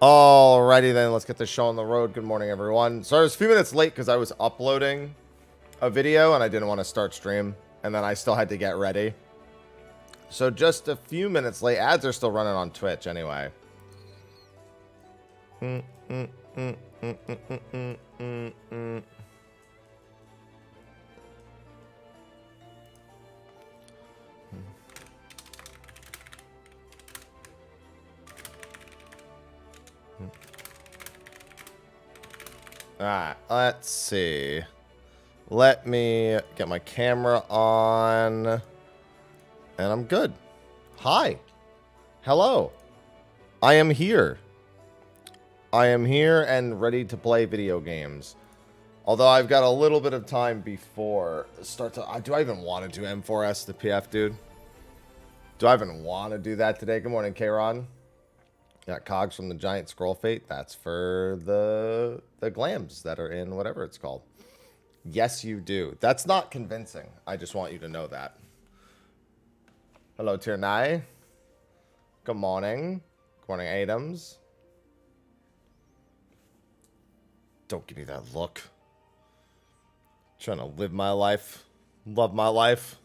Alrighty then, let's get this show on the road. Good morning, everyone. So I was a few minutes late because I was uploading a video and I didn't want to start stream, and then I still had to get ready. So just a few minutes late. Ads are still running on Twitch anyway. Alright, let's see. Let me get my camera on. And I'm good. Hi. Hello. I am here. I am here and ready to play video games. Although I've got a little bit of time before start to... Do I even want to do M4S PF, dude? Do I even want to do that today? Good morning, Kron. Got cogs from the giant scroll fate. That's for the glams that are in whatever it's called. Yes, you do. That's not convincing. I just want you to know that. Hello, Tiernai. Good morning. Good morning, Adams. Don't give me that look. Trying to live my life. Love my life.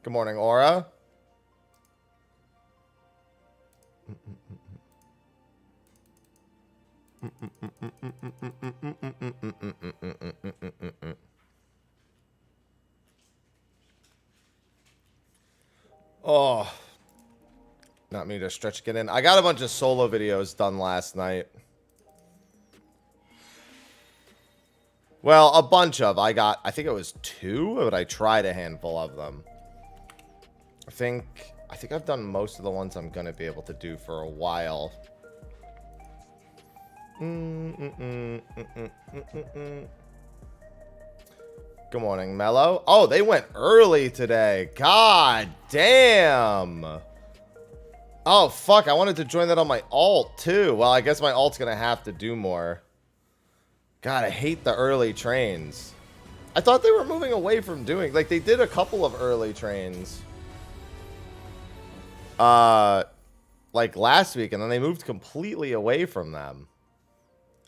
Good morning, Aura. Oh, not me to stretch get in. I got a bunch of solo videos done last night. Well, a bunch of. I think it was 2, but I tried a handful of them. I think I've done most of the ones I'm gonna be able to do for a while. Good morning, Mello. Oh, they went early today. God damn. Oh, fuck. I wanted to join that on my alt, too. Well, I guess my alt's going to have to do more. God, I hate the early trains. I thought they were moving away from doing... Like, they did a couple of early trains. Like, last week, and then they moved completely away from them.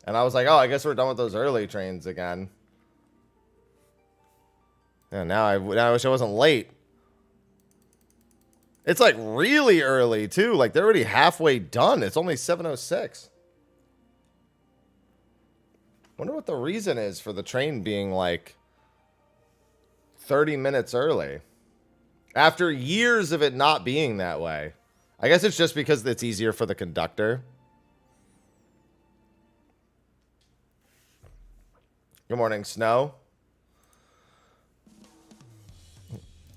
And I was like, oh, I guess we're done with those early trains again. And now I wish I wasn't late. It's like really early too. Like they're already halfway done. It's only 7:06. Wonder what the reason is for the train being like 30 minutes early. After years of it not being that way. I guess it's just because it's easier for the conductor. Good morning, Snow.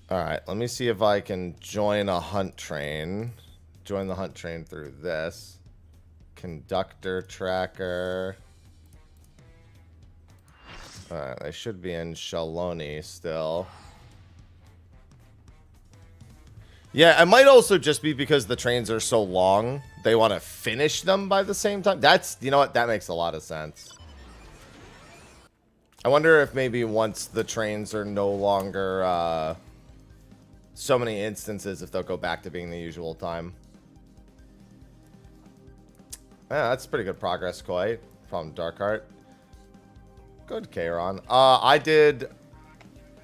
Alright, let me see if I can join a hunt train. Join the hunt train through this. Conductor tracker. Alright, they should be in Shaloni still. Yeah, it might also just be because the trains are so long, they want to finish them by the same time. That's, you know what, that makes a lot of sense. I wonder if maybe once the trains are no longer so many instances, if they'll go back to being the usual time. Yeah, that's pretty good progress, Koi, from Darkheart. Good, Kron. I did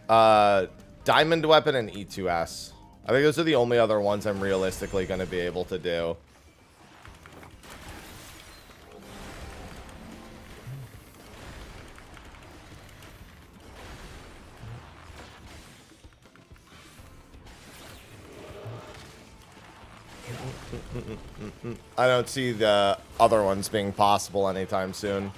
Diamond Weapon and E2S. I think those are the only other ones I'm realistically going to be able to do. I don't see the other ones being possible anytime soon.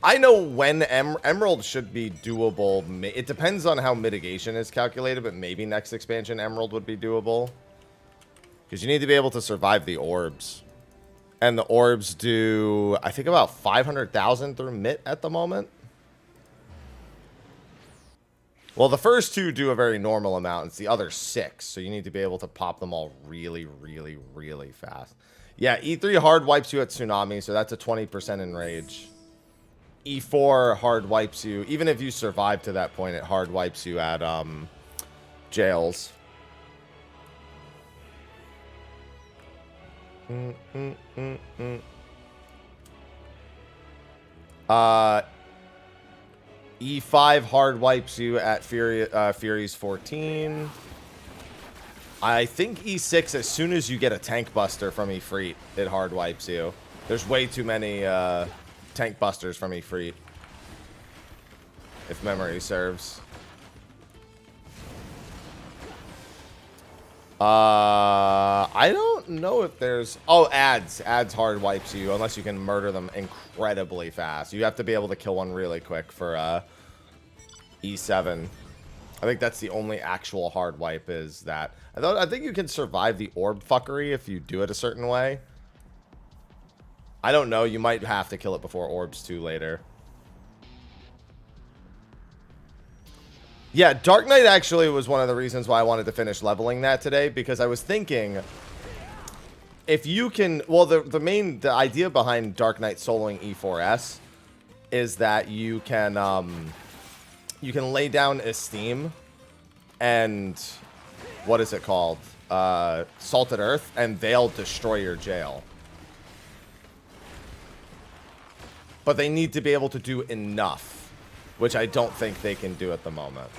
I know when Emerald should be doable. It depends on how mitigation is calculated, but maybe next expansion Emerald would be doable. Because you need to be able to survive the orbs. And the orbs do, I think, about 500,000 through MIT at the moment. Well, the first 2 do a very normal amount. It's the other 6. So you need to be able to pop them all really, really, really fast. Yeah, E3 hard wipes you at Tsunami, so that's a 20% enrage. E4 hard wipes you. Even if you survive to that point, it hard wipes you at jails. E5 hard wipes you at Fury's 14. I think E6, as soon as you get a tank buster from Ifrit, it hard wipes you. There's way too many tank busters from Ifrit, if memory serves. I don't know if there's... Oh, ads. Ads hard wipes you, unless you can murder them incredibly fast. You have to be able to kill one really quick for E7. I think that's the only actual hard wipe is that. I think you can survive the orb fuckery if you do it a certain way. I don't know. You might have to kill it before orbs 2 later. Yeah, Dark Knight actually was one of the reasons why I wanted to finish leveling that today, because I was thinking if you can, well, the idea behind Dark Knight soloing E4S is that you can lay down Esteem and what is it called? Salted Earth, and they'll destroy your jail. But they need to be able to do enough, which I don't think they can do at the moment.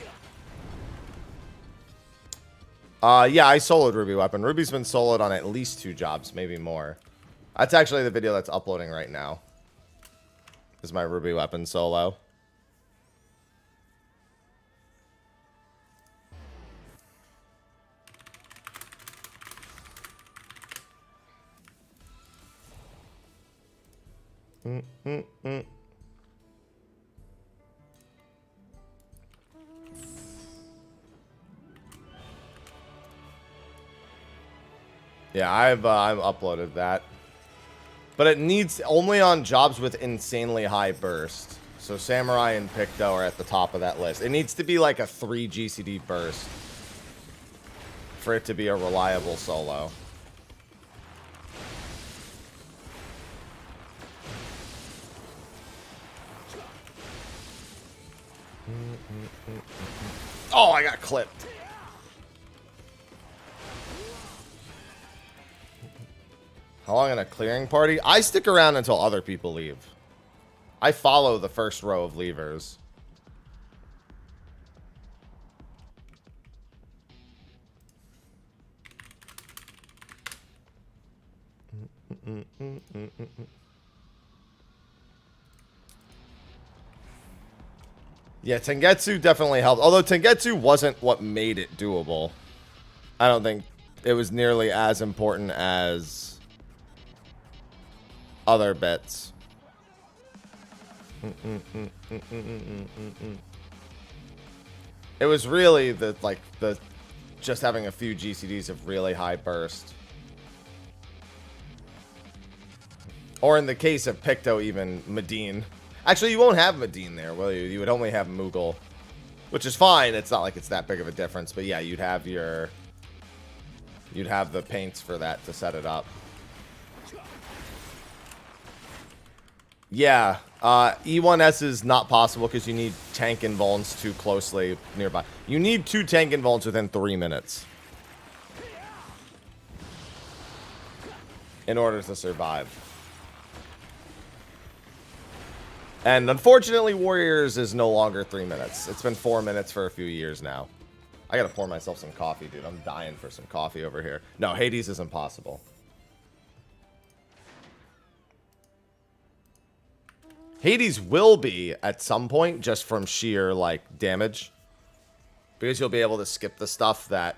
Yeah, I soloed Ruby Weapon. Ruby's been soloed on at least 2 jobs, maybe more. That's actually the video that's uploading right now. This is my Ruby Weapon solo. Yeah, I've uploaded that. But it needs only on jobs with insanely high burst. So Samurai and Picto are at the top of that list. It needs to be like a 3 GCD burst for it to be a reliable solo. Oh, I got clipped. How long in a clearing party? I stick around until other people leave. I follow the first row of leavers. Yeah, Tengetsu definitely helped. Although Tengetsu wasn't what made it doable. I don't think it was nearly as important as other bits. It was really the just having a few GCDs of really high burst. Or in the case of Picto, even Medine. Actually, you won't have Medine there, will you? You would only have Moogle, which is fine. It's not like it's that big of a difference, but yeah, you'd have the paints for that to set it up. Yeah, E1S is not possible because you need tank invulns too closely nearby. You need 2 tank invulns within 3 minutes in order to survive. And unfortunately, Warriors is no longer 3 minutes. It's been 4 minutes for a few years now. I gotta pour myself some coffee, dude. I'm dying for some coffee over here. No, Hades is impossible. Hades will be at some point just from sheer, like, damage. Because you'll be able to skip the stuff that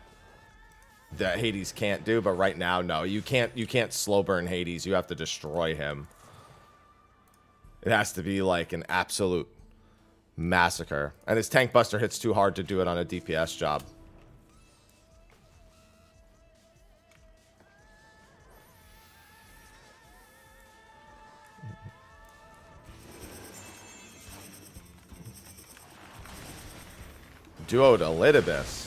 Hades can't do. But right now, no. You can't slow burn Hades. You have to destroy him. It has to be like an absolute massacre. And his tank buster hits too hard to do it on a DPS job. Duo to Litibus.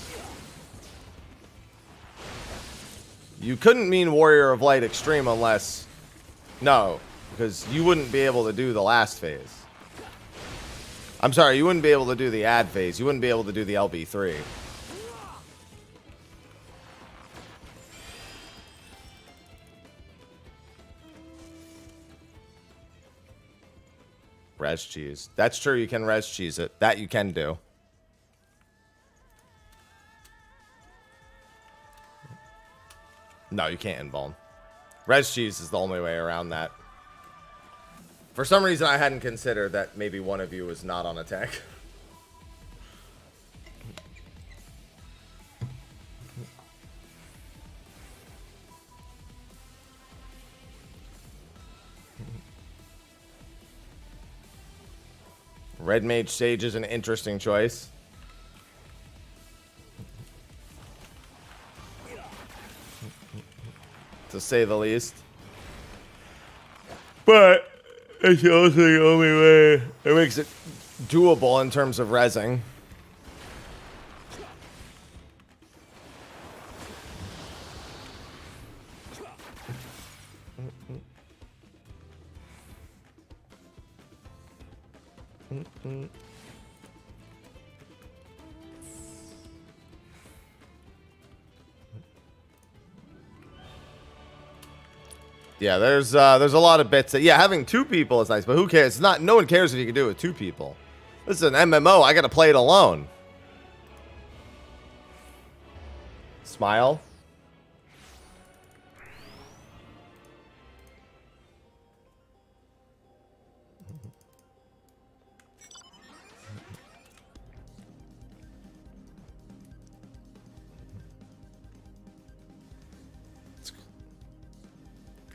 You couldn't mean Warrior of Light Extreme unless... No. Because you wouldn't be able to do the last phase. I'm sorry, you wouldn't be able to do the ad phase. You wouldn't be able to do the LB3. Res cheese. That's true, you can res cheese it. That you can do. No, you can't invuln. Res cheese is the only way around that. For some reason, I hadn't considered that maybe one of you was not on attack. Red Mage Sage is an interesting choice. To say the least. But it's also the only way it makes it doable in terms of rezzing. Yeah, there's a lot of bits that, yeah, having two people is nice, but who cares? It's not, no one cares if you can do it with two people. This is an MMO. I gotta play it alone. Smile.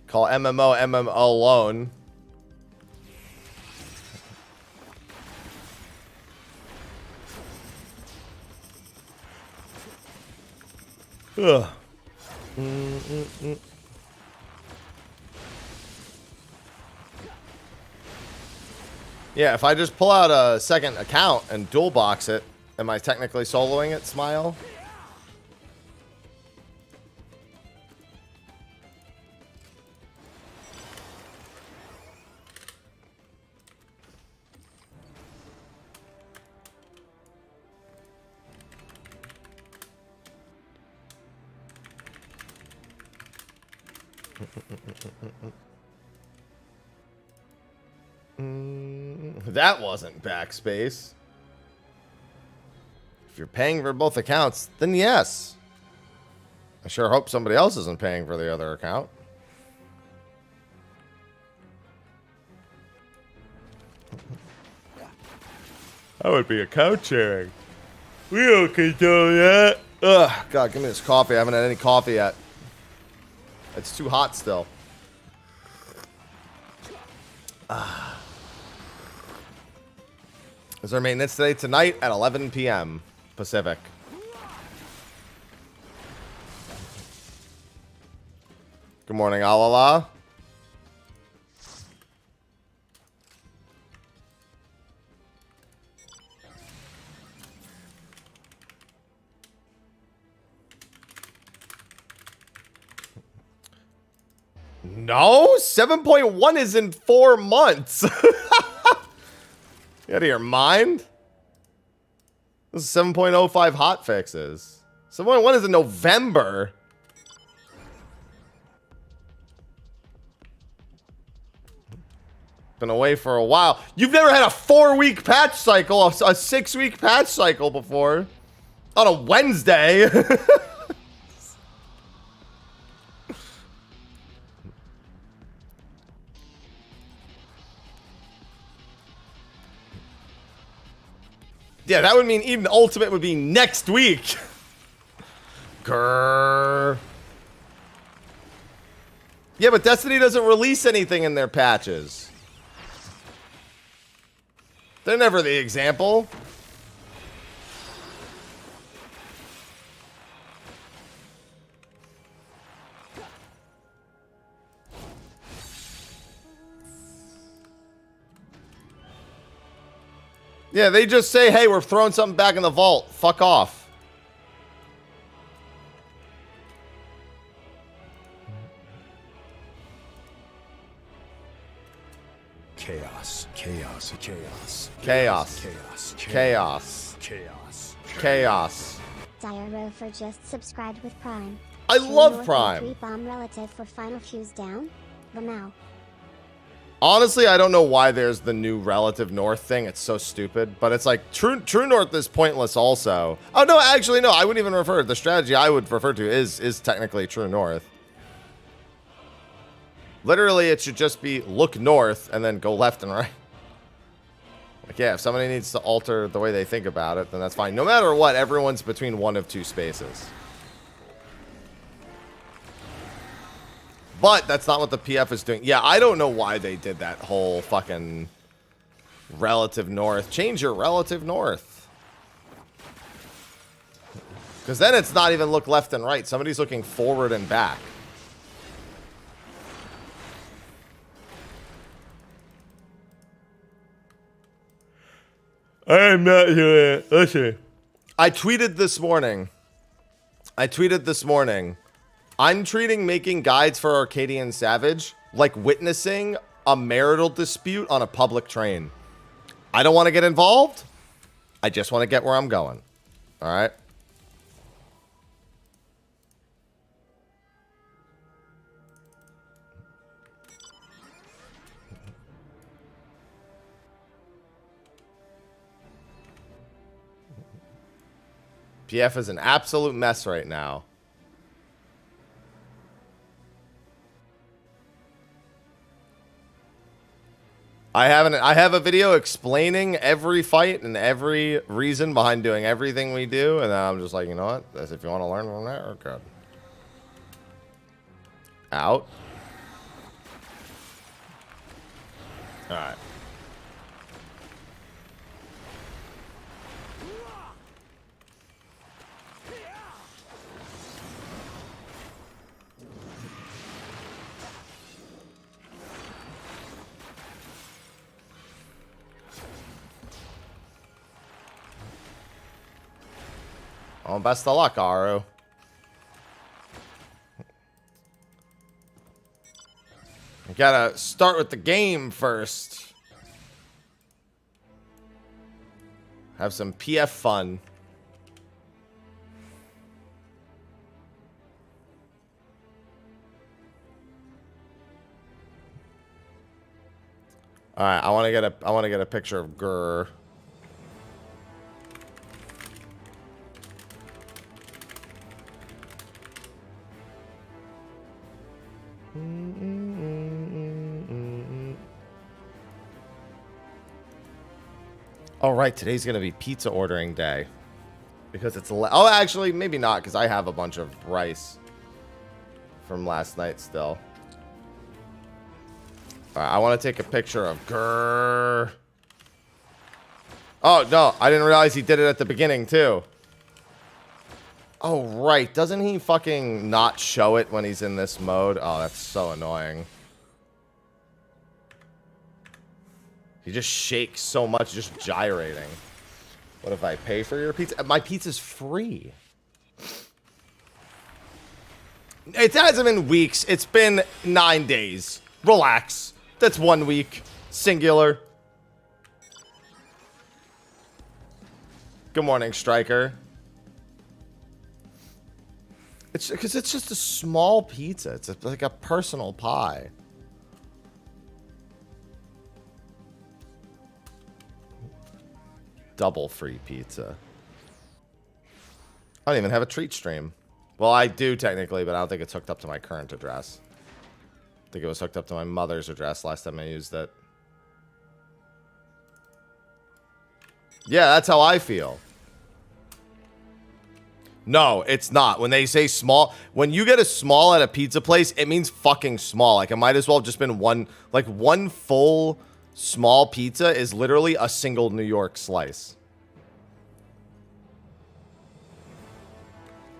Call MMO alone. Ugh. Yeah, if I just pull out a second account and dual box it, am I technically soloing it, Smile? That wasn't backspace. If you're paying for both accounts, then yes. I sure hope somebody else isn't paying for the other account. That would be account sharing. We don't condone that. Ugh, God, give me this coffee. I haven't had any coffee yet. It's too hot still. Is there maintenance today? Tonight at 11 p.m. Pacific. Good morning, Alala. No, 7.1 is in 4 months. You out of your mind? This is 7.05 hot fixes. 7.1 is in November. Been away for a while. You've never had a 4-week patch cycle, a 6-week patch cycle before. On a Wednesday. Yeah, that would mean even Ultimate would be next week. Grrr. Yeah, but Destiny doesn't release anything in their patches. They're never the example. Yeah, they just say, hey, we're throwing something back in the vault. Fuck off. Chaos, chaos, chaos. Chaos. Chaos, Chaos. chaos. Chaos. Dire for just subscribed with Prime. I love Prime. 3 bomb relative for final fuse down. Lamau. Honestly, I don't know why there's the new relative north thing. It's so stupid. But it's like true north is pointless also. Oh, no, actually, no. I wouldn't even refer. The strategy I would refer to is technically true north. Literally, it should just be look north and then go left and right. Like, yeah, if somebody needs to alter the way they think about it, then that's fine. No matter what, everyone's between one of two spaces. But that's not what the PF is doing. Yeah, I don't know why they did that whole fucking relative north. Change your relative north. Because then it's not even look left and right. Somebody's looking forward and back. I am not doing it. Listen. I tweeted this morning. I'm treating making guides for Arcadian Savage like witnessing a marital dispute on a public train. I don't want to get involved. I just want to get where I'm going. All right. PF is an absolute mess right now. I have a video explaining every fight and every reason behind doing everything we do, and then I'm just like, you know what? That's if you want to learn from that, okay. Out. All right. Oh, best of luck, Aru. You gotta start with the game first. Have some PF fun. All right, I want to get a picture of Grr. Oh, right. Today's going to be pizza ordering day. Because it's... Oh, actually, maybe not, because I have a bunch of rice from last night still. All right, I want to take a picture of Grr. Oh, no. I didn't realize he did it at the beginning, too. Oh, right. Doesn't he fucking not show it when he's in this mode? Oh, that's so annoying. He just shakes so much, just gyrating. What if I pay for your pizza? My pizza's free. It hasn't been weeks. It's been 9 days. Relax. That's 1 week. Singular. Good morning, Striker. It's because it's just a small pizza. It's like a personal pie. Double free pizza. I don't even have a treat stream. Well, I do technically, but I don't think it's hooked up to my current address. I think it was hooked up to my mother's address last time I used it. Yeah, that's how I feel. No, it's not. When they say small, when you get a small at a pizza place, it means fucking small. Like, it might as well have just been one full small pizza is literally a single New York slice.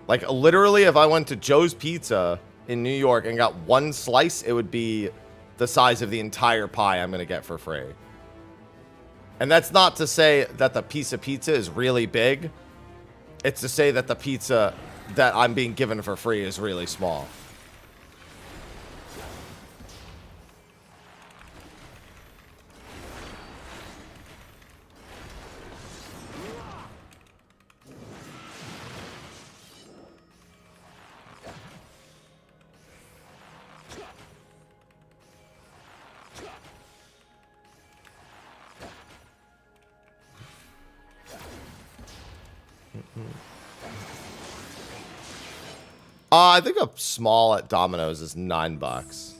Like, literally, if I went to Joe's Pizza in New York and got one slice, it would be the size of the entire pie I'm going to get for free. And that's not to say that the piece of pizza is really big. It's to say that the pizza that I'm being given for free is really small. I think a small at Domino's is $9.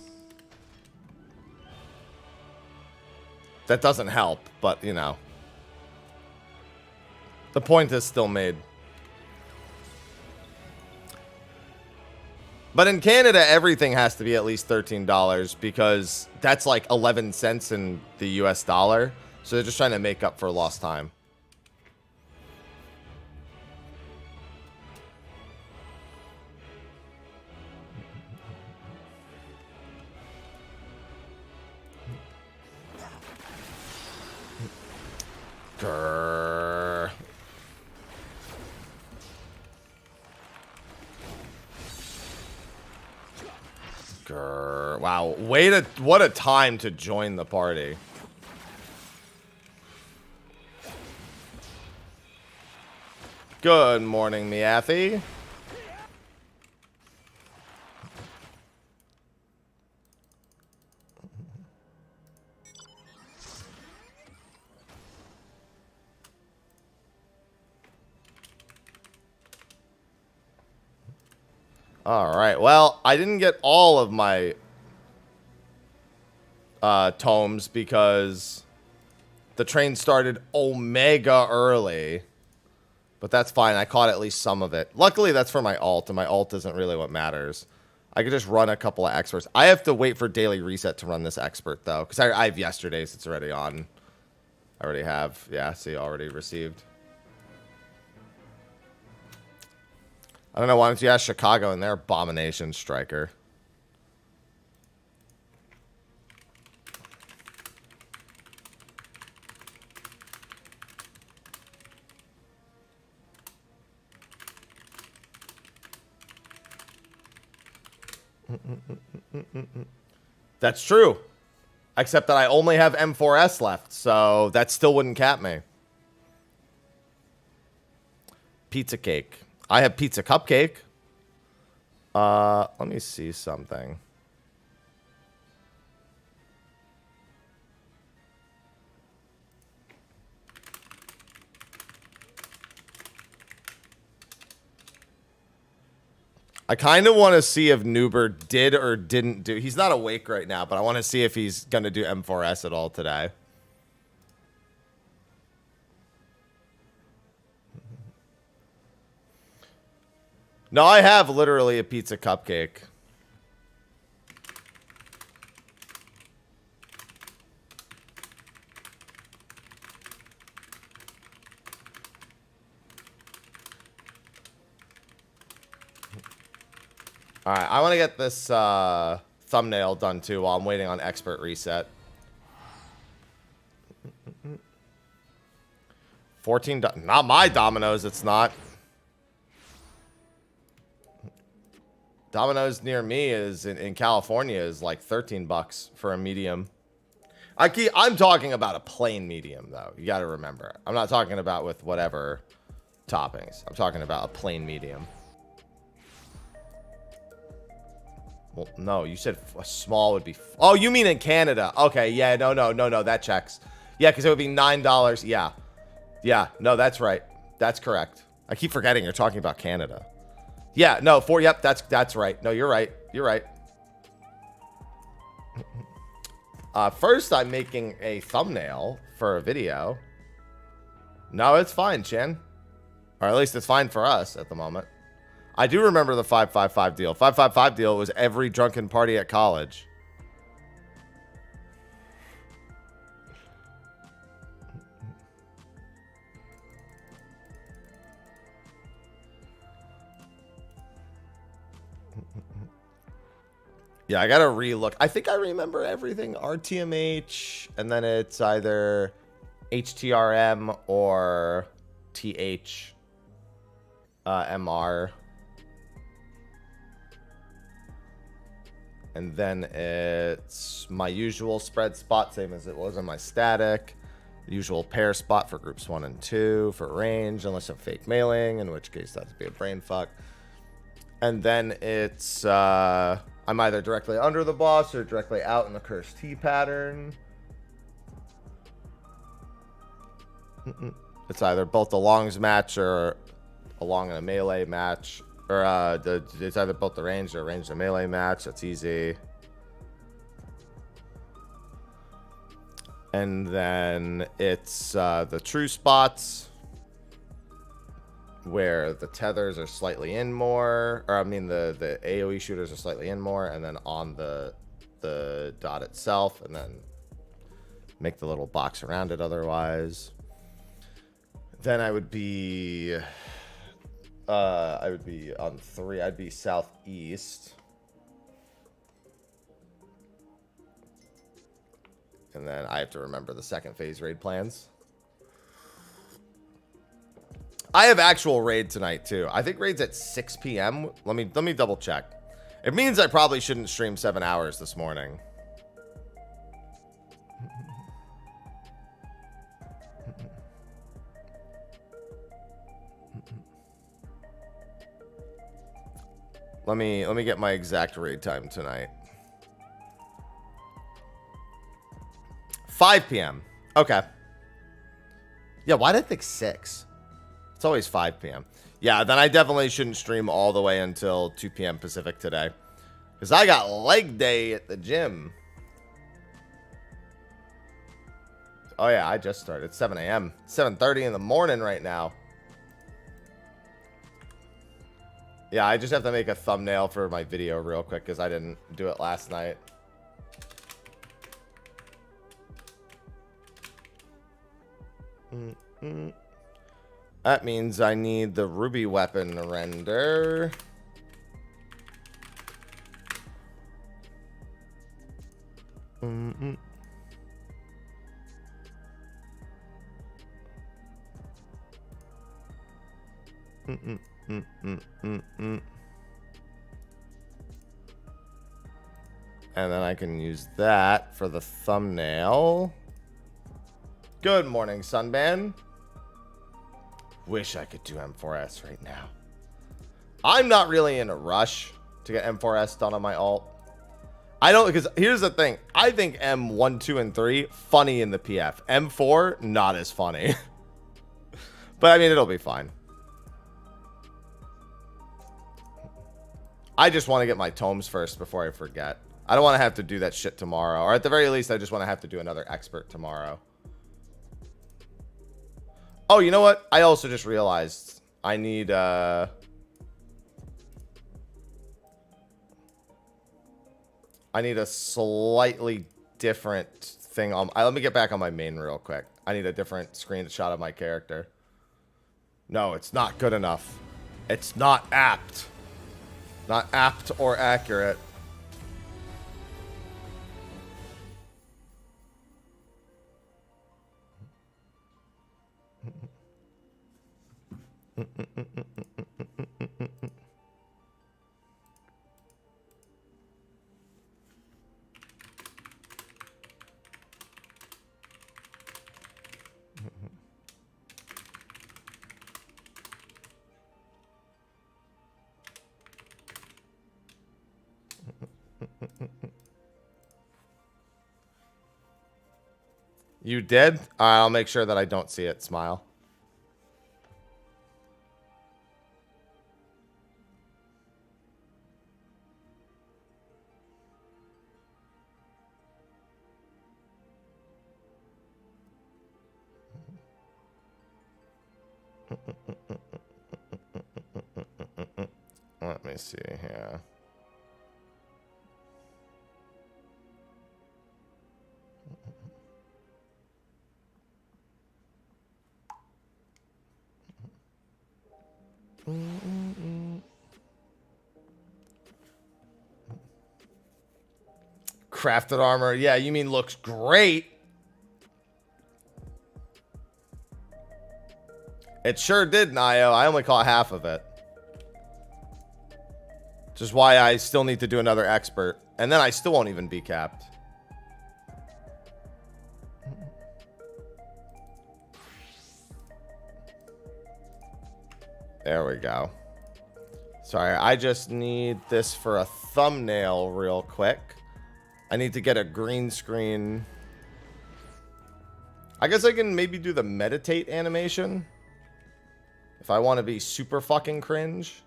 That doesn't help, but, you know. The point is still made. But in Canada, everything has to be at least $13 because that's like 11 cents in the US dollar. So they're just trying to make up for lost time. Grrr. Grrr. Wow, what a time to join the party. Good morning, Miathi. All right. Well, I didn't get all of my tomes because the train started omega early. But that's fine. I caught at least some of it. Luckily, that's for my alt, and my alt isn't really what matters. I could just run a couple of experts. I have to wait for daily reset to run this expert, though, because I have yesterday's. It's already on. I already have. Yeah, see, already received. I don't know. Why don't you ask Chicago and their abomination striker? That's true. Except that I only have M4S left, so that still wouldn't cap me. Pizza cake. I have pizza cupcake. Let me see something. I kind of want to see if Nuber did or didn't do. He's not awake right now, but I want to see if he's going to do M4S at all today. No, I have literally a pizza cupcake. All right, I want to get this thumbnail done too while I'm waiting on expert reset. 14, not my Domino's, it's not. Domino's near me is in California is like $13 for a medium. I'm talking about a plain medium though. You got to remember. I'm not talking about with whatever toppings. I'm talking about a plain medium. Well, no, you said a small would be... Oh, you mean in Canada. Okay, yeah, no, that checks. Yeah, because it would be $9. Yeah. Yeah, no, that's right. That's correct. I keep forgetting you're talking about Canada. Yeah, no, yep, that's right. No, you're right. You're right. First, I'm making a thumbnail for a video. No, it's fine, Chan. Or at least it's fine for us at the moment. I do remember the 555 deal. 555 deal was every drunken party at college. Yeah, I gotta relook. I think I remember everything. RTMH, and then it's either HTRM or TH MR. And then it's my usual spread spot, same as it was on my static. The usual pair spot for groups 1 and 2 for range, unless I'm fake mailing, in which case that'd be a brain fuck. And then it's I'm either directly under the boss or directly out in the cursed T pattern. It's either both a longs match or a long and a melee match. Or it's either both the ranged or ranged and melee match. That's easy. And then it's the true spots, where the tethers are slightly in more, or I mean the AoE shooters are slightly in more, and then on the dot itself, and then make the little box around it otherwise. Then I would be on 3. I'd be southeast. And then I have to remember the second phase raid plans. I have actual raid tonight too. I think raid's at 6 p.m. Let me double check. It means I probably shouldn't stream 7 hours this morning. Let me get my exact raid time tonight. 5 p.m. Okay. Yeah, why did I think 6? It's always 5 p.m. Yeah, then I definitely shouldn't stream all the way until 2 p.m. Pacific today. Because I got leg day at the gym. Oh, yeah, I just started. 7 a.m. 7:30 in the morning right now. Yeah, I just have to make a thumbnail for my video real quick because I didn't do it last night. That means I need the ruby weapon render. And then I can use that for the thumbnail. Good morning, Sunban. Wish I could do M4S right now. I'm not really in a rush to get M4S done on my alt. I don't, because here's the thing. I think M1, 2, and 3 funny in the PF. M4 not as funny. But I mean, it'll be fine. I just want to get my tomes first before I forget. I don't want to have to do that shit tomorrow. Or at the very least, I just want to have to do another expert tomorrow. Oh, you know what? I also just realized I need I need a slightly different thing on. Let me get back on my main real quick. I need a different screenshot of my character. No, it's not good enough. It's not apt. Not apt or accurate. You did? I'll make sure that I don't see it. Smile. Let me see here. Crafted armor. Yeah, you mean looks great. It sure did, Nio. I only caught half of it. Which is why I still need to do another expert. And then I still won't even be capped. There we go. Sorry, I just need this for a thumbnail real quick. I need to get a green screen. I guess I can maybe do the meditate animation. If I want to be super fucking cringe.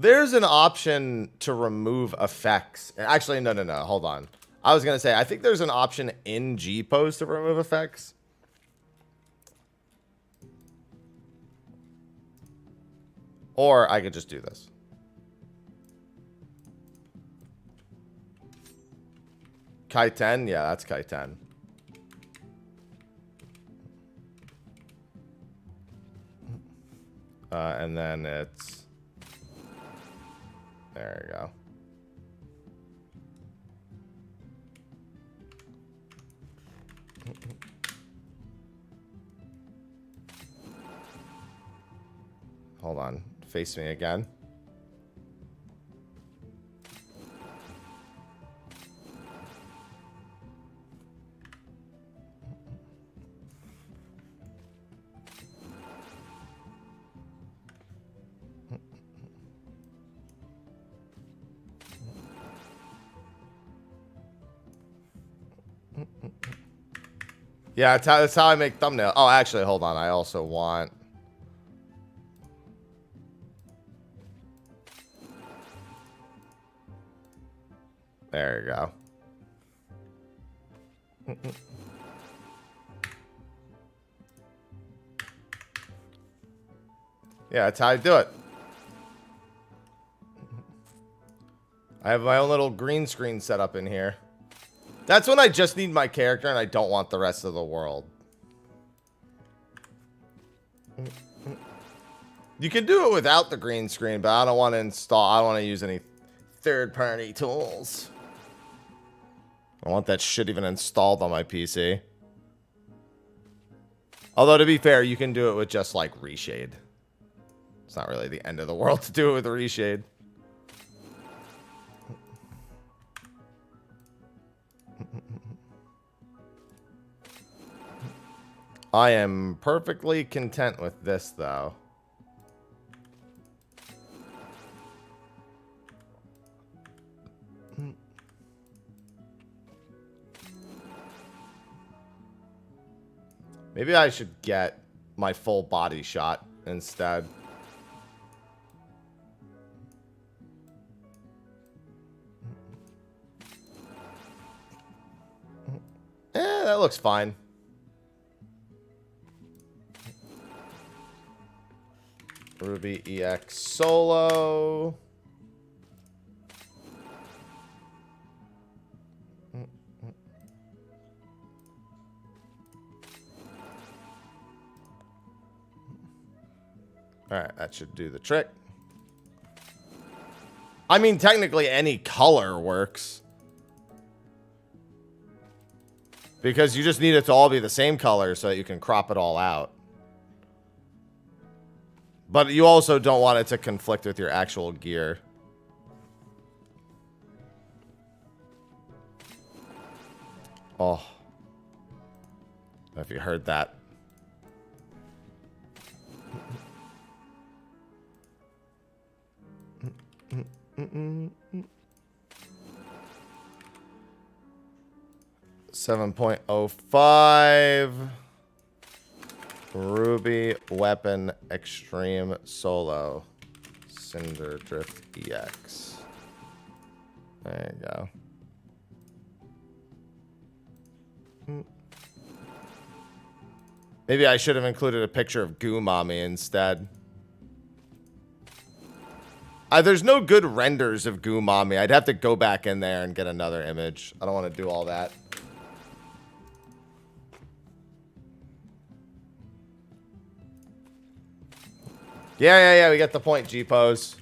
There's an option to remove effects. Actually, no. Hold on. I was going to say, I think there's an option in G-Pose to remove effects. Or I could just do this. Kai-10? Yeah, that's Kai-10. And then it's... There you go. Hold on. Face me again. Yeah, that's how I make thumbnail. Oh, actually, hold on. I also want... There you go. Yeah, that's how I do it. I have my own little green screen set up in here. That's when I just need my character and I don't want the rest of the world. You can do it without the green screen, but I don't want to install... I don't want to use any third-party tools. I want that shit even installed on my PC. Although, to be fair, you can do it with just, like, reshade. It's not really the end of the world to do it with a reshade. I am perfectly content with this, though. Maybe I should get my full body shot instead. That looks fine. Ruby EX solo. Alright, that should do the trick. I mean, technically any color works. Because you just need it to all be the same color so that you can crop it all out. But you also don't want it to conflict with your actual gear. Oh. I don't know if you heard that. 7.05 Ruby Weapon Extreme Solo Cinder Drift EX. There you go. Maybe I should have included a picture of Goo Mommy instead. There's no good renders of Goo Mommy. I'd have to go back in there and get another image. I don't want to do all that. Yeah, we get the point, G-Pose.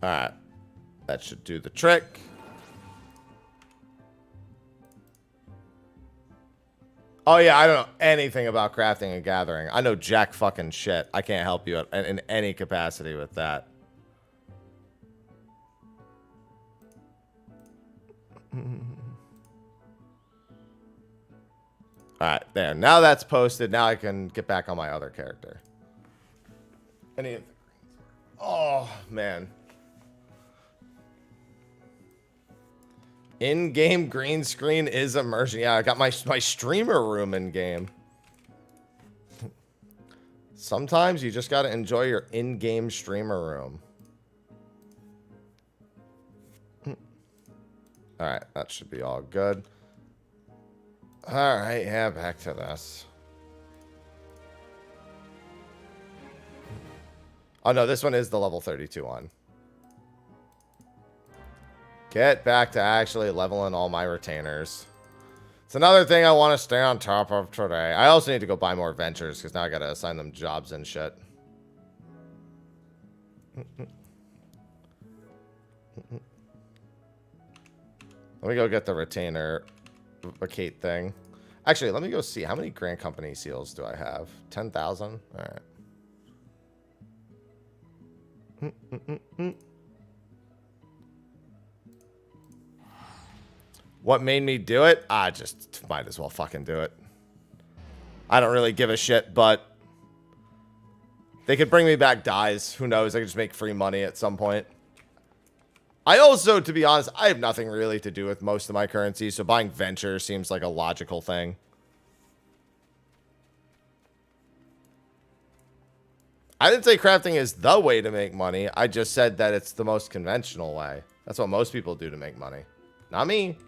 Alright. That should do the trick. Oh yeah, I don't know anything about crafting and gathering. I know jack fucking shit. I can't help you in any capacity with that. Alright, there. Now that's posted. Now I can get back on my other character. Oh, man. In-game green screen is emerging. Yeah, I got my streamer room in-game. Sometimes you just got to enjoy your in-game streamer room. Alright, that should be all good. Alright, yeah, back to this. Oh, no, this one is the level 32 one. Get back to actually leveling all my retainers. It's another thing I want to stay on top of today. I also need to go buy more ventures, because now I got to assign them jobs and shit. Let me go get the retainer vacate thing. Actually, let me go see. How many Grand Company seals do I have? 10,000? All right. What made me do it? I just might as well fucking do it. I don't really give a shit, but they could bring me back dies. Who knows? I could just make free money at some point. I also, to be honest, I have nothing really to do with most of my currency, so buying venture seems like a logical thing. I didn't say crafting is the way to make money. I just said that it's the most conventional way. That's what most people do to make money. Not me.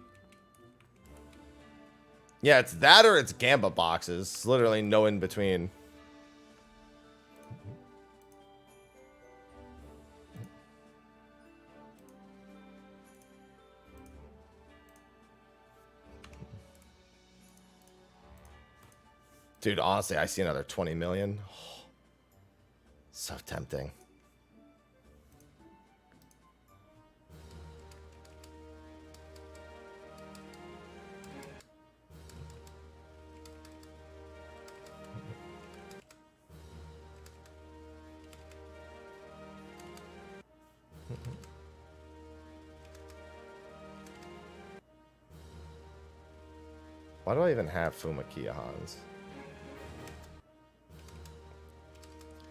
Yeah, it's that or it's Gamba boxes. It's literally no in between. Dude, honestly, I see another 20 million. Oh, so tempting. Why do I even have Fumakiyahans?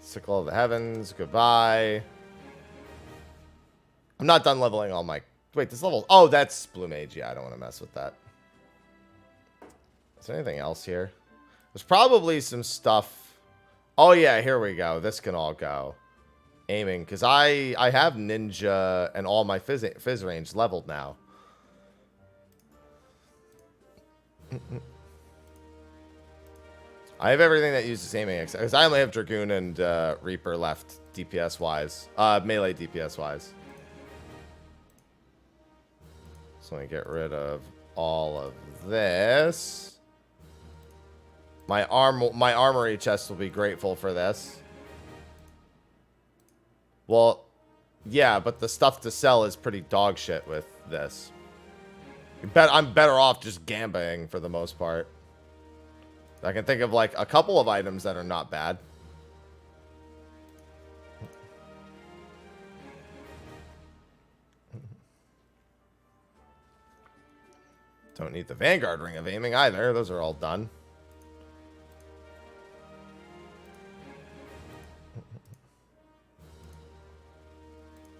Sickle of the Heavens, goodbye. I'm not done leveling all my... Wait, this level... Oh, that's Blue Mage. Yeah, I don't want to mess with that. Is there anything else here? There's probably some stuff... Oh, yeah, here we go. This can all go. Aiming, because I have Ninja and all my Fizz range leveled now. I have everything that uses aiming, because I only have Dragoon and Reaper left, DPS-wise. Melee DPS-wise. So let me get rid of all of this. My armory chest will be grateful for this. Well, yeah, but the stuff to sell is pretty dog shit with this. I'm better off just gambaing for the most part. I can think of like a couple of items that are not bad. Don't need the Vanguard Ring of Aiming either. Those are all done.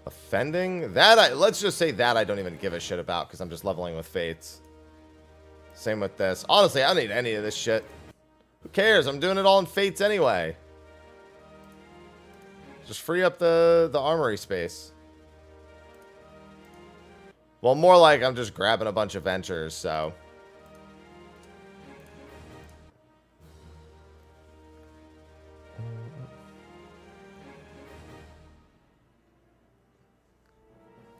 Offending? Let's just say that I don't even give a shit about because I'm just leveling with Fates. Same with this. Honestly, I don't need any of this shit. Who cares? I'm doing it all in Fates anyway. Just free up the armory space. Well, more like I'm just grabbing a bunch of ventures, so.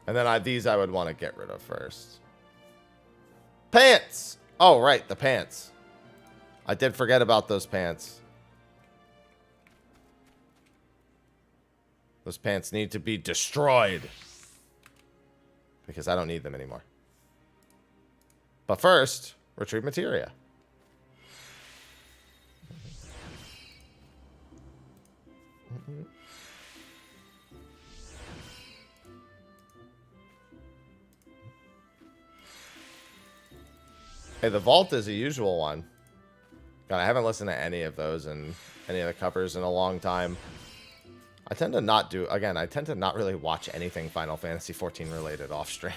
And then these I would want to get rid of first. Pants! Oh, right, the pants. I did forget about those pants. Those pants need to be destroyed. Because I don't need them anymore. But first, retrieve materia. Hey, the vault is a usual one. God, I haven't listened to any of those and any of the covers in a long time. I tend to not do, again, I tend to not really watch anything Final Fantasy XIV related off stream.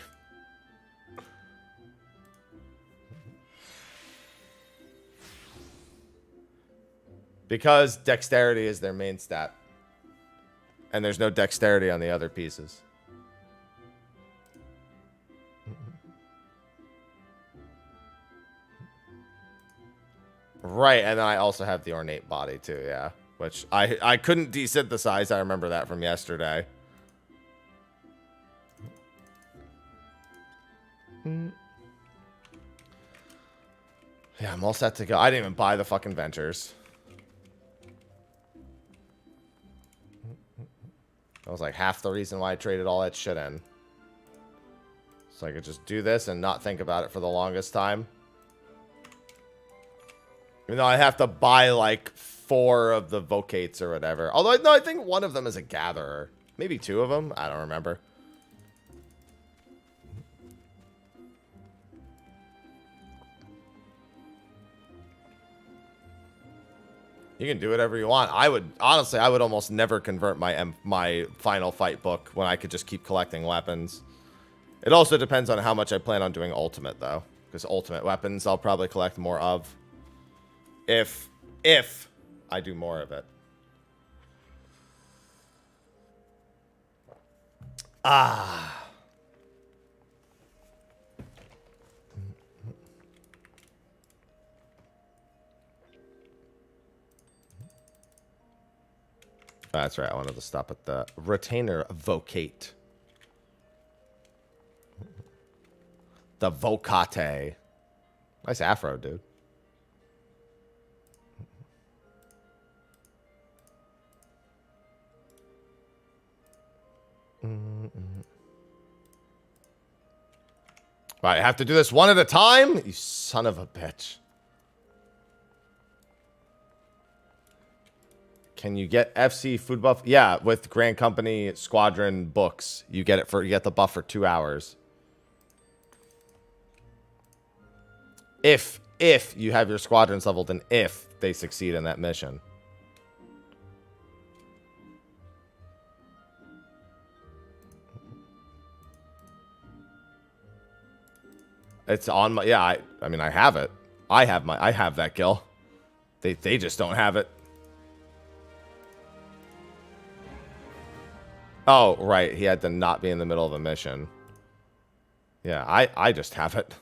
Because dexterity is their main stat. And there's no dexterity on the other pieces. Right, and then I also have the ornate body too, yeah. Which I couldn't desynthesize. I remember that from yesterday. Yeah, I'm all set to go. I didn't even buy the fucking ventures. That was like half the reason why I traded all that shit in. So I could just do this and not think about it for the longest time. Even though I have to buy like 4 of the vocates or whatever. Although, no, I think one of them is a gatherer. Maybe 2 of them. I don't remember. You can do whatever you want. I would, honestly, I would almost never convert my final fight book when I could just keep collecting weapons. It also depends on how much I plan on doing ultimate, though. Because ultimate weapons I'll probably collect more of. If I do more of it. Ah. That's right. I wanted to stop at the retainer vocate. The vocate. Nice afro, dude. Right, I have to do this one at a time? You son of a bitch. Can you get FC food buff? Yeah, with Grand Company Squadron books. You get it for you get the buff for 2 hours. If you have your squadrons leveled and if they succeed in that mission. It's on my, yeah, I mean, I have it. I have that kill. They just don't have it. Oh, right. He had to not be in the middle of a mission. Yeah, I just have it.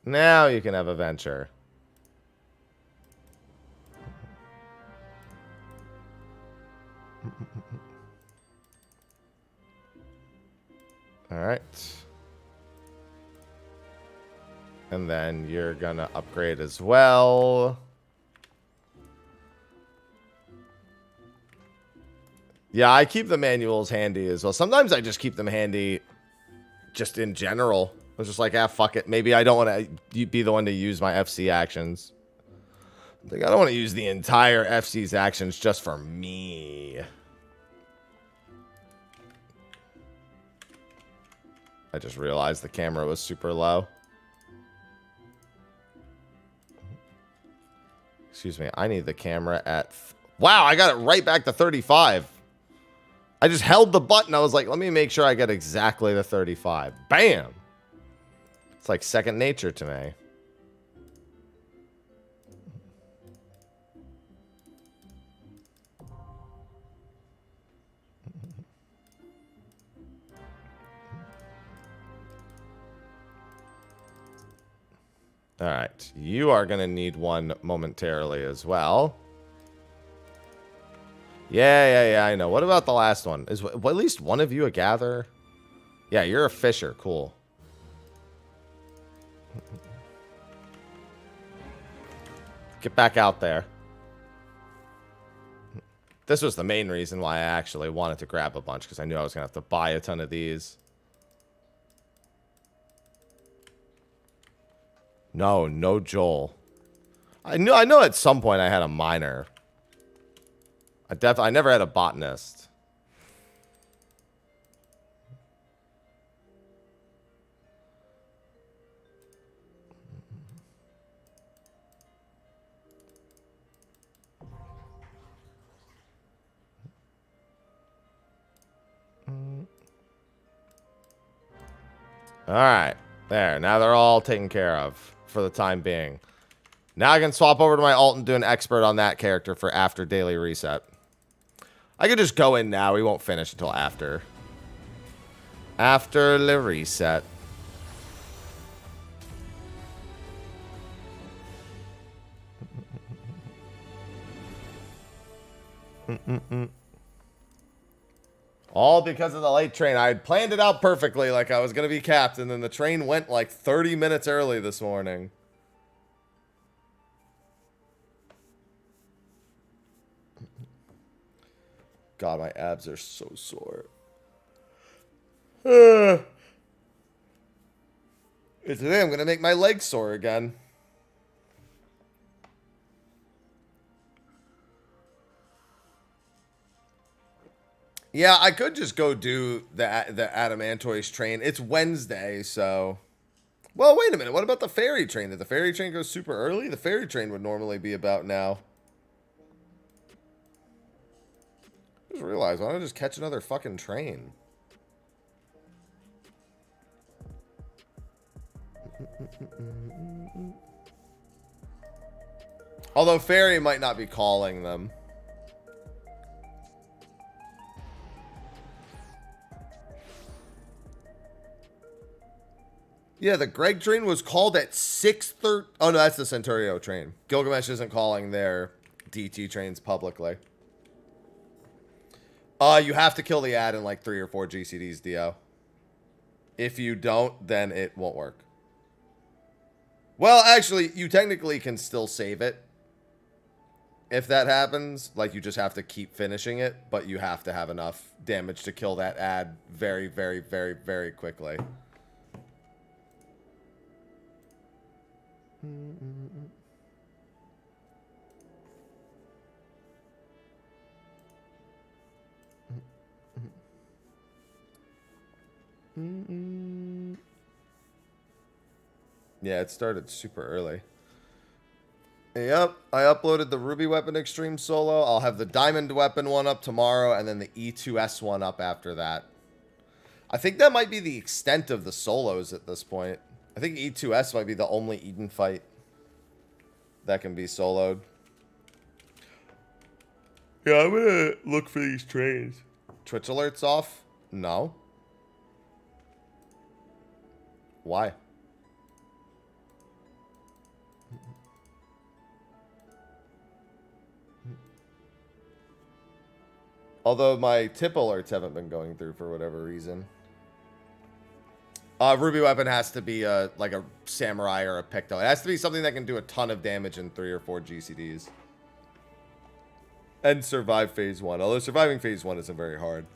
Now you can have a venture. All right. And then you're gonna upgrade as well. Yeah, I keep the manuals handy as well. Sometimes I just keep them handy just in general. I was just like, ah, fuck it. Maybe I don't want to be the one to use my FC actions. Like, I don't want to use the entire FC's actions just for me. I just realized the camera was super low. Excuse me. I need the camera at... Wow, I got it right back to 35. I just held the button. I was like, let me make sure I get exactly the 35. Bam! It's like second nature to me. All right, you are going to need one momentarily as well. Yeah, I know. What about the last one? Is at least one of you a gatherer? Yeah, you're a fisher. Cool. Get back out there. This was the main reason why I actually wanted to grab a bunch, because I knew I was going to have to buy a ton of these. No Joel. I know at some point I had a miner. I never had a botanist. Alright. There. Now they're all taken care of for the time being. Now I can swap over to my alt and do an expert on that character for after daily reset. I could just go in now. We won't finish until after. After the reset. All because of the late train. I had planned it out perfectly, like I was going to be capped, and then the train went like 30 minutes early this morning. God, my abs are so sore. And today I'm going to make my legs sore again. Yeah, I could just go do the Adamantoise train. It's Wednesday, so... Well, wait a minute. What about the ferry train? Did the ferry train go super early? The ferry train would normally be about now. I just realized, why don't I just catch another fucking train? Although ferry might not be calling them. Yeah, the Greg train was called at 6:30. Oh, no, that's the Centurio train. Gilgamesh isn't calling their DT trains publicly. You have to kill the ad in like 3 or 4 GCDs, Dio. If you don't, then it won't work. Well, actually, you technically can still save it. If that happens, like you just have to keep finishing it, but you have to have enough damage to kill that ad very, very, very, very quickly. Yeah, it started super early. Yep, I uploaded the Ruby Weapon Extreme Solo. I'll have the Diamond Weapon one up tomorrow, and then the E2S one up after that. I think that might be the extent of the solos at this point. I think E2S might be the only Eden fight that can be soloed. Yeah, I'm gonna look for these trains. Twitch alerts off? No. Why? Although my tip alerts haven't been going through for whatever reason. Ruby Weapon has to be like a Samurai or a Picto. It has to be something that can do a ton of damage in 3 or 4 GCDs. And survive phase 1. Although surviving phase 1 isn't very hard.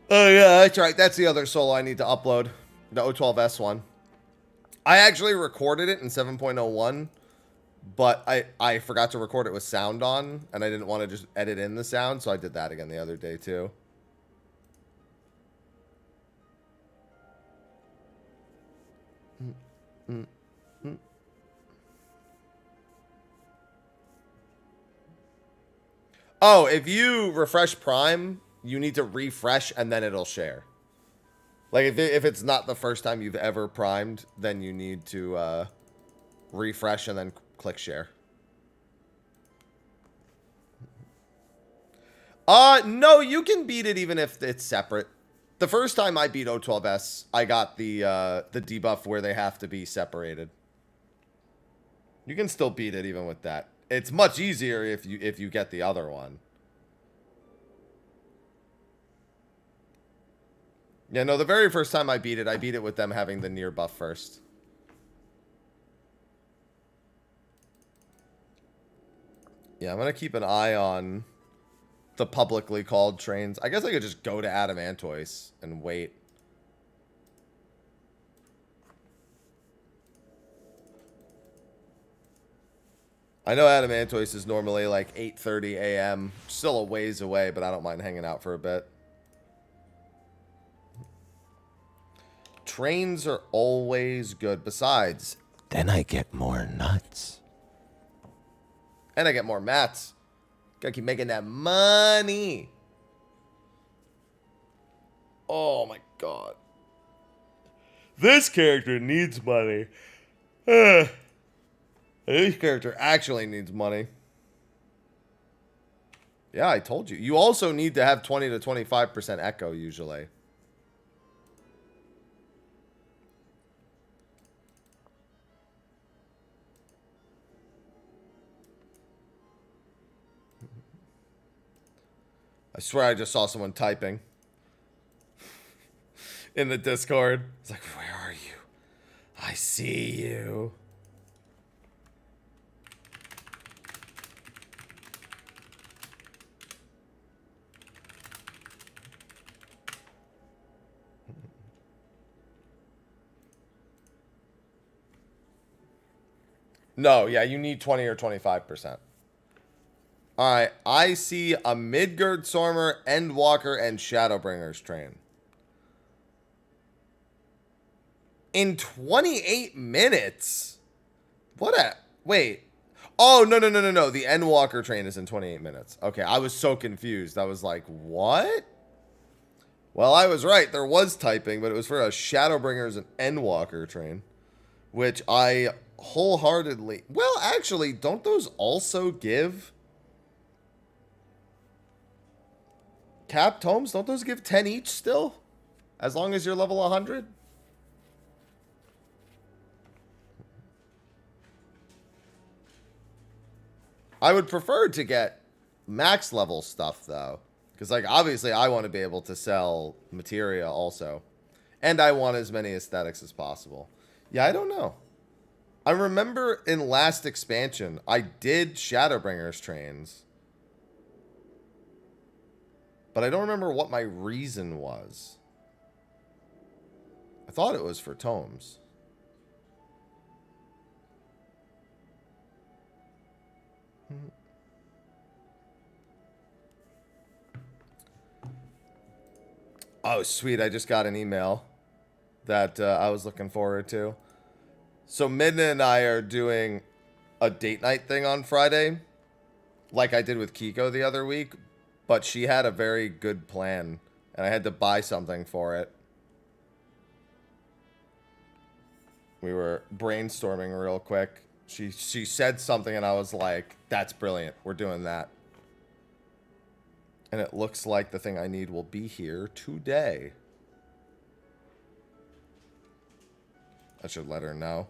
Oh yeah, that's right. That's the other solo I need to upload. The O12S one. I actually recorded it in 7.01. But I forgot to record it with sound on. And I didn't want to just edit in the sound. So I did that again the other day too. Oh, if you refresh Prime, you need to refresh and then it'll share. Like if it's not the first time you've ever primed, then you need to refresh and then click share. No, you can beat it even if it's separate. The first time I beat O12S, I got the debuff where they have to be separated. You can still beat it even with that. It's much easier if you get the other one. Yeah, no, the very first time I beat it with them having the near buff first. Yeah, I'm going to keep an eye on the publicly called trains. I guess I could just go to Adamantoise and wait. I know Adamantoise is normally like 8:30 a.m. Still a ways away, but I don't mind hanging out for a bit. Trains are always good. Besides, Then I get more nuts. and I get more mats. Gotta keep making that money. Oh my God. This character needs money. This character actually needs money. Yeah, I told you. You also need to have 20 to 25% echo usually. I swear I just saw someone typing in the Discord. It's like, where are you? I see you. No, yeah, you need 20 or 25%. Alright, I see a Midgard Stormer, Endwalker, and Shadowbringer's train. In 28 minutes? What a... Wait. Oh, no. The Endwalker train is in 28 minutes. Okay, I was so confused. I was like, what? Well, I was right. There was typing, but it was for a Shadowbringer's and Endwalker train. Which I wholeheartedly... Well, actually, don't those also give... Capped homes? Don't those give 10 each still? As long as you're level 100? I would prefer to get max level stuff, though. Because, like, obviously I want to be able to sell materia also. And I want as many aesthetics as possible. Yeah, I don't know. I remember in last expansion, I did Shadowbringer's trains. But I don't remember what my reason was. I thought it was for tomes. Oh, sweet. I just got an email that I was looking forward to. So Midna and I are doing a date night thing on Friday. Like I did with Kiko the other week. But she had a very good plan, and I had to buy something for it. We were brainstorming real quick. She said something, and I was like, that's brilliant. We're doing that. And it looks like the thing I need will be here today. I should let her know.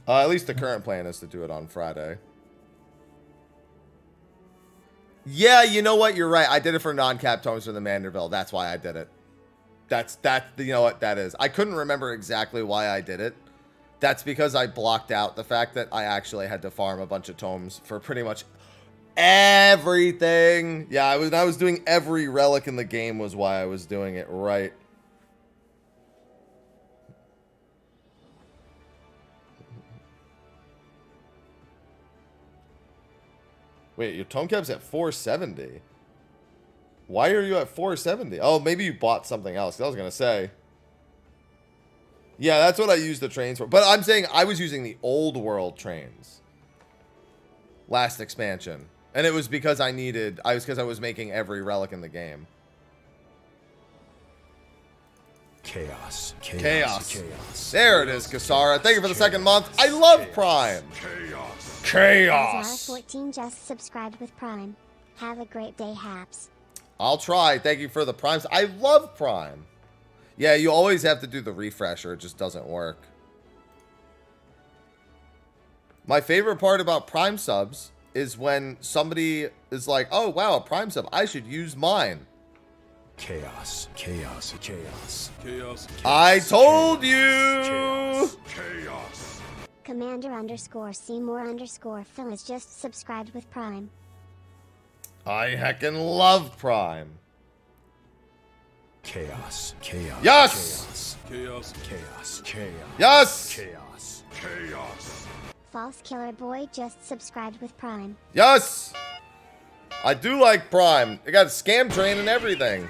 At least the current plan is to do it on Friday. Yeah, you know what? You're right. I did it for non-cap tomes for the Manderville. That's why I did it. You know what that is. I couldn't remember exactly why I did it. That's because I blocked out the fact that I actually had to farm a bunch of tomes for pretty much everything. Yeah, I was doing every relic in the game was why I was doing it, right. Wait, your tome cap's at 470. Why are you at 470? Oh, maybe you bought something else. I was going to say. Yeah, that's what I used the trains for. But I'm saying I was using the old world trains. Last expansion. And it was because I was making every relic in the game. Chaos. There it is, Kasara. Thank you for the second month. I love Prime. Chaos. 14 just subscribed with Prime. Have a great day, Haps. I'll try. Thank you for the Primes. I love Prime. Yeah, you always have to do the refresher. It just doesn't work. My favorite part about Prime subs is when somebody is like, oh, wow, a Prime sub. I should use mine. Chaos. I told you. Chaos. Commander_Seymour_Phil is just subscribed with Prime. I heckin' love Prime. Chaos. Yes. Yes. False Killer Boy just subscribed with Prime. Yes. I do like Prime. They got Scam Train and everything.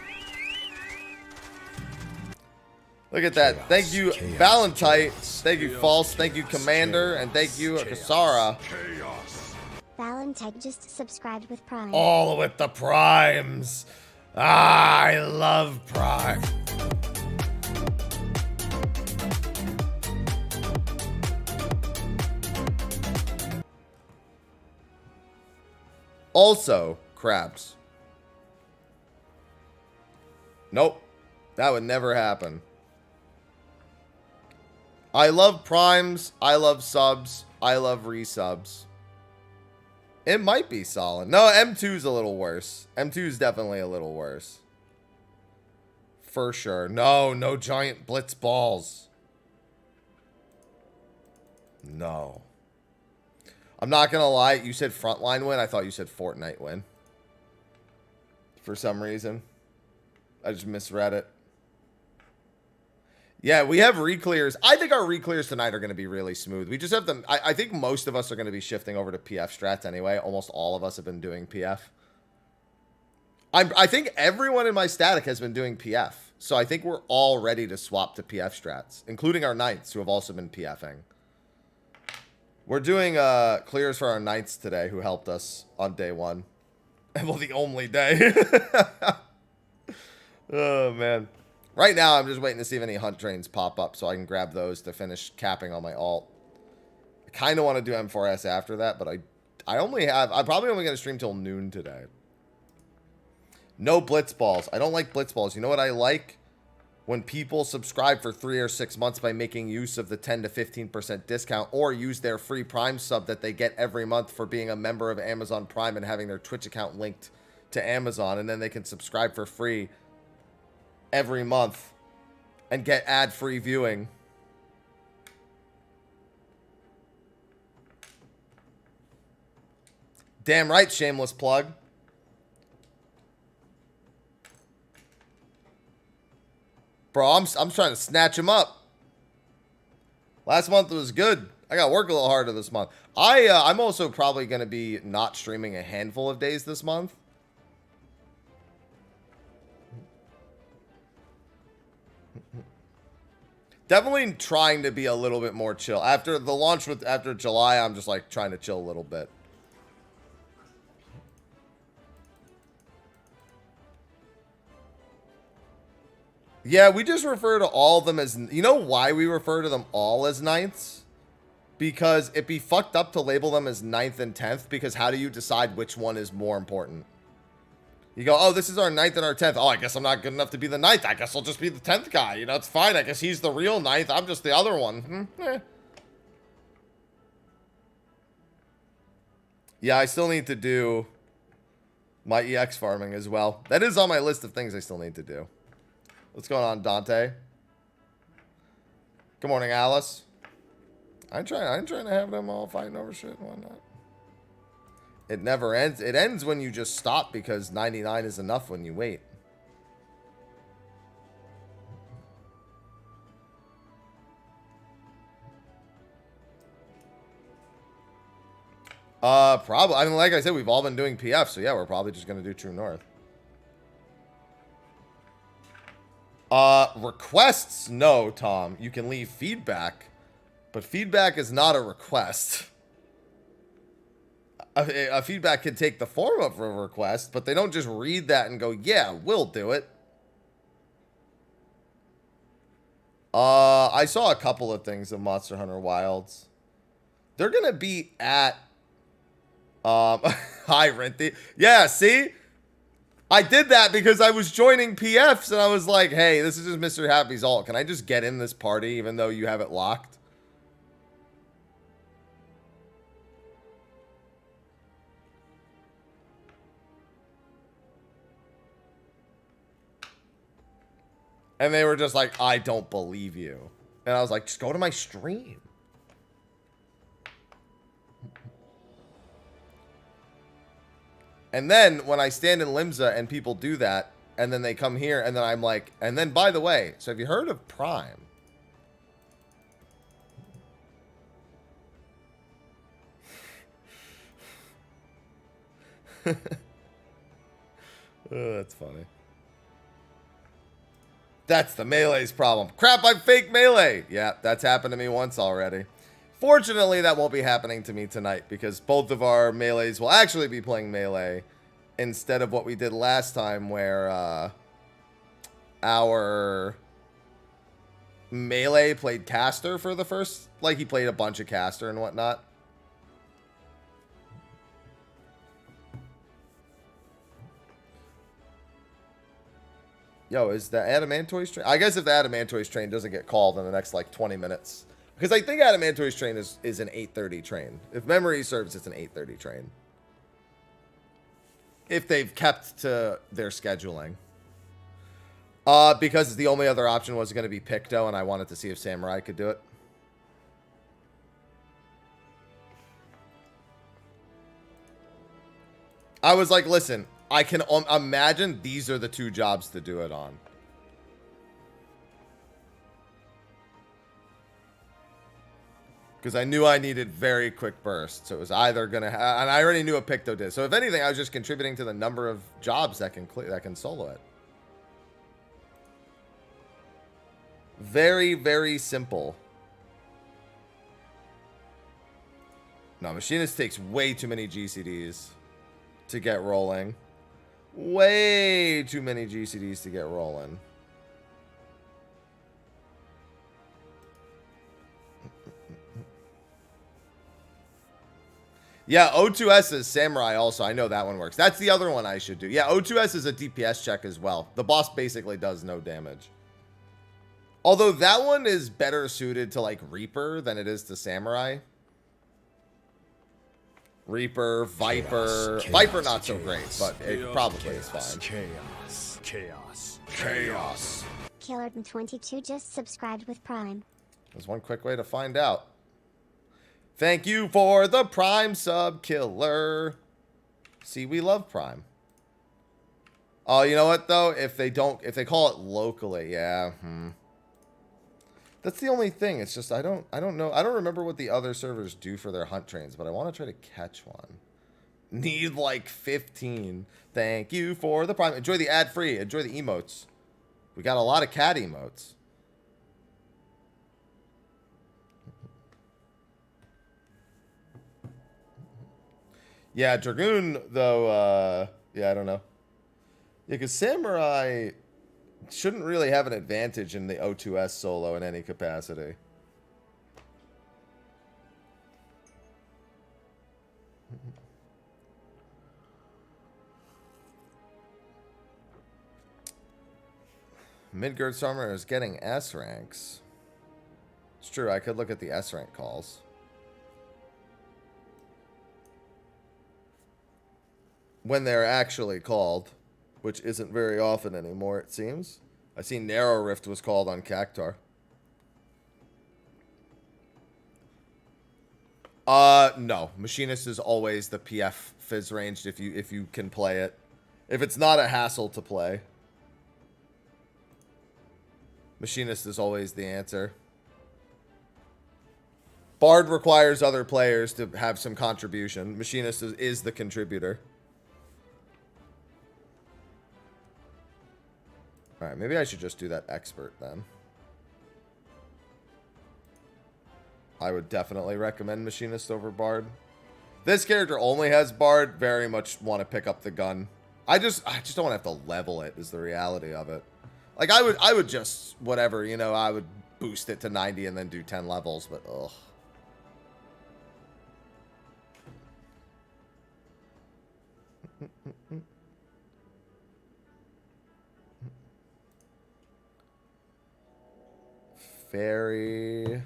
Look at that. Chaos, Thank you, chaos, Valentine. chaos. Thank you, False. Thank you, Commander. And thank you, Kasara. Chaos. Valentine just subscribed with Prime. All with the primes. Ah, I love prime. Also, crabs. Nope. That would never happen. I love primes. I love subs. I love resubs. It might be solid. No, M2's a little worse. M2's definitely a little worse. For sure. No, no giant blitz balls. No. I'm not going to lie. You said frontline win. I thought you said Fortnite win. For some reason. I just misread it. Yeah, we have reclears. I think our reclears tonight are going to be really smooth. We just have them. I think most of us are going to be shifting over to PF strats anyway. Almost all of us have been doing PF. I think everyone in my static has been doing PF. So I think we're all ready to swap to PF strats, including our knights who have also been PFing. We're doing clears for our knights today who helped us on day one. Well, the only day. Oh, man. Right now, I'm just waiting to see if any hunt trains pop up so I can grab those to finish capping on my alt. I kind of want to do M4S after that, but I'm probably only going to stream till noon today. No blitz balls. I don't like blitz balls. You know what I like? When people subscribe for 3 or 6 months by making use of the 10 to 15% discount or use their free Prime sub that they get every month for being a member of Amazon Prime and having their Twitch account linked to Amazon, and then they can subscribe for free every month and get ad-free viewing. Damn right, shameless plug. Bro, I'm trying to snatch him up. Last month was good. I got to work a little harder this month. I'm also probably going to be not streaming a handful of days this month. Definitely trying to be a little bit more chill. After the launch after July, I'm just like trying to chill a little bit. Yeah, we just refer to all of them as... You know why we refer to them all as ninths? Because it'd be fucked up to label them as 9th and 10th, because how do you decide which one is more important? You go, oh, this is our 9th and our 10th. Oh, I guess I'm not good enough to be the 9th. I guess I'll just be the 10th guy. You know, it's fine. I guess he's the real 9th. I'm just the other one. Yeah, I still need to do my EX farming as well. That is on my list of things I still need to do. What's going on, Dante? Good morning, Alice. I ain't trying to have them all fighting over shit and whatnot. It never ends. It ends when you just stop because 99 is enough when you wait. Probably. I mean, like I said, we've all been doing PF, so yeah, we're probably just going to do True North. Requests? No, Tom. You can leave feedback, but feedback is not a request. A feedback can take the form of a request, but they don't just read that and go, yeah, we'll do it. I saw a couple of things in Monster Hunter Wilds. They're going to be at, hi, Renty. Yeah, see? I did that because I was joining PFs and I was like, hey, this is just Mr. Happy's alt. Can I just get in this party even though you have it locked? And they were just like, I don't believe you. And I was like, just go to my stream. And then when I stand in Limsa and people do that, and then they come here, and then I'm like, and then by the way, so have you heard of Prime? Oh, that's funny. That's the melee's problem. Crap, I'm fake melee. Yeah, that's happened to me once already. Fortunately, that won't be happening to me tonight because both of our melees will actually be playing melee instead of what we did last time where our melee played caster for the first, like he played a bunch of caster and whatnot. Yo, is the Adamantoise train? I guess if the Adamantoise train doesn't get called in the next like 20 minutes. Because I think Adamantoise train is an 8:30 train. If memory serves, it's an 8:30 train. If they've kept to their scheduling. Because the only other option was going to be Picto, and I wanted to see if Samurai could do it. I was like, listen, I can imagine these are the two jobs to do it on. Because I knew I needed very quick bursts. So it was either going to and I already knew what Picto did. So if anything, I was just contributing to the number of jobs that can solo it. Very, very simple. No, Machinist takes way too many GCDs to get rolling. Way too many GCDs to get rolling. Yeah, O2S is Samurai also. I know that one works. That's the other one I should do. Yeah, O2S is a DPS check as well. The boss basically does no damage. Although that one is better suited to like Reaper than it is to Samurai. Reaper, Viper. Chaos, Viper not so chaos, great, but it probably is fine. Chaos. Chaos. Chaos. Killerton22 just subscribed with Prime. There's one quick way to find out. Thank you for the Prime sub, Killer. See, we love Prime. Oh, you know what though? If they call it locally, yeah. That's the only thing. It's just I don't know. I don't remember what the other servers do for their hunt trains, but I want to try to catch one. Need like 15. Thank you for the Prime. Enjoy the ad free. Enjoy the emotes. We got a lot of cat emotes. Yeah, Dragoon, though, yeah, I don't know. Yeah, because Samurai shouldn't really have an advantage in the O2S solo in any capacity. Midgard Summer is getting S ranks. It's true, I could look at the S rank calls. When they're actually called, which isn't very often anymore, it seems. I see Narrow Rift was called on Cactar. No. Machinist is always the PF fizz ranged if you can play it. If it's not a hassle to play. Machinist is always the answer. Bard requires other players to have some contribution. Machinist is the contributor. Alright, maybe I should just do that expert then. I would definitely recommend Machinist over Bard. This character only has Bard. Very much want to pick up the gun. I just don't want to have to level it is the reality of it. Like I would just whatever, you know, I would boost it to 90 and then do 10 levels, but ugh. Fairy.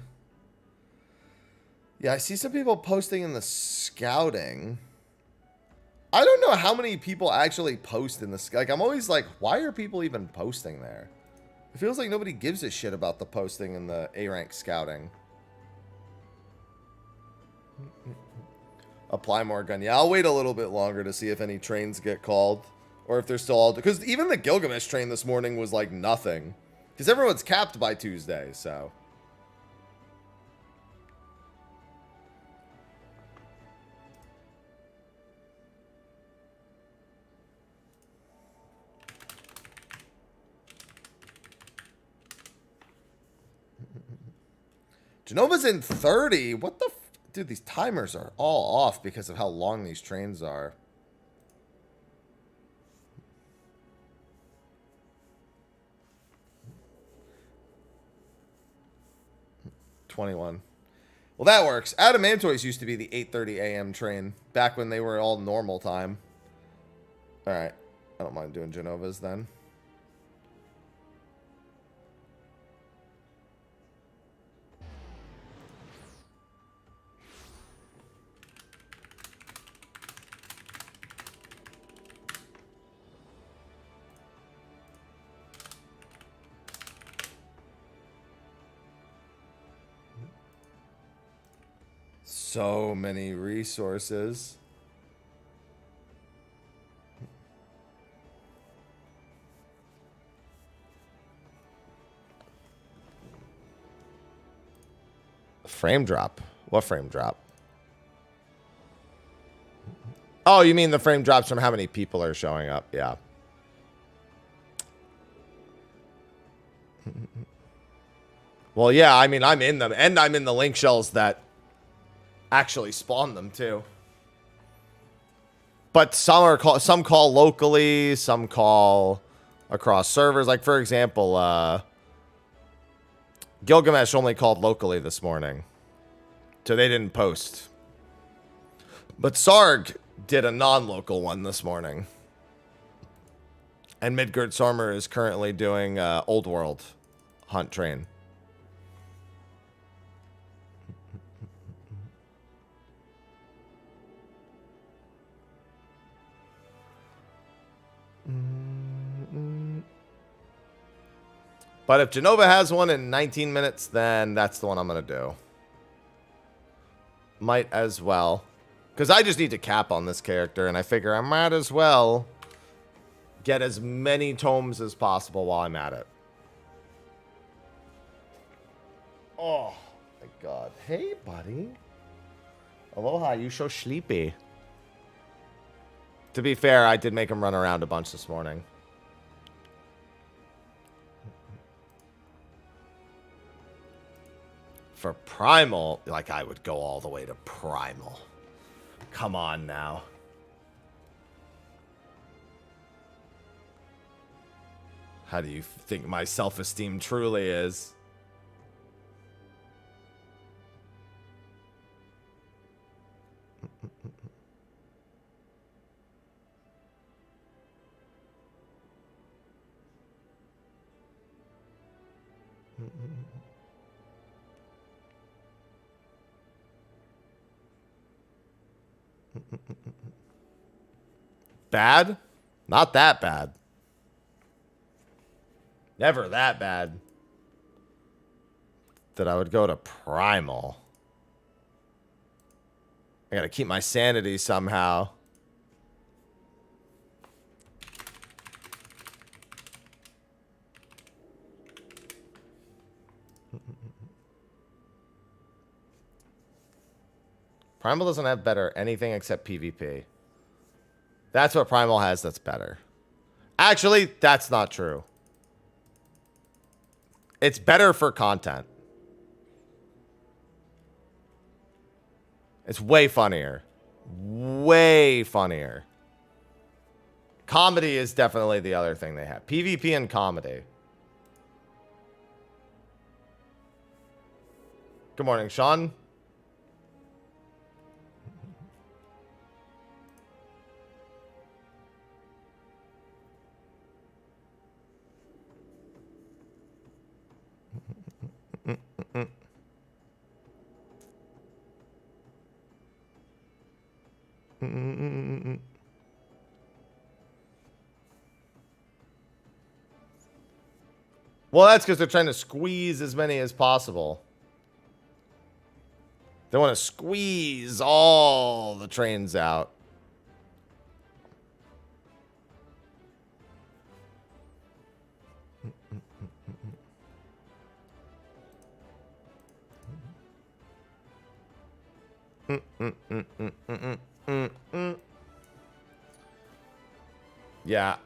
Yeah, I see some people posting in the scouting. I don't know how many people actually post in the like. I'm always like, why are people even posting there? It feels like nobody gives a shit about the posting in the A rank scouting. Apply more gun. Yeah, I'll wait a little bit longer to see if any trains get called or if they're still all. Because even the Gilgamesh train this morning was like nothing. Because everyone's capped by Tuesday, so. Genova's in 30. What the... Dude, these timers are all off because of how long these trains are. $21. Well, that works. Adamantoise used to be the 8:30 a.m. train back when they were all normal time. All right. I don't mind doing Genova's then. So many resources. Frame drop. What frame drop? Oh, you mean the frame drops from how many people are showing up? Yeah. Well, yeah, I mean, I'm in them, and I'm in the link shells that actually spawn them too. But some call locally, some call across servers. Like for example, Gilgamesh only called locally this morning, so they didn't post. But Sarg did a non-local one this morning, and Midgard Sormer is currently doing Old World Hunt Train. But if Genova has one in 19 minutes, then that's the one I'm going to do. Might as well. Because I just need to cap on this character, and I figure I might as well get as many tomes as possible while I'm at it. Oh, my God. Hey, buddy. Aloha, you so sleepy. To be fair, I did make him run around a bunch this morning. For Primal, like I would go all the way to Primal. Come on now. How do you think my self-esteem truly is? Bad? Not that bad. Never that bad. That I would go to Primal. I gotta keep my sanity somehow. Primal doesn't have better anything except PvP. That's what Primal has that's better. Actually, that's not true. It's better for content. It's way funnier. Way funnier. Comedy is definitely the other thing they have. PvP and comedy. Good morning, Sean. Well, that's because they're trying to squeeze as many as possible. They want to squeeze all the trains out. Yeah.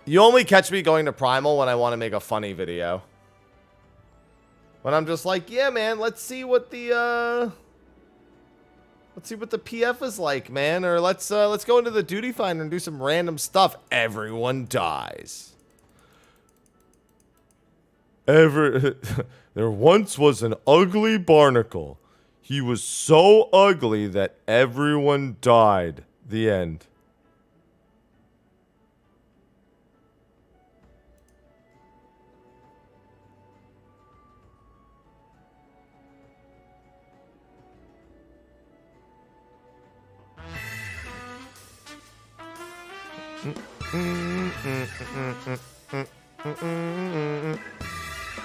You only catch me going to Primal when I want to make a funny video. When I'm just like, yeah, man, let's see what the PF is like, man. Or let's go into the duty finder and do some random stuff. Everyone dies. There once was an ugly barnacle. He was so ugly that everyone died. The end.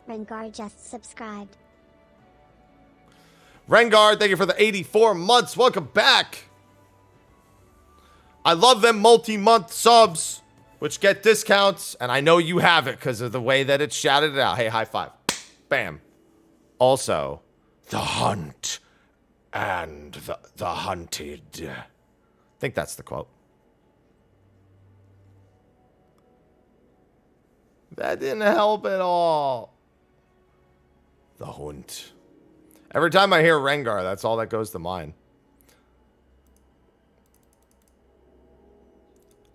Rengar just subscribed. Rengar, thank you for the 84 months. Welcome back. I love them multi-month subs, which get discounts, and I know you have it because of the way that it shouted it out. Hey, high five. Bam. Also, the hunt and the hunted. I think that's the quote. That didn't help at all. The hunt. Every time I hear Rengar, that's all that goes to mind.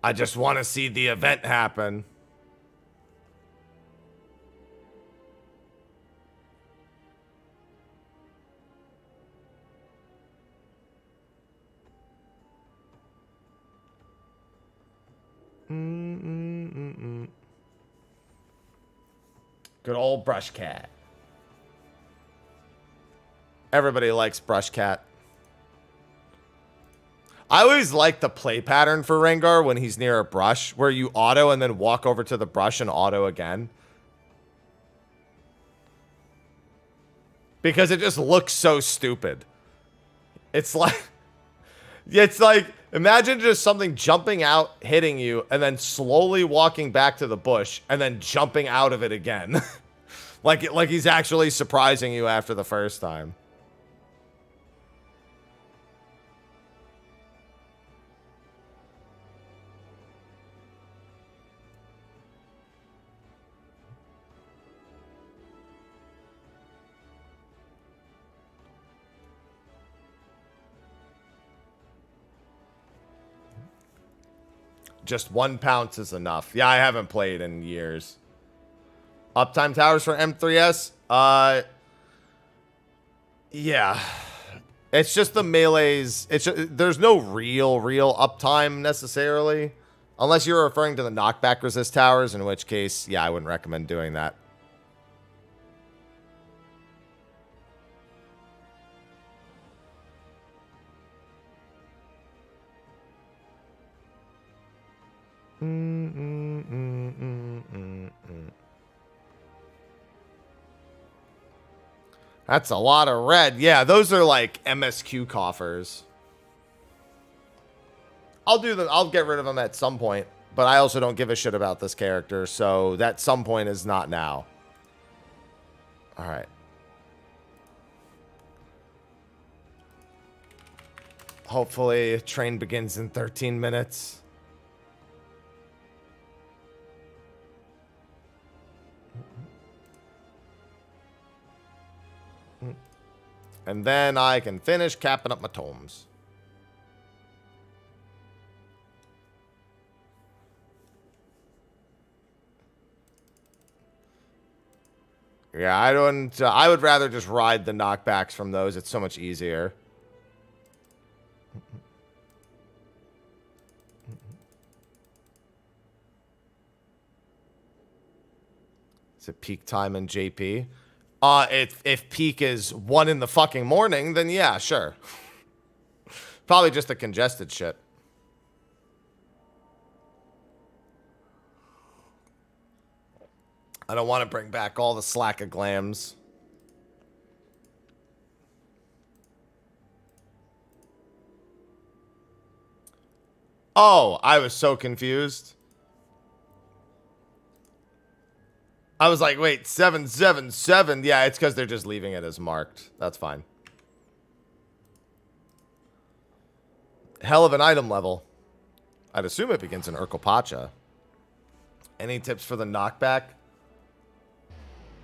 I just want to see the event happen. Good old Brush Cat. Everybody likes Brush Cat. I always like the play pattern for Rengar when he's near a brush, where you auto and then walk over to the brush and auto again. Because it just looks so stupid. It's like, imagine just something jumping out, hitting you, and then slowly walking back to the bush, and then jumping out of it again. like he's actually surprising you after the first time. Just 1 pounce is enough. Yeah, I haven't played in years. Uptime towers for M4S? Yeah. It's just the melees. There's no real uptime necessarily. Unless you're referring to the knockback resist towers, in which case, yeah, I wouldn't recommend doing that. That's a lot of red. Yeah, those are like MSQ coffers. I'll do them. I'll get rid of them at some point, but I also don't give a shit about this character, so that some point is not now. All right. Hopefully, train begins in 13 minutes. And then I can finish capping up my tomes. Yeah, I don't... I would rather just ride the knockbacks from those. It's so much easier. Is it peak time in JP? If peak is 1 in the fucking morning, then yeah, sure. Probably just the congested shit. I don't want to bring back all the slack of glams. Oh, I was so confused. I was like, wait, 777. Yeah, it's because they're just leaving it as marked. That's fine. Hell of an item level. I'd assume it begins in Urkelpacha. Any tips for the knockback?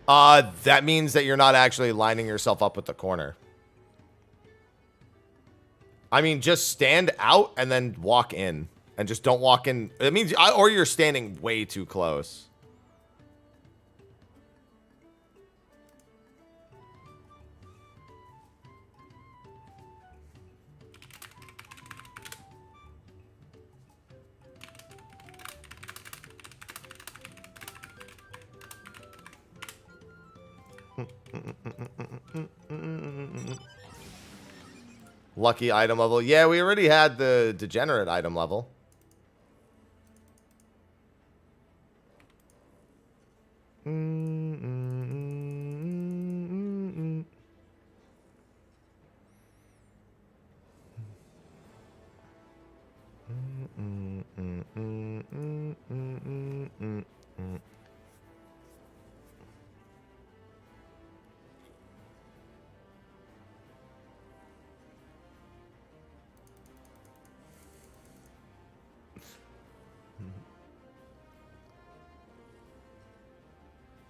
That means that you're not actually lining yourself up with the corner. I mean, just stand out and then walk in. And just don't walk in. It means, or you're standing way too close. Lucky item level. Yeah, we already had the degenerate item level.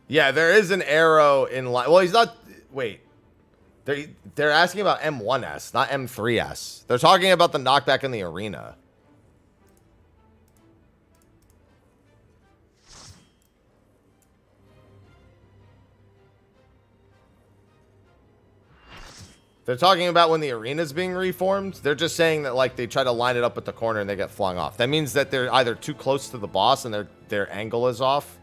Yeah, there is an arrow in line. Well, he's not. Wait. They're asking about M1S, not M3S. They're talking about the knockback in the arena. They're talking about when the arena's being reformed. They're just saying that, like, they try to line it up at the corner and they get flung off. That means that they're either too close to the boss and their angle is off,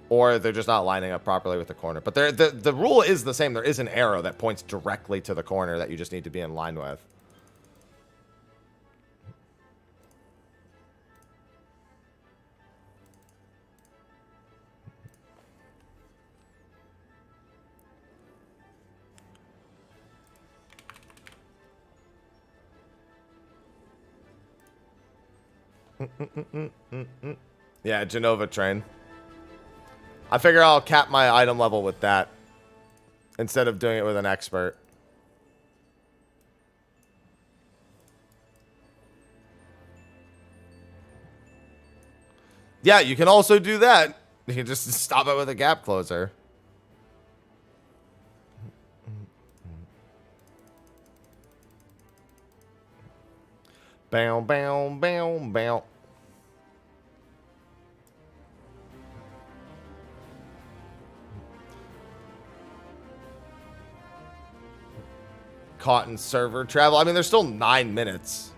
or they're just not lining up properly with the corner. But the rule is the same. There is an arrow that points directly to the corner that you just need to be in line with. Yeah, Genova train. I figure I'll cap my item level with that instead of doing it with an expert. Yeah, you can also do that. You can just stop it with a gap closer. Bow, bow, bow, bow. Caught in server travel. I mean, there's still 9 minutes.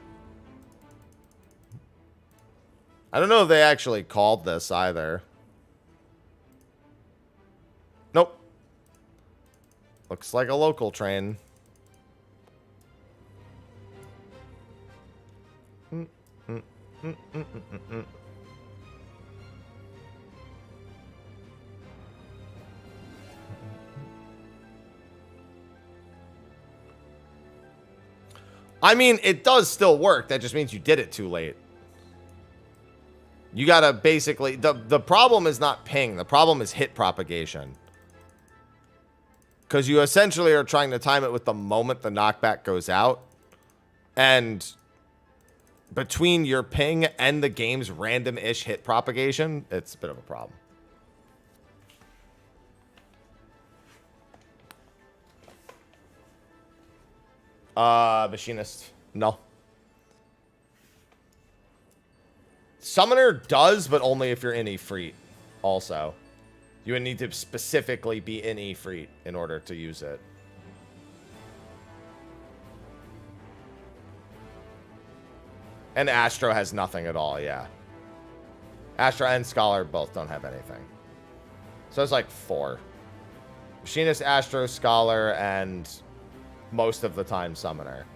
I don't know if they actually called this either. Nope. Looks like a local train. I mean, it does still work. That just means you did it too late. You gotta basically... The problem is not ping. The problem is hit propagation. Because you essentially are trying to time it with the moment the knockback goes out. And between your ping and the game's random-ish hit propagation, it's a bit of a problem. Machinist. No. Summoner does, but only if you're in Ifrit. Also. You would need to specifically be in Ifrit in order to use it. And Astro has nothing at all, yeah. Astro and Scholar both don't have anything. So it's like 4. Machinist, Astro, Scholar, and most of the time Summoner.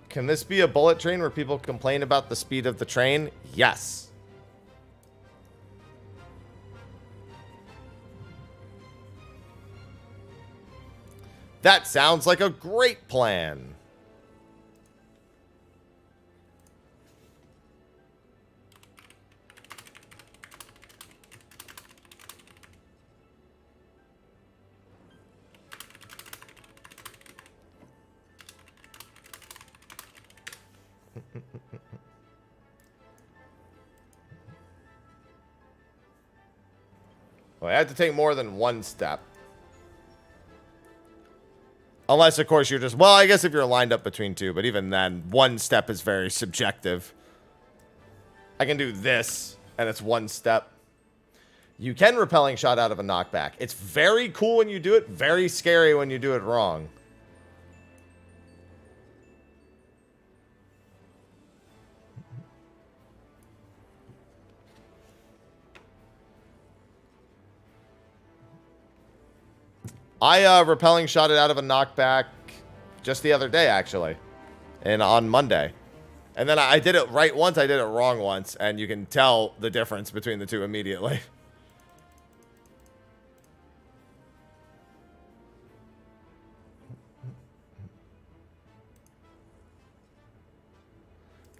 Can this be a bullet train where people complain about the speed of the train? Yes. That sounds like a great plan. Well, I have to take more than one step. Unless, of course, you're just... Well, I guess if you're lined up between two, but even then, one step is very subjective. I can do this, and it's one step. You can repelling shot out of a knockback. It's very cool when you do it, very scary when you do it wrong. I repelling shot it out of a knockback just the other day, actually. And on Monday. And then I did it right once, I did it wrong once. And you can tell the difference between the two immediately.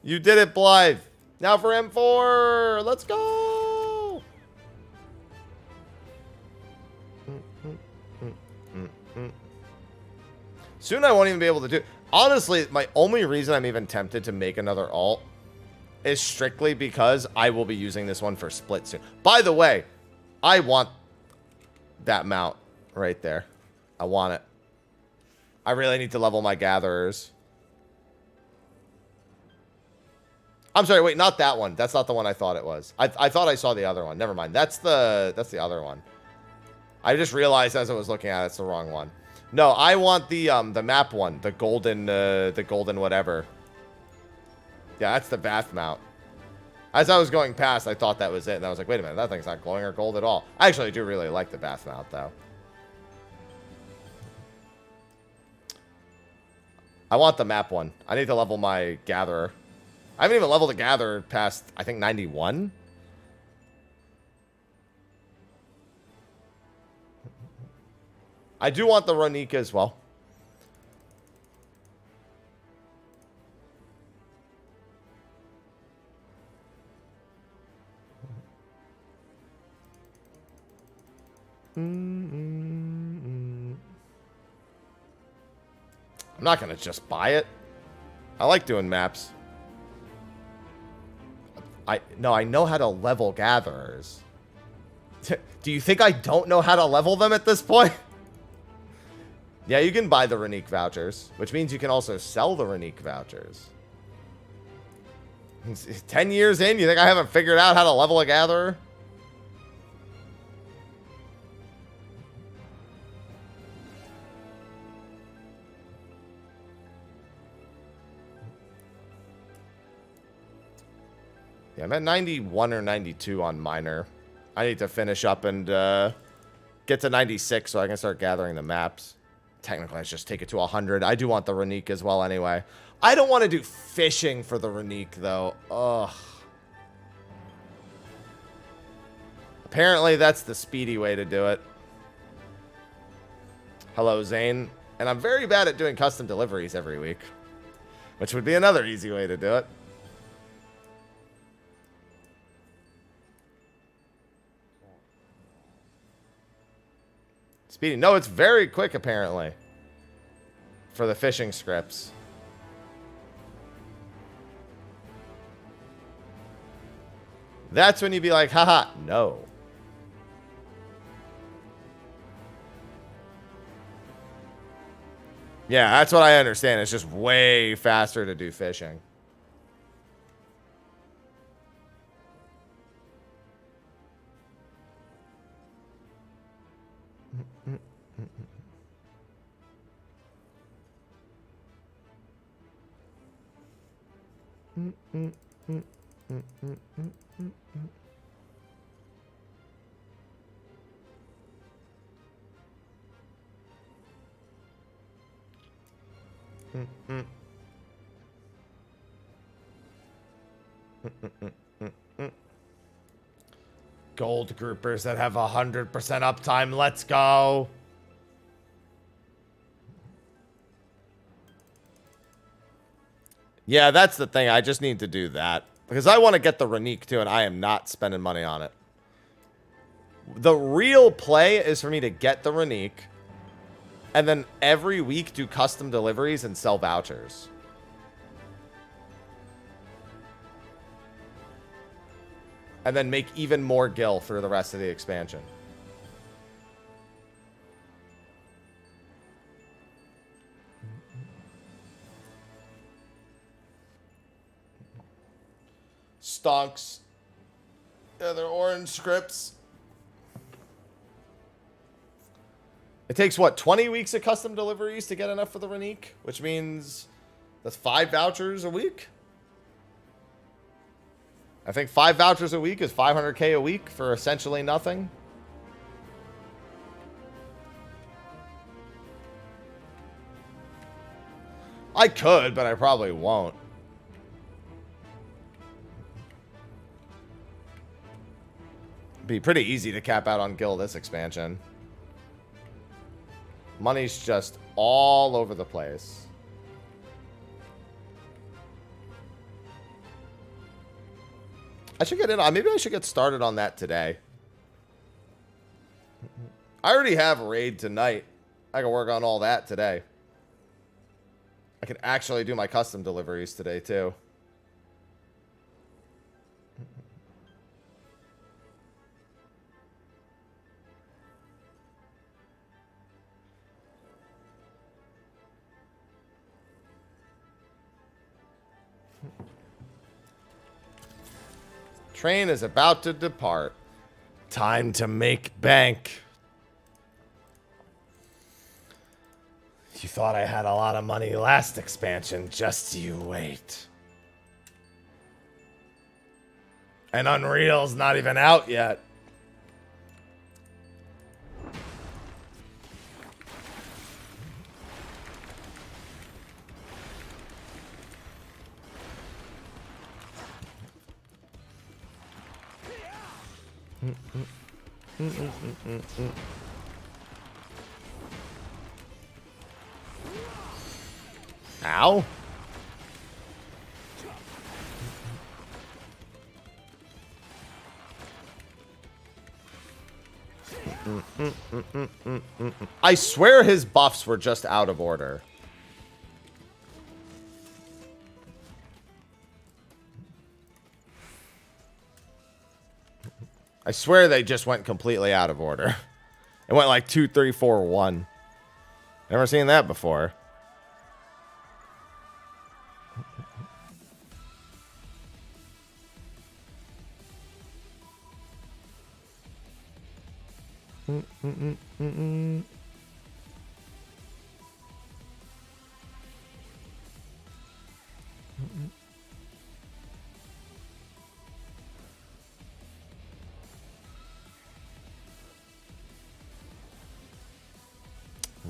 You did it, Blythe. Now for M4. Let's go. Soon I won't even be able to do... Honestly, my only reason I'm even tempted to make another alt is strictly because I will be using this one for split soon. By the way, I want that mount right there. I want it. I really need to level my gatherers. I'm sorry, wait, not that one. That's not the one I thought it was. I thought I saw the other one. Never mind. That's the other one. I just realized as I was looking at it, it's the wrong one. No, I want the map one, the golden whatever. Yeah, that's the bath mount. As I was going past, I thought that was it, and I was like, wait a minute, that thing's not glowing or gold at all. I actually do really like the bath mount, though. I want the map one. I need to level my gatherer. I haven't even leveled a gatherer past, I think, 91. I do want the Ronika as well. I'm not going to just buy it. I like doing maps. I know how to level gatherers. Do you think I don't know how to level them at this point? Yeah, you can buy the Renique vouchers, which means you can also sell the Renique vouchers. 10 years in, you think I haven't figured out how to level a gatherer? Yeah, I'm at 91 or 92 on minor. I need to finish up and get to 96 so I can start gathering the maps. Technically, let's just take it to 100. I do want the Renique as well anyway. I don't want to do fishing for the Renique, though. Ugh. Apparently, that's the speedy way to do it. Hello, Zane. And I'm very bad at doing custom deliveries every week, which would be another easy way to do it. Speedy. No, it's very quick, apparently. For the fishing scripts. That's when you'd be like, haha, no. Yeah, that's what I understand. It's just way faster to do fishing. Gold groupers that have 100% uptime. Let's go. Yeah, that's the thing. I just need to do that. Because I want to get the Renique too, and I am not spending money on it. The real play is for me to get the Renique, and then every week do custom deliveries and sell vouchers. and then make even more gil for the rest of the expansion. Stonks. Yeah, they're orange scripts. It takes, what, 20 weeks of custom deliveries to get enough for the Renique? Which means that's 5 vouchers a week? I think 5 vouchers a week is 500k a week for essentially nothing. I could, but I probably won't. Be pretty easy to cap out on gil this expansion. Money's just all over the place. I should get in on, maybe I should get started on that today. I already have a raid tonight. I can work on all that today. I can actually do my custom deliveries today too. Train is about to depart. Time to make bank. You thought I had a lot of money last expansion. Just you wait. And Unreal's not even out yet. Ow. I swear his buffs were just out of order. I swear they just went completely out of order. It went like 2, 3, 4, 1. Never seen that before.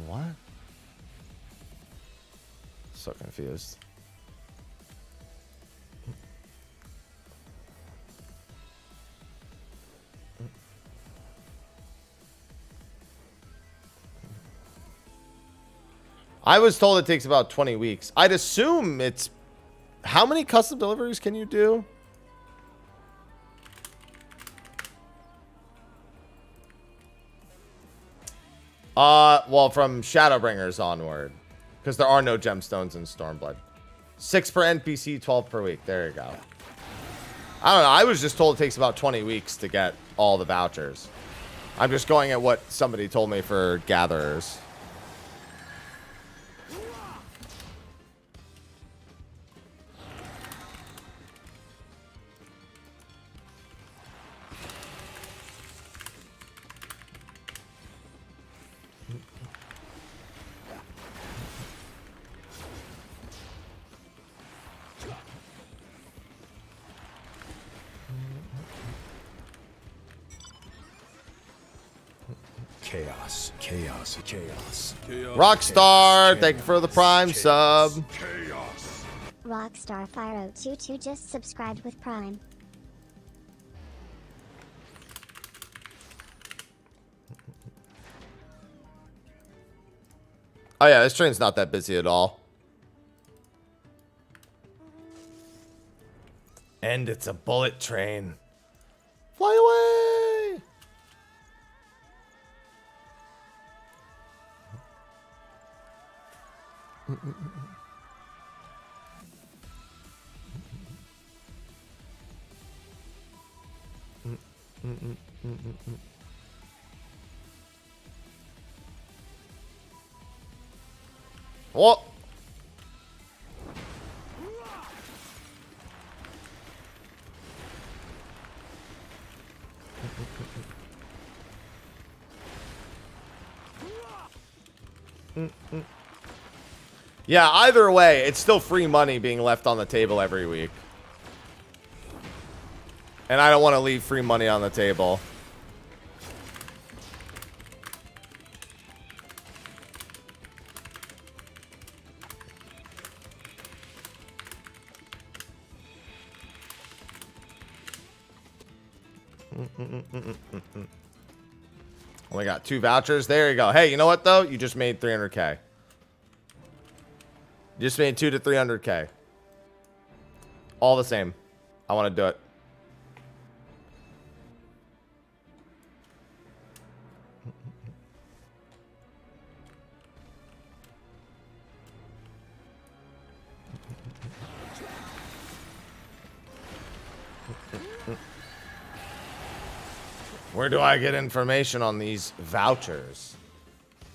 What? So confused. I was told it takes about 20 weeks. I'd assume it's... How many custom deliveries can you do? Well, from Shadowbringers onward. Because there are no gemstones in Stormblood. 6 per NPC, 12 per week. There you go. I don't know. I was just told it takes about 20 weeks to get all the vouchers. I'm just going at what somebody told me for gatherers. Chaos, chaos, chaos. Rockstar, thank you for the Prime sub. Chaos. Rockstar Fire 022 just subscribed with Prime. Oh yeah, this train's not that busy at all. And it's a bullet train. Fly away! What? Yeah, either way, it's still free money being left on the table every week. And I don't want to leave free money on the table. Only got 2 vouchers. There you go. Hey, you know what, though? You just made 300K. You just made 2 to 300K. All the same. I want to do it. Where do I get information on these vouchers?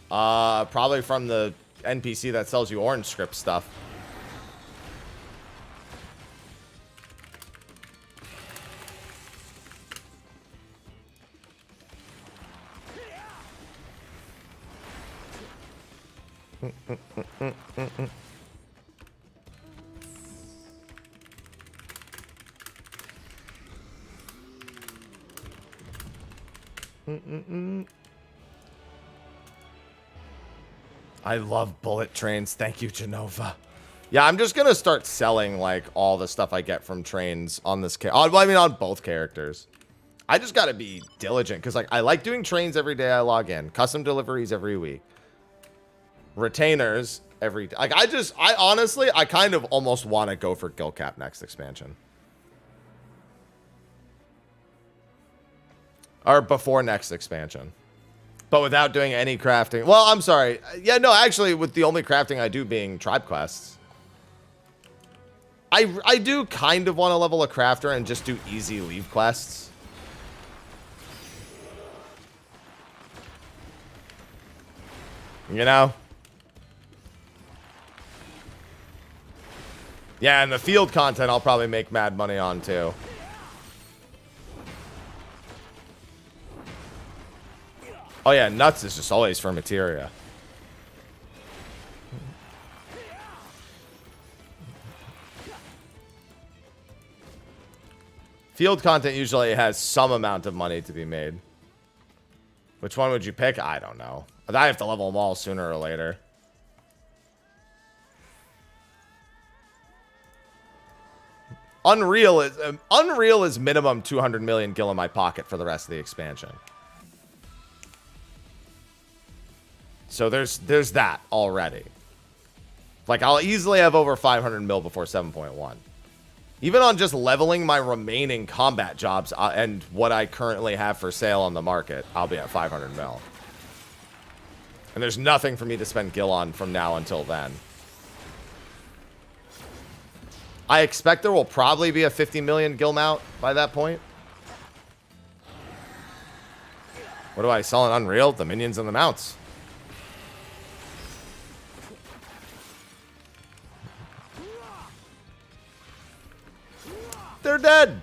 Probably from the NPC that sells you orange script stuff. I love bullet trains. Thank you, Genova. Yeah, I'm just gonna start selling like all the stuff I get from trains on this on both characters. I just gotta be diligent because like I like doing trains every day I log in, custom deliveries every week, retainers every like I honestly kind of almost want to go for Guild Cap next expansion. Or before next expansion. But without doing any crafting. Well, I'm sorry. Yeah, no, actually, with the only crafting I do being tribe quests. I do kind of want to level a crafter and just do easy leave quests. You know? Yeah, and the field content I'll probably make mad money on, too. Oh yeah, nuts is just always for materia. Field content usually has some amount of money to be made. Which one would you pick? I don't know. I have to level them all sooner or later. Unreal is minimum 200 million gil in my pocket for the rest of the expansion. So there's that already. Like, I'll easily have over 500 mil before 7.1. Even on just leveling my remaining combat jobs and what I currently have for sale on the market, I'll be at 500 mil. And there's nothing for me to spend gil on from now until then. I expect there will probably be a 50 million gil mount by that point. What do I sell in Unreal? The minions and the mounts. They're dead.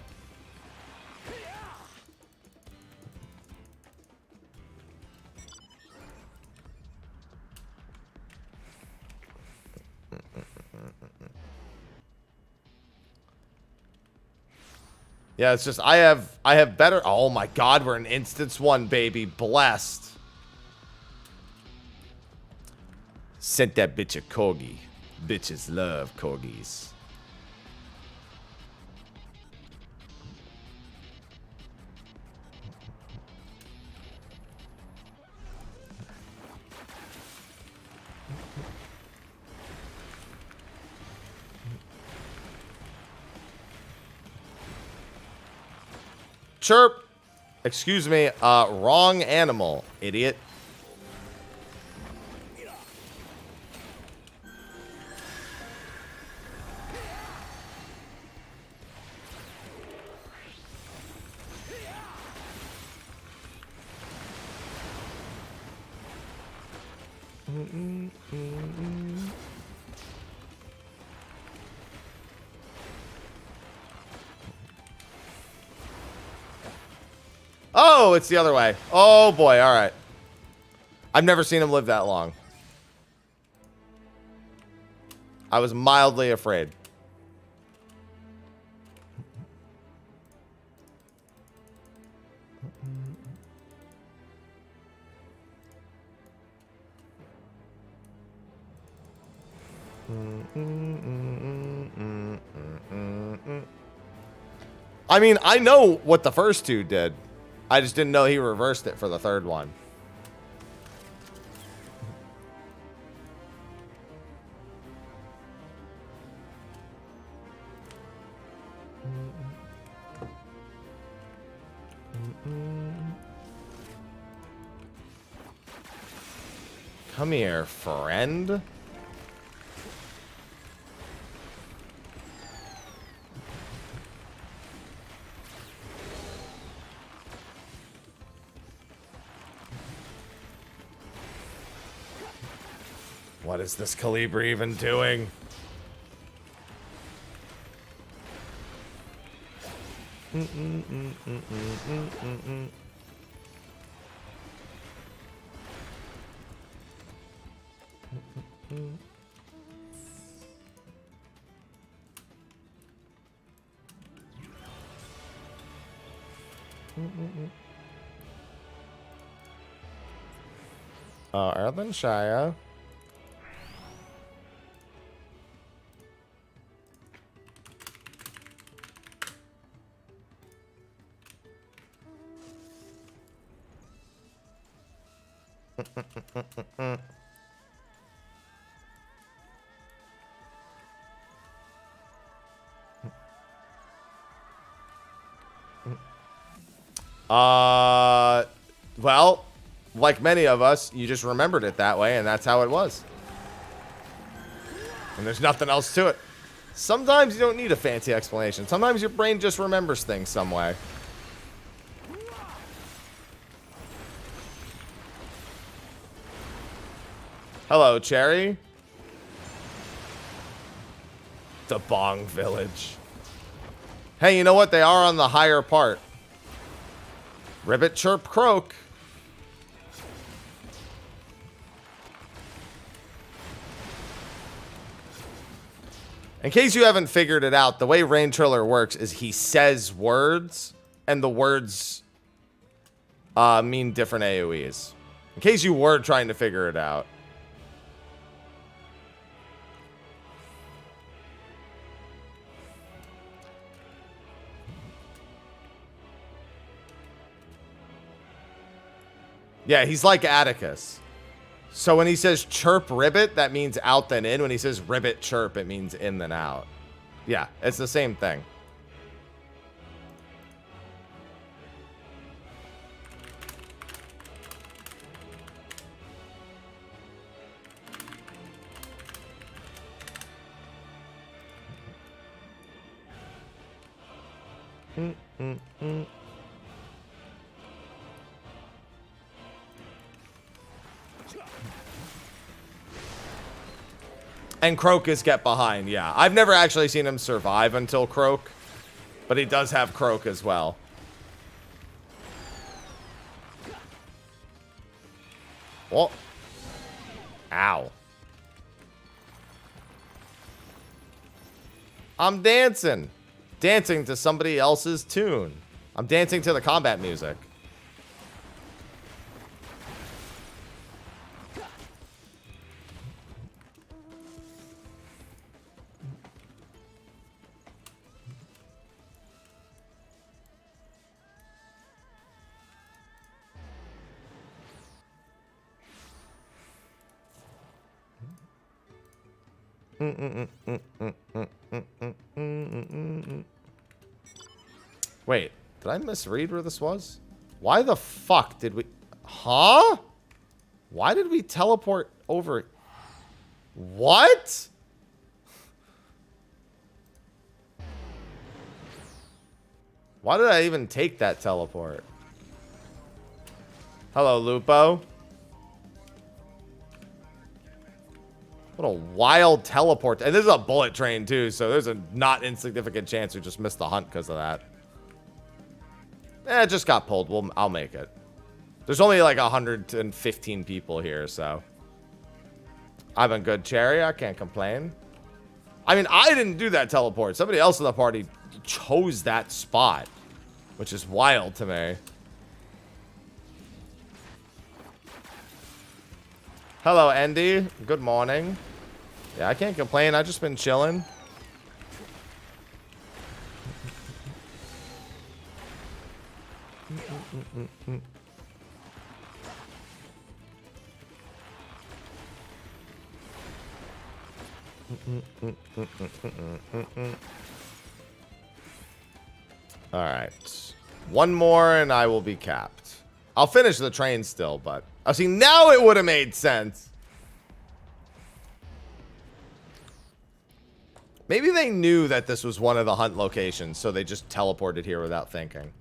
Yeah, it's just I have better. Oh my God, we're in instance 1, baby. Blessed. Sent that bitch a corgi. Bitches love corgis. Chirp. Excuse me. Wrong animal, idiot. Oh, it's the other way. Oh boy, all right. I've never seen him live that long. I was mildly afraid. I mean, I know what the first two did. I just didn't know he reversed it for the third one. Come here, friend. What is this Calibri even doing? Erlen Shia. Well, like many of us, you just remembered it that way, and that's how it was. And there's nothing else to it. Sometimes you don't need a fancy explanation. Sometimes your brain just remembers things some way. Hello, Cherry. The Bong Village. Hey, you know what? They are on the higher part. Ribbit, chirp, croak. In case you haven't figured it out, the way Rain Triller works is he says words, and the words mean different AoEs. In case you were trying to figure it out. Yeah, he's like Atticus. So when he says chirp ribbit, that means out then in. When he says ribbit chirp, it means in then out. Yeah, it's the same thing. And Crocus get behind, yeah. I've never actually seen him survive until Croak, but he does have Croak as well. Oh. Ow. I'm dancing. Dancing to somebody else's tune. I'm dancing to the combat music. Wait, did I misread where this was? Why the fuck did we... Huh? Why did we teleport over... What? Why did I even take that teleport? Hello, Lupo. What a wild teleport. And this is a bullet train, too, so there's a not insignificant chance we just missed the hunt because of that. It just got pulled. I'll make it. There's only like 115 people here, so. I've been good, Cherry. I can't complain. I mean, I didn't do that teleport. Somebody else in the party chose that spot, which is wild to me. Hello, Andy. Good morning. Yeah, I can't complain. I've just been chilling. All right. One more and I will be capped. I'll finish the train still, but... I see, now it would have made sense. Maybe they knew that this was one of the hunt locations, so they just teleported here without thinking.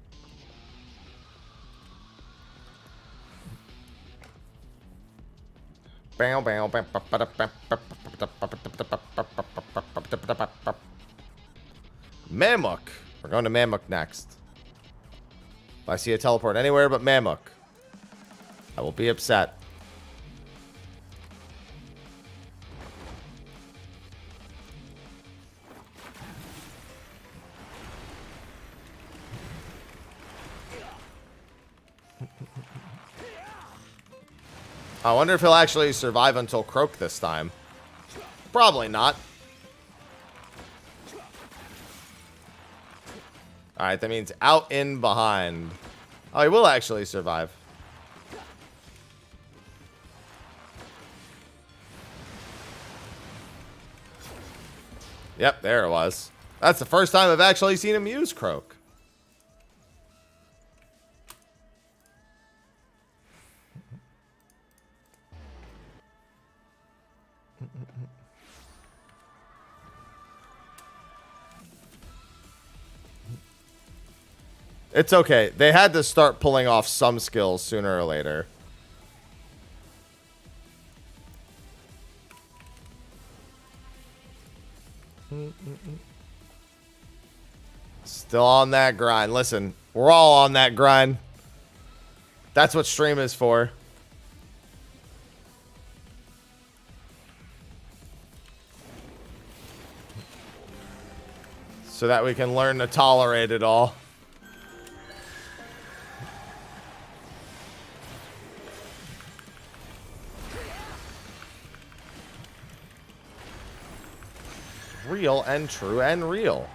Mammoth. We're going to Mammoth next. If I see a teleport anywhere but Mammoth, I will be upset. I wonder if he'll actually survive until Croak this time. Probably not. Alright, that means out, in, behind. Oh, he will actually survive. Yep, there it was. That's the first time I've actually seen him use Croak. It's okay. They had to start pulling off some skills sooner or later. Still on that grind. Listen, we're all on that grind. That's what stream is for. So that we can learn to tolerate it all. Real and true and real.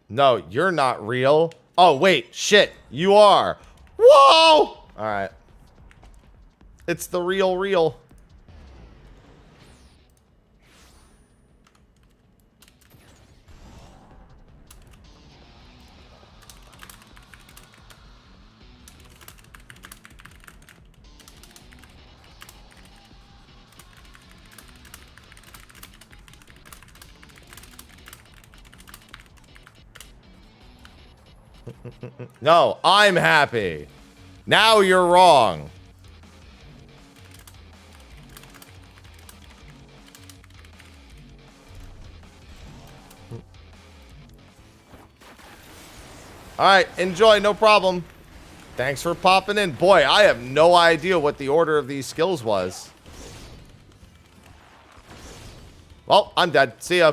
No, you're not real. Oh, wait. Shit. You are. Whoa! All right. It's the real. No, I'm happy. Now you're wrong. All right, enjoy, no problem. Thanks for popping in. Boy, I have no idea what the order of these skills was. Well, I'm dead. See ya.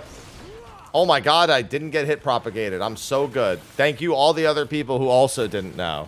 Oh my god, I didn't get hit propagated. I'm so good. Thank you, all the other people who also didn't know.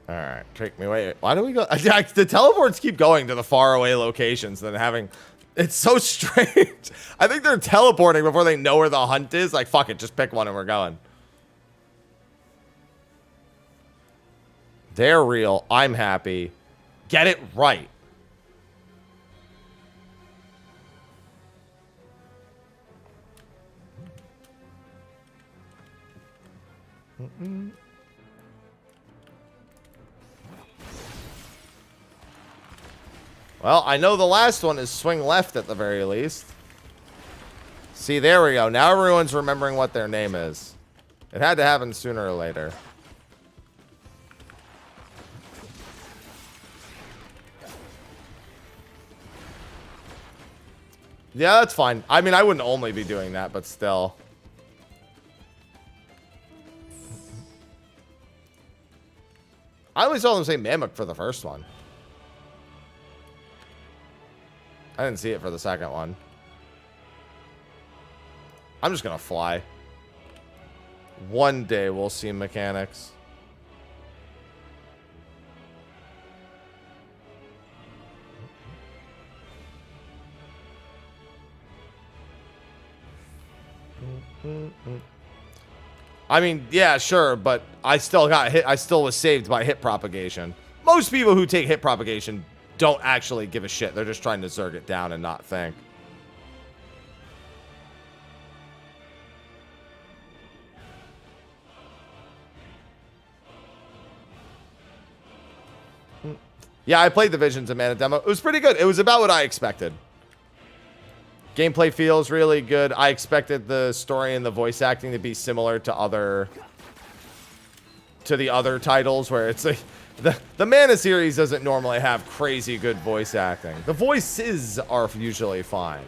All right, take me away. Why do we go? The teleports keep going to the faraway locations than having. It's so strange. I think they're teleporting before they know where the hunt is. Like, fuck it, just pick one and we're going. They're real. I'm happy. Get it right. Well, I know the last one is swing left at the very least. See, there we go. Now everyone's remembering what their name is. It had to happen sooner or later. Yeah, that's fine. I mean, I wouldn't only be doing that, but still. I only saw them say Mammoth for the first one. I didn't see it for the second one. I'm just gonna fly. One day we'll see mechanics. I mean, yeah, sure, but I still got hit. I still was saved by hit propagation. Most people who take hit propagation don't actually give a shit. They're just trying to zerg it down and not think. Yeah, I played the Visions of Mana demo. It was pretty good. It was about what I expected. Gameplay feels really good. I expected the story and the voice acting to be similar to the other titles where it's like the Mana series doesn't normally have crazy good voice acting. The voices are usually fine.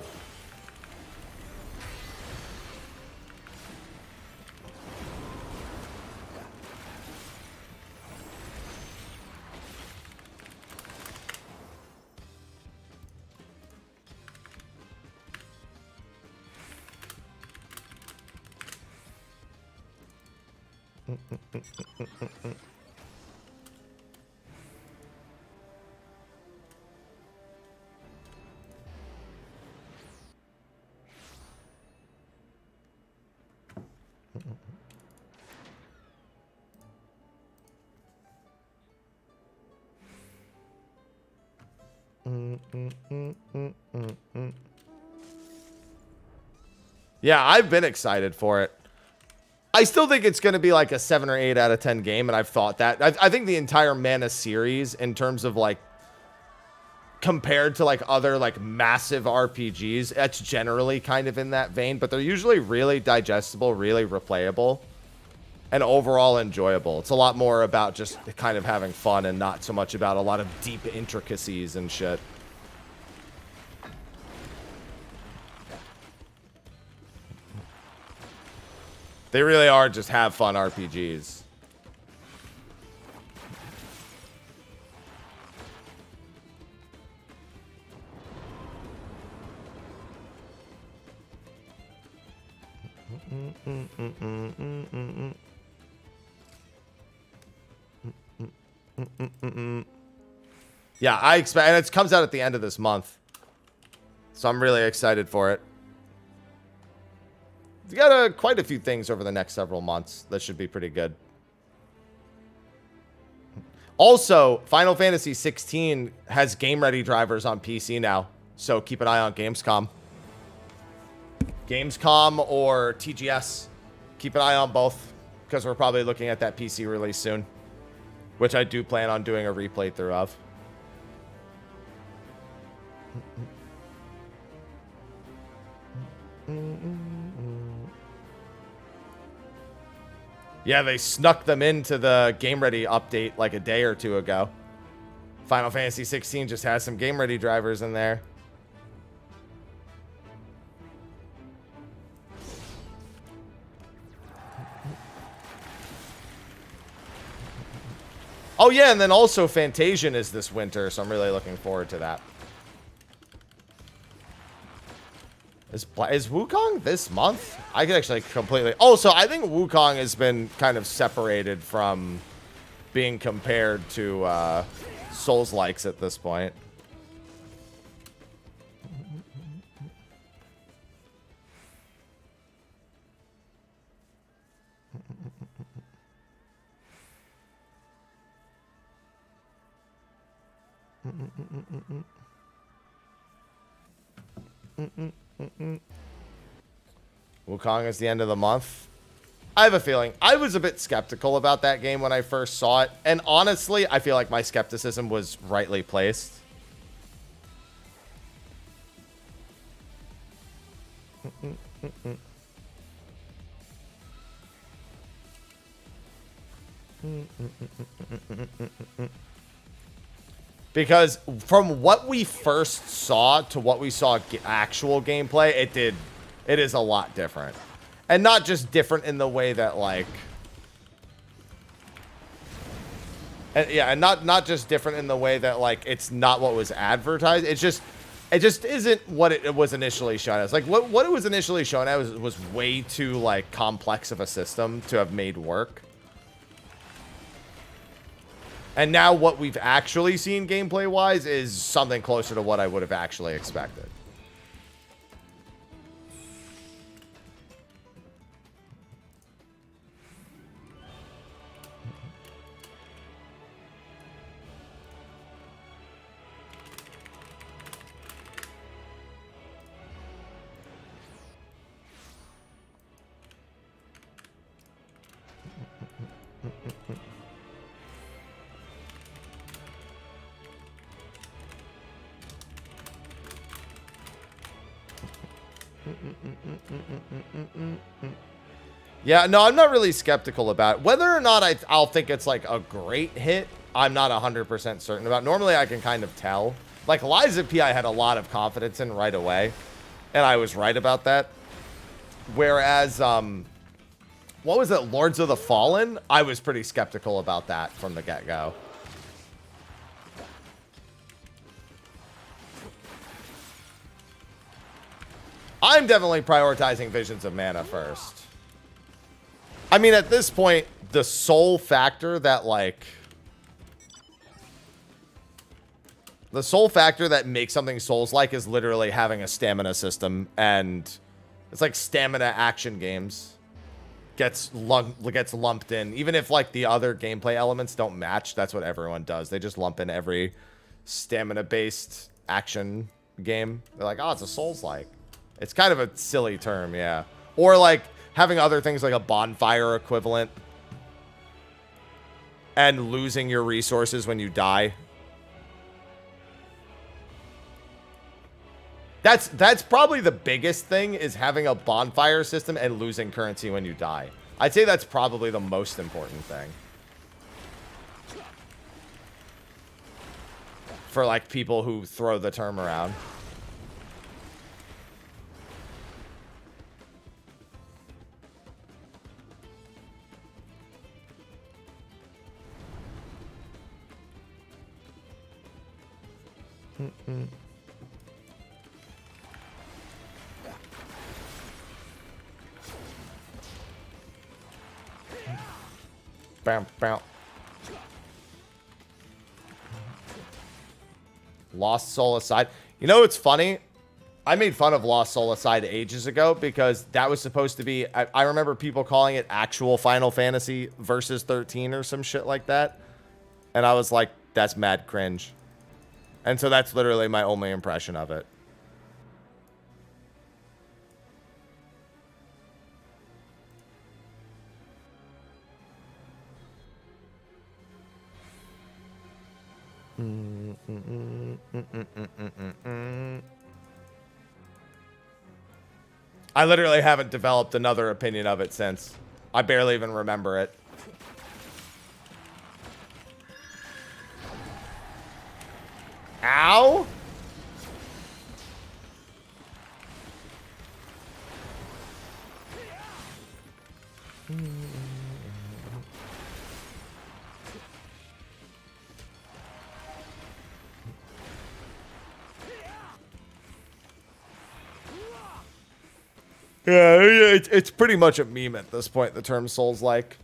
Yeah, I've been excited for it. I still think it's going to be like a 7 or 8 out of 10 game, and I've thought that. I think the entire Mana series, in terms of like, compared to like other like massive RPGs, that's generally kind of in that vein, but they're usually really digestible, really replayable, and overall enjoyable. It's a lot more about just kind of having fun and not so much about a lot of deep intricacies and shit. They really are just have fun RPGs. Yeah, I expect, and it comes out at the end of this month, so I'm really excited for it. We got quite a few things over the next several months that should be pretty good. Also, Final Fantasy 16 has game-ready drivers on PC now, so keep an eye on Gamescom. Gamescom or TGS. Keep an eye on both, because we're probably looking at that PC release soon, which I do plan on doing a replay through of. Yeah, they snuck them into the Game Ready update like a day or two ago. Final Fantasy 16 just has some Game Ready drivers in there. Oh, yeah, and then also Fantasian is this winter, so I'm really looking forward to that. Is Wukong this month? I could actually completely... Oh, so I think Wukong has been kind of separated from being compared to Souls-likes at this point. Wukong is the end of the month. I have a feeling. I was a bit skeptical about that game when I first saw it. And honestly, I feel like my skepticism was rightly placed. Because from what we first saw to what we saw actual gameplay, it is a lot different. And not just different in the way that, like... and not just different in the way that, like, it's not what was advertised. It just isn't what it was initially shown as. Like, what it was initially shown as was way too, like, complex of a system to have made work. And now what we've actually seen gameplay-wise is something closer to what I would have actually expected. Yeah, no, I'm not really skeptical about it. Whether or not I'll think it's like a great hit, I'm not 100% certain about. Normally, I can kind of tell. Like, Lies of P, I had a lot of confidence in right away, and I was right about that. Whereas, what was it, Lords of the Fallen? I was pretty skeptical about that from the get-go. I'm definitely prioritizing Visions of Mana first. I mean, at this point, the sole factor that, like... The sole factor that makes something Souls-like is literally having a stamina system, and it's like stamina action games gets lumped in. Even if, like, the other gameplay elements don't match, that's what everyone does. They just lump in every stamina-based action game. They're like, oh, it's a Souls-like. It's kind of a silly term, yeah. Or, like, having other things like a bonfire equivalent and losing your resources when you die. That's probably the biggest thing, is having a bonfire system and losing currency when you die. I'd say that's probably the most important thing. For, like, people who throw the term around. Bam, bam. Lost Soul Aside. You know what's funny? I made fun of Lost Soul Aside ages ago because that was supposed to be... I remember people calling it actual Final Fantasy Versus 13 or some shit like that. And I was like, that's mad cringe. And so that's literally my only impression of it. I literally haven't developed another opinion of it since. I barely even remember it. Ow! Yeah, it's pretty much a meme at this point, the term Souls-like.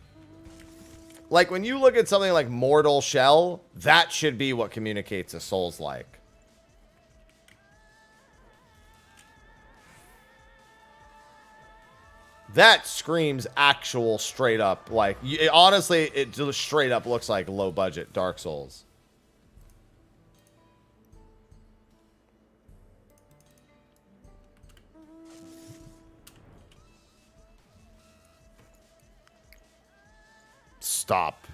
Like, when you look at something like Mortal Shell, that should be what communicates a Souls-like. That screams actual straight up, like, honestly, it just straight up looks like low-budget Dark Souls. Stop.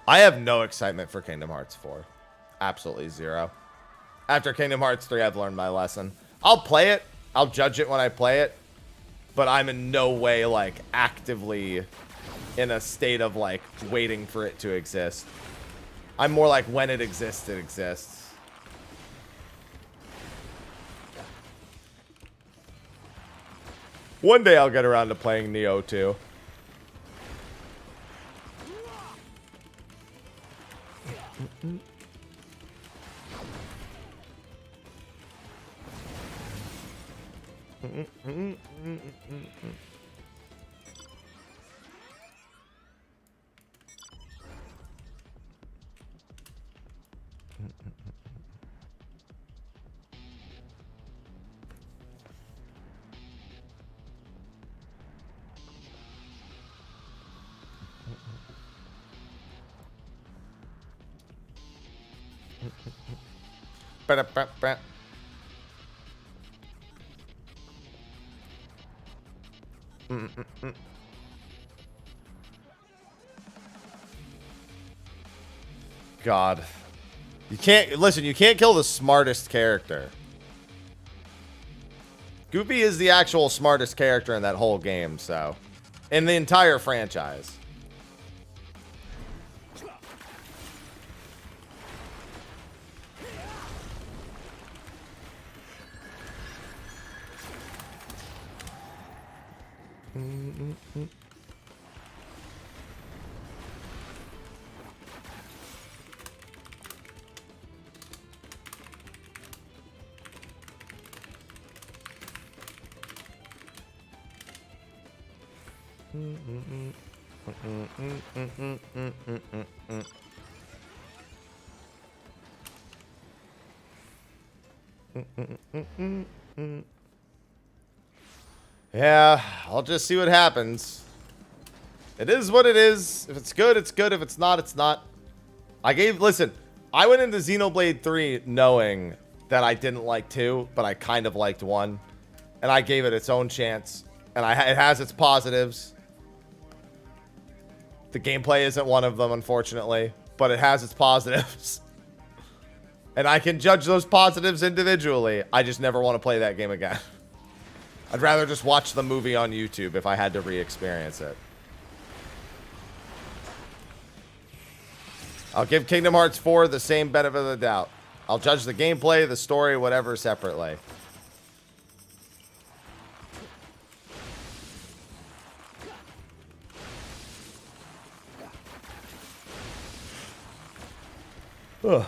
I have no excitement for Kingdom Hearts 4. Absolutely zero. After Kingdom Hearts 3, I've learned my lesson. I'll play it. I'll judge it when I play it. But I'm in no way, like, actively in a state of, like, waiting for it to exist. I'm more like, when it exists, it exists. One day I'll get around to playing Nioh 2. God. You can't, listen, you can't kill the smartest character. Goofy is the actual smartest character in that whole game, so. In the entire franchise. Yeah, I'll just see what happens. It is what it is. If it's good, it's good. If it's not, it's not. Listen, I went into Xenoblade 3 knowing that I didn't like 2, but I kind of liked 1. And I gave it its own chance. And it has its positives. The gameplay isn't one of them, unfortunately. But it has its positives. And I can judge those positives individually. I just never want to play that game again. I'd rather just watch the movie on YouTube if I had to re-experience it. I'll give Kingdom Hearts 4 the same benefit of the doubt. I'll judge the gameplay, the story, whatever separately. Ugh.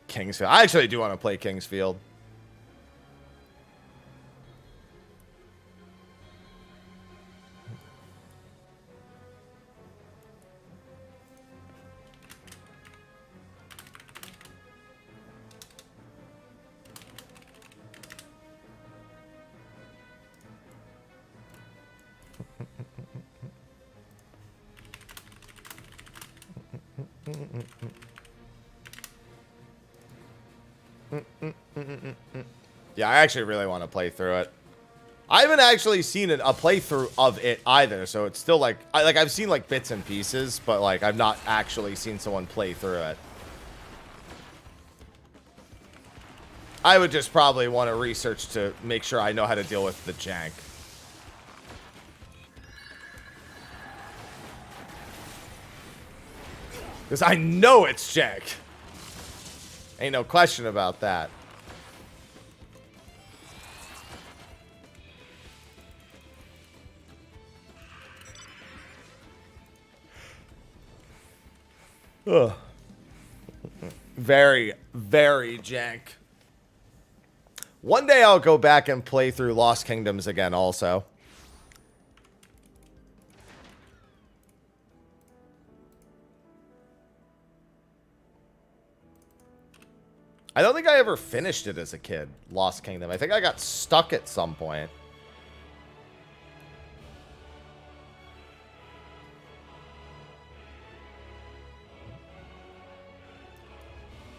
Kingsfield. I actually do want to play Kingsfield. Yeah, I actually really want to play through it. I haven't actually seen a playthrough of it either, so it's still like, I've seen like bits and pieces, but like I've not actually seen someone play through it. I would just probably want to research to make sure I know how to deal with the jank. Because I know it's jank. Ain't no question about that. Ugh. Very, very jank. One day I'll go back and play through Lost Kingdoms again also. I don't think I ever finished it as a kid, Lost Kingdom. I think I got stuck at some point.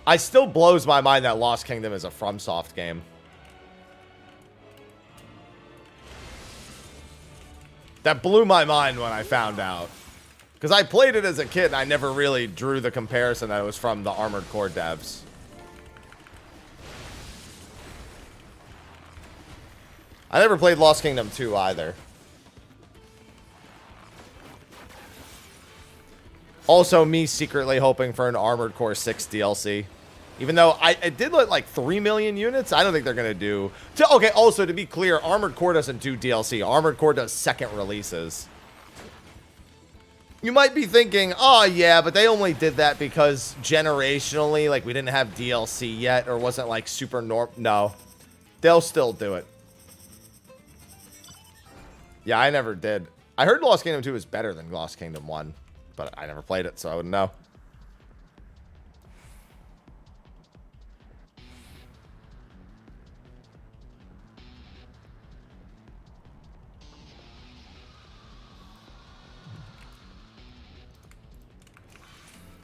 I still blows my mind that Lost Kingdom is a FromSoft game. That blew my mind when I found out. Because I played it as a kid and I never really drew the comparison that it was from the Armored Core devs. I never played Lost Kingdom 2 either. Also, me secretly hoping for an Armored Core 6 DLC. Even though it did look like 3 million units, I don't think they're going to do... Okay, also, to be clear, Armored Core doesn't do DLC. Armored Core does second releases. You might be thinking, oh, yeah, but they only did that because generationally, like, we didn't have DLC yet or wasn't, like, super norm... No. They'll still do it. Yeah, I never did. I heard Lost Kingdom 2 is better than Lost Kingdom 1. But I never played it, so I wouldn't know.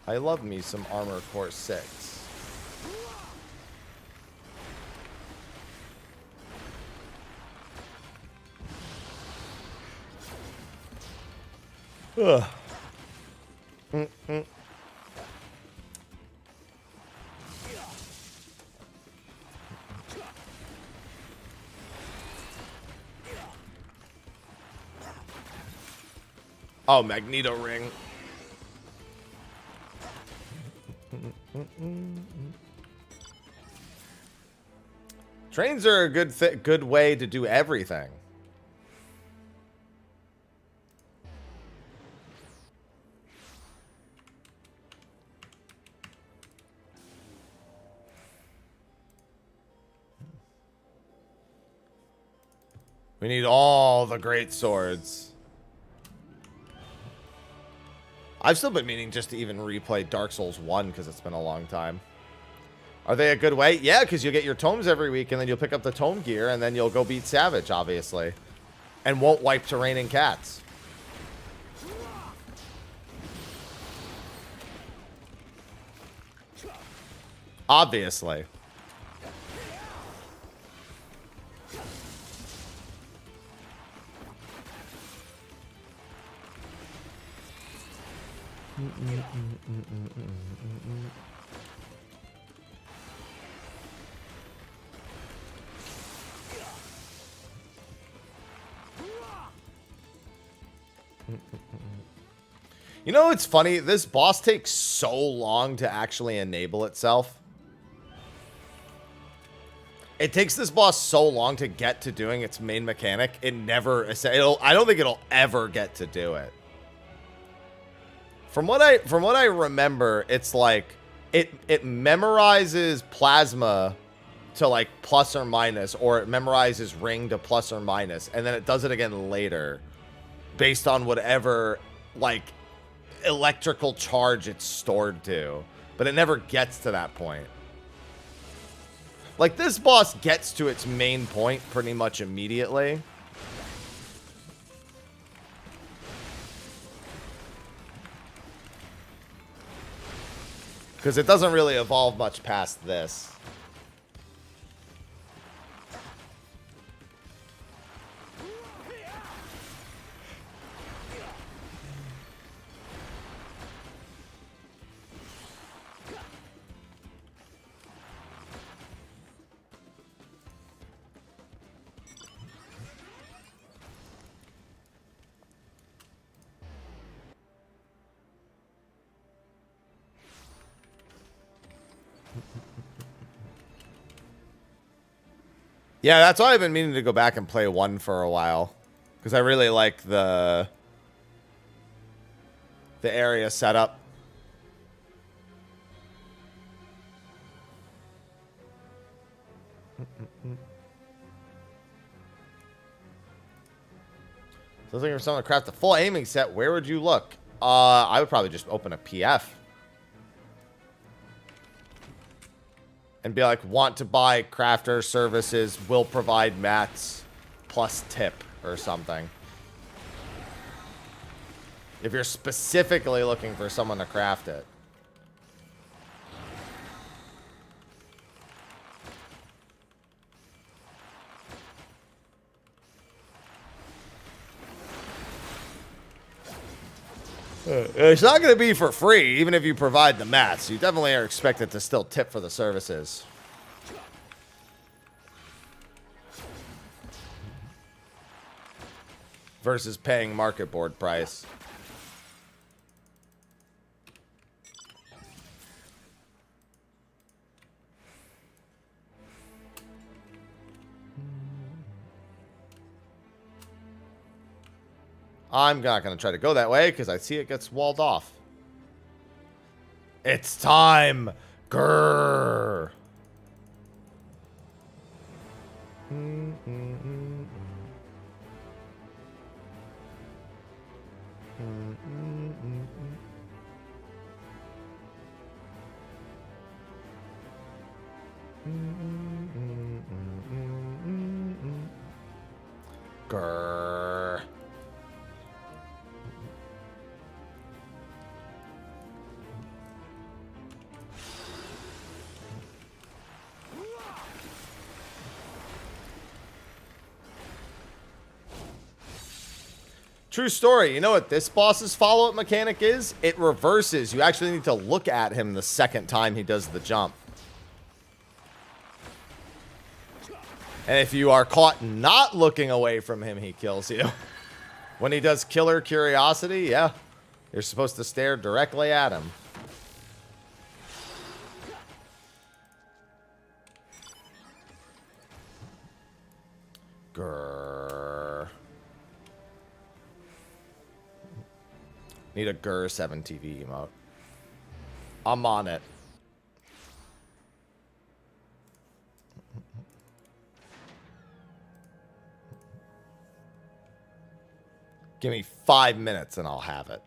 I love me some Armored Core 6. Ugh. Oh, Magneto ring. Trains are a good way to do everything. We need all the great swords. I've still been meaning just to even replay Dark Souls 1 because it's been a long time. Are they a good way? Yeah, because you'll get your tomes every week and then you'll pick up the tome gear and then you'll go beat Savage, obviously. And won't wipe terrain and cats. Obviously. You know, it's funny. This boss takes so long to actually enable itself. It takes this boss so long to get to doing its main mechanic. I don't think it'll ever get to do it. From what I remember, it's like it memorizes plasma to like plus or minus, or it memorizes ring to plus or minus, and then it does it again later based on whatever like electrical charge it's stored to, but it never gets to that point. Like, this boss gets to its main point pretty much immediately. Because it doesn't really evolve much past this. Yeah, that's why I've been meaning to go back and play 1 for a while. Because I really like the area setup. So looking for someone to craft a full aiming set, where would you look? I would probably just open a PF. And be like, want to buy crafter services, will provide mats plus tip or something. If you're specifically looking for someone to craft it. It's not going to be for free, even if you provide the mats. You definitely are expected to still tip for the services. Versus paying market board price. I'm not going to try to go that way because I see it gets walled off. It's time. Grrr. Grrr. True story. You know what this boss's follow-up mechanic is? It reverses. You actually need to look at him the second time he does the jump. And if you are caught not looking away from him, he kills you. When he does Killer Curiosity, yeah. You're supposed to stare directly at him. Grrr. Need a Grr 7 TV emote. I'm on it. Give me 5 minutes and I'll have it.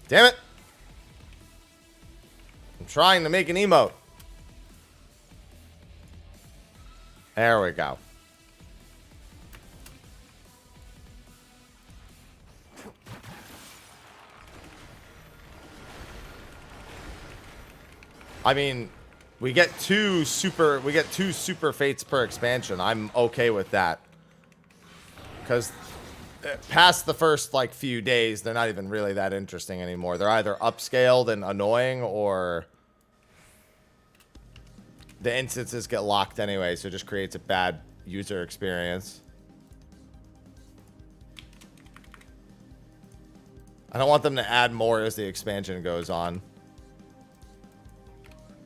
Damn it! I'm trying to make an emote. There we go. I mean, we get two super fates per expansion. I'm okay with that. Because past the first, like, few days, they're not even really that interesting anymore. They're either upscaled and annoying, or the instances get locked anyway, so it just creates a bad user experience. I don't want them to add more as the expansion goes on.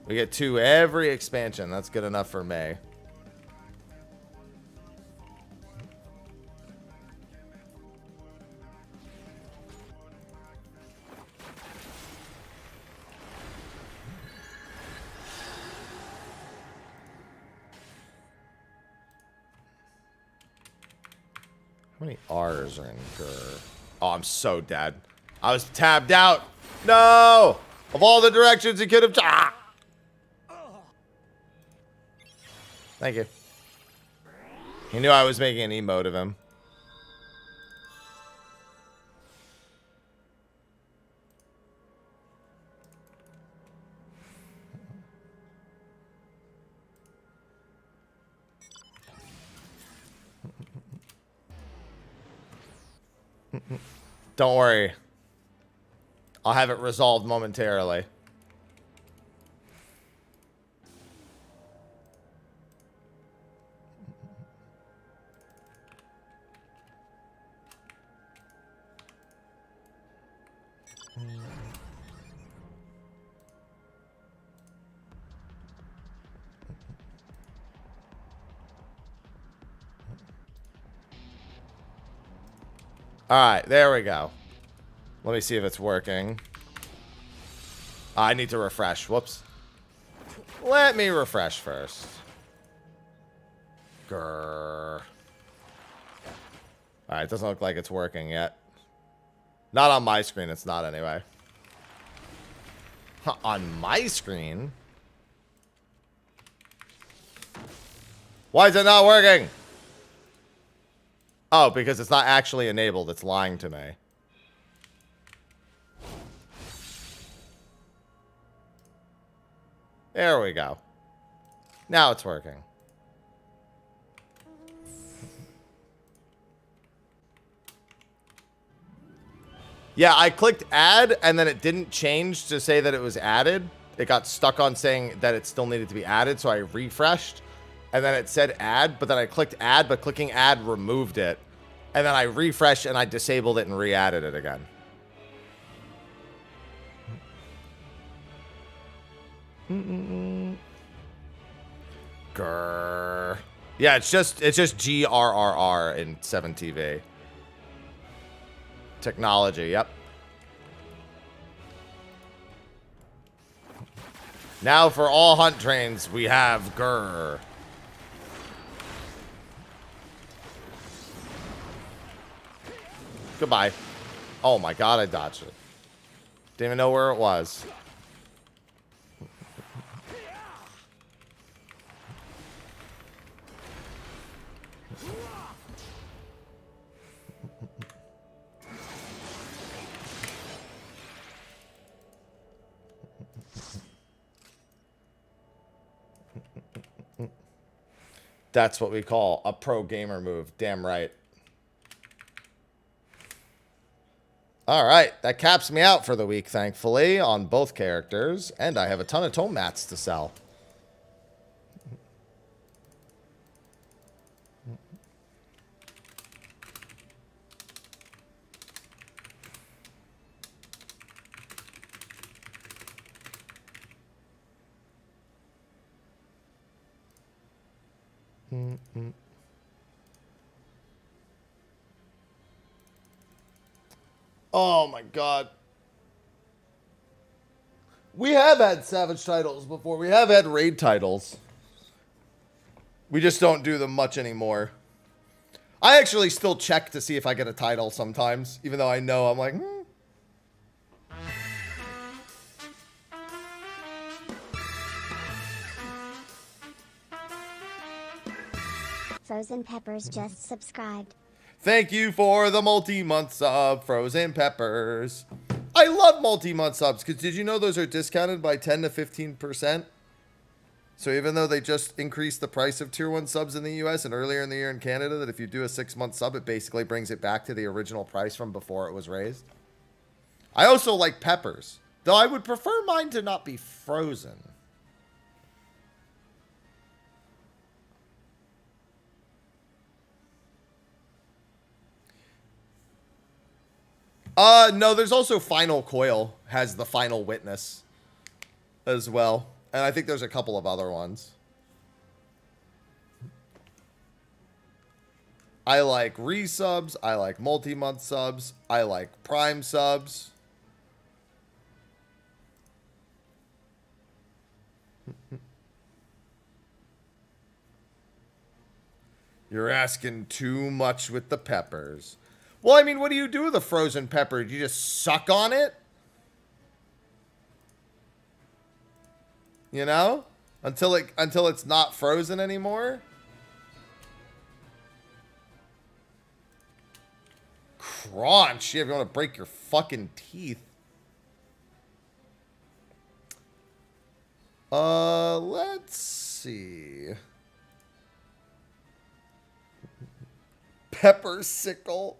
We get 2 every expansion. That's good enough for me. How many R's are in Grr? Oh, I'm so dead. I was tabbed out. No! Of all the directions he could have... Ah! Thank you. He knew I was making an emote of him. Don't worry. I'll have it resolved momentarily. Alright, there we go. Let me see if it's working. I need to refresh. Whoops. Let me refresh first. Grrr. Alright, it doesn't look like it's working yet. Not on my screen, it's not anyway. Huh, on my screen? Why is it not working? Oh, because it's not actually enabled. It's lying to me. There we go. Now it's working. Yeah, I clicked add, and then it didn't change to say that it was added. It got stuck on saying that it still needed to be added, so I refreshed. And then it said add, but then I clicked add, but clicking add removed it. And then I refreshed, and I disabled it and re-added it again. Grrr. Yeah, it's just GRRR in 7TV. Technology, yep. Now for all hunt trains, we have grrr. Goodbye. Oh my god, I dodged it. Didn't even know where it was. That's what we call a pro gamer move. Damn right. Alright, that caps me out for the week, thankfully, on both characters. And I have a ton of tome mats to sell. Oh my god. We have had Savage titles before. We have had raid titles. We just don't do them much anymore. I actually still check to see if I get a title sometimes, even though I know I'm like, Frozen Peppers just subscribed. Thank you for the multi-month sub, Frozen Peppers. I love multi-month subs, because did you know those are discounted by 10 to 15%? So even though they just increased the price of Tier 1 subs in the US and earlier in the year in Canada, that if you do a 6-month sub, it basically brings it back to the original price from before it was raised. I also like peppers, though I would prefer mine to not be frozen. No, there's also Final Coil has the Final Witness as well. And I think there's a couple of other ones. I like resubs. I like multi-month subs. I like Prime subs. You're asking too much with the peppers. Well, I mean, what do you do with a frozen pepper? Do you just suck on it? You know? Until it's not frozen anymore? Crunch. Yeah, if you want to break your fucking teeth. Let's see. Pepper sickle.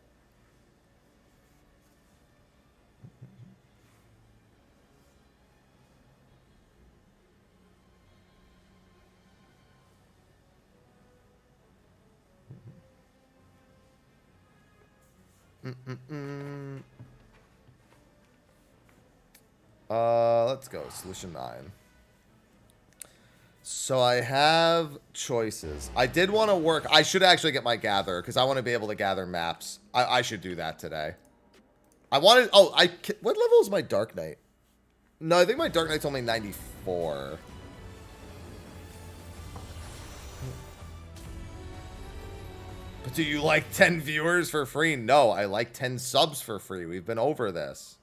Let's go. Solution 9. So I have choices. I did want to work. I should actually get my gather because I want to be able to gather maps. I should do that today. I wanted. Oh, what level is my Dark Knight? No, I think my Dark Knight's only 94. But do you like 10 viewers for free? No, I like 10 subs for free. We've been over this.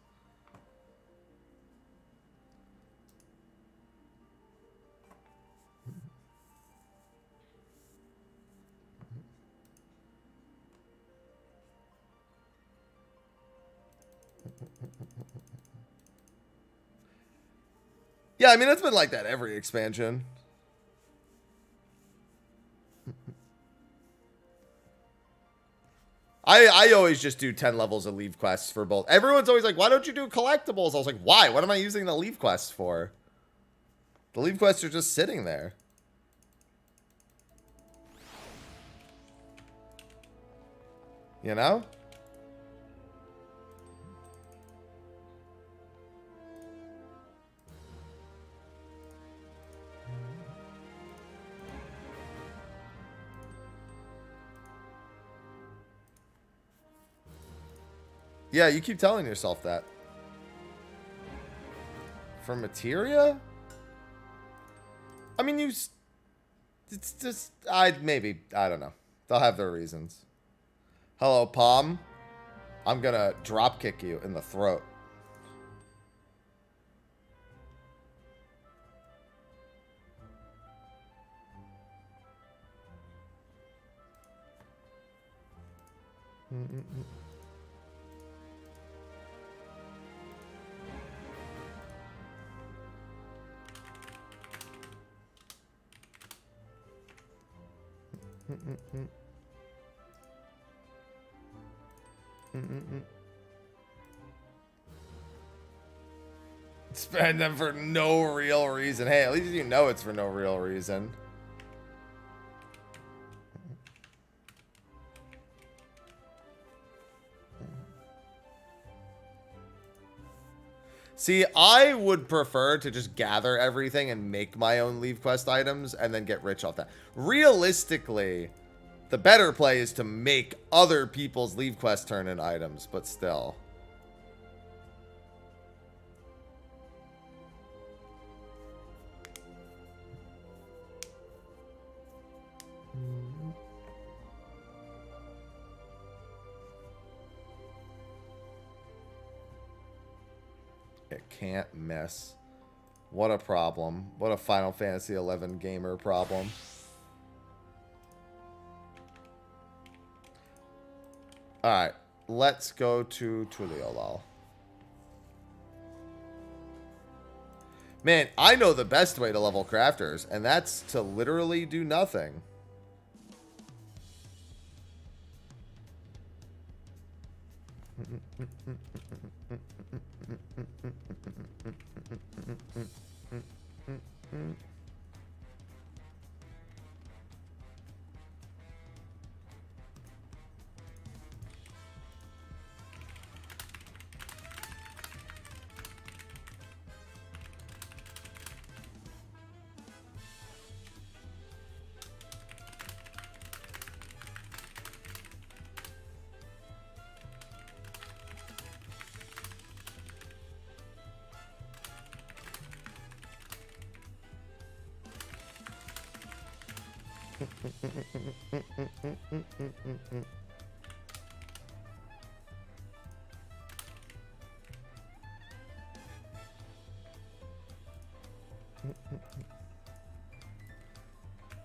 Yeah, I mean, it's been like that every expansion. I always just do 10 levels of leave quests for both. Everyone's always like, why don't you do collectibles? I was like, why? What am I using the leave quests for? The leave quests are just sitting there. You know? Yeah, you keep telling yourself that. For materia? I mean, it's just, maybe, I don't know. They'll have their reasons. Hello, Palm. I'm gonna drop kick you in the throat. Spend them for no real reason. Hey, at least you know it's for no real reason. See, I would prefer to just gather everything and make my own leave quest items and then get rich off that. Realistically, the better play is to make other people's leave quest turn in items, but still. It can't miss. What a problem. What a Final Fantasy XI gamer problem. Alright, let's go to Tuliolal. Man, I know the best way to level crafters, and that's to literally do nothing.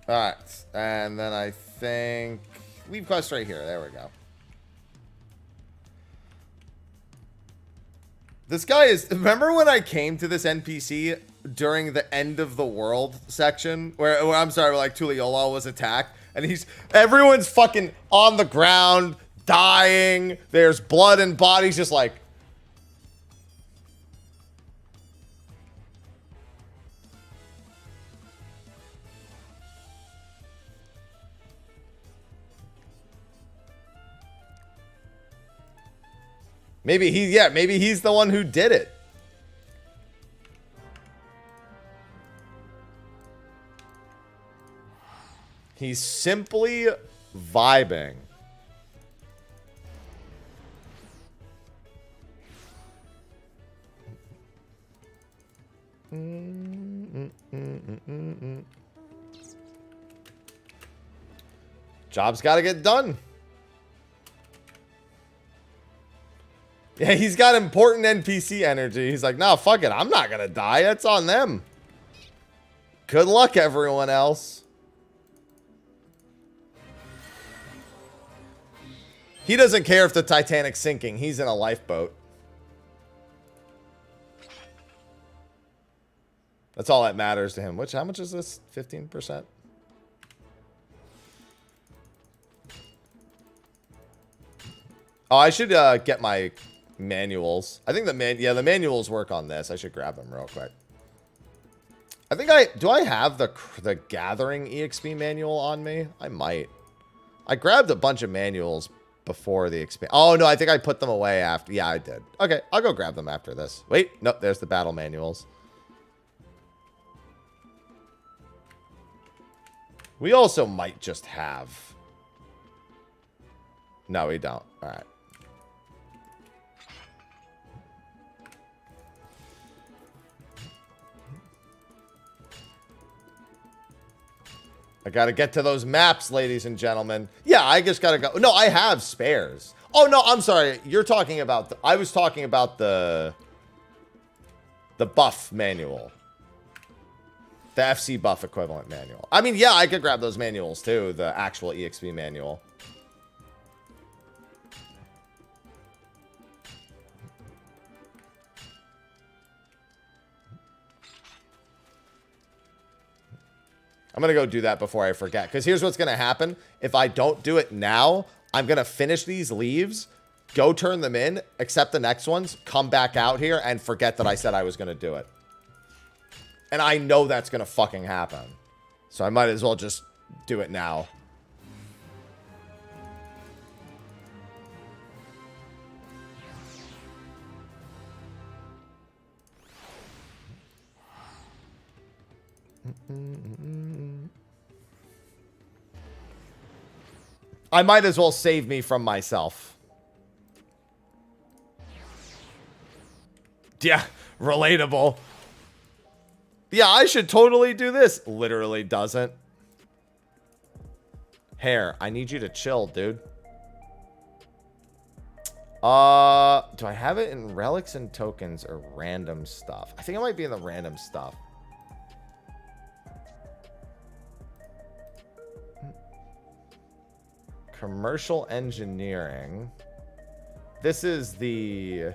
Alright, and then I think leave quest right here. There we go. This guy is... Remember when I came to this NPC during the end of the world section? Where I'm sorry, where like Tuliolal was attacked. And everyone's fucking on the ground, dying. There's blood and bodies just like... Maybe maybe he's the one who did it. He's simply vibing. Job's got to get done. Yeah, he's got important NPC energy. He's like, no, fuck it. I'm not going to die. That's on them. Good luck, everyone else. He doesn't care if the Titanic's sinking. He's in a lifeboat. That's all that matters to him. Which, how much is this? 15%? Oh, I should get my manuals. I think the manuals work on this. I should grab them real quick. I think do I have the gathering EXP manual on me? I might. I grabbed a bunch of manuals before the expand. Oh no, I think I put them away after. Yeah, I did. Okay, I'll go grab them after this. Wait, nope, there's the battle manuals. We also might just have. No, we don't. All right. I gotta get to those maps, ladies and gentlemen. Yeah, I just gotta go. No, I have spares. Oh, no, I'm sorry. You're talking about... I was talking about the buff manual. The FC buff equivalent manual. I mean, yeah, I could grab those manuals, too. The actual EXP manual. I'm going to go do that before I forget. Because here's what's going to happen. If I don't do it now, I'm going to finish these leaves, go turn them in, accept the next ones, come back out here, and forget that I said I was going to do it. And I know that's going to fucking happen. So I might as well just do it now. I might as well save me from myself. Yeah, relatable. Yeah, I should totally do this. Literally doesn't. Hair, I need you to chill, dude. Do I have it in relics and tokens or random stuff? I think it might be in the random stuff. Commercial engineering. This is the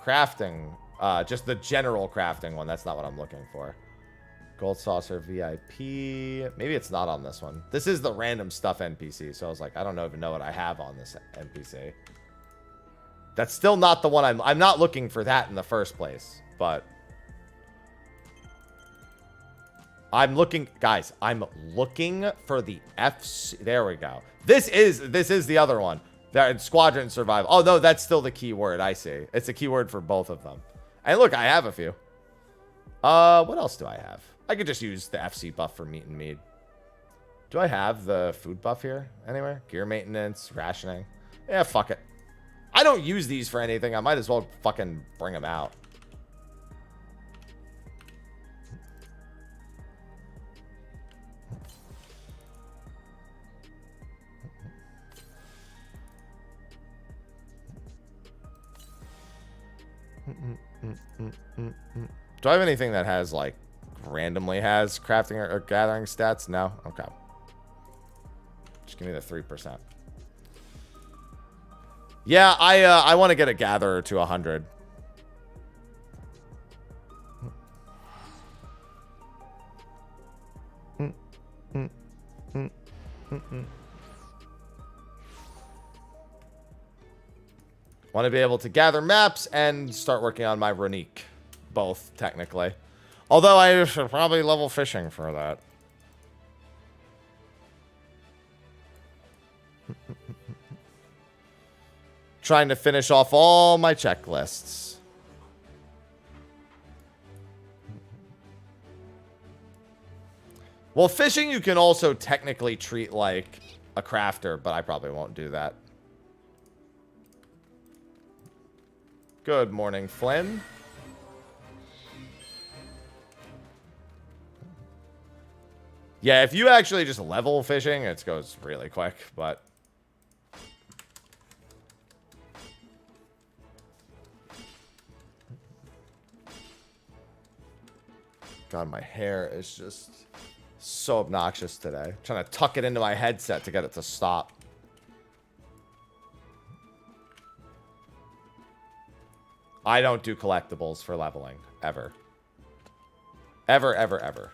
crafting, just the general crafting one. That's not what I'm looking for. Gold saucer VIP. Maybe it's not on this one. This is the random stuff NPC. So I was like, I don't even know what I have on this NPC. That's still not the one I'm not looking for that in the first place, but I'm looking, guys, I'm looking for the FC. There we go. This is the other one. That Squadron Survival. Oh, no, that's still the keyword. I see. It's a keyword for both of them. And look, I have a few. What else do I have? I could just use the FC buff for meat and mead. Do I have the food buff here anywhere? Gear maintenance, rationing. Yeah, fuck it. I don't use these for anything. I might as well fucking bring them out. Do I have anything that has, like, randomly has crafting or gathering stats? No? Okay. Just give me the 3%. Yeah, I want to get a gatherer to 100. Want to be able to gather maps and start working on my Runique. Both, technically. Although I should probably level fishing for that. trying to finish off all my checklists. Well, fishing you can also technically treat like a crafter, but I probably won't do that. Good morning, Flynn. Yeah, if you actually just level fishing, it goes really quick, but... God, my hair is just so obnoxious today. I'm trying to tuck it into my headset to get it to stop. I don't do collectibles for leveling, ever. Ever, ever, ever.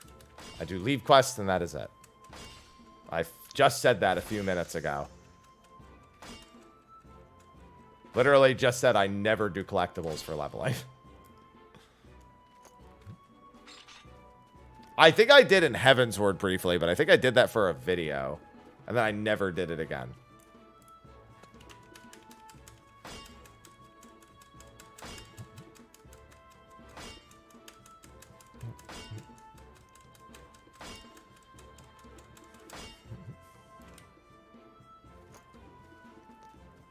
I do leave quests, and that is it. I just said that a few minutes ago. Literally just said I never do collectibles for leveling. I think I did in Heavensward briefly, but I think I did that for a video. And then I never did it again.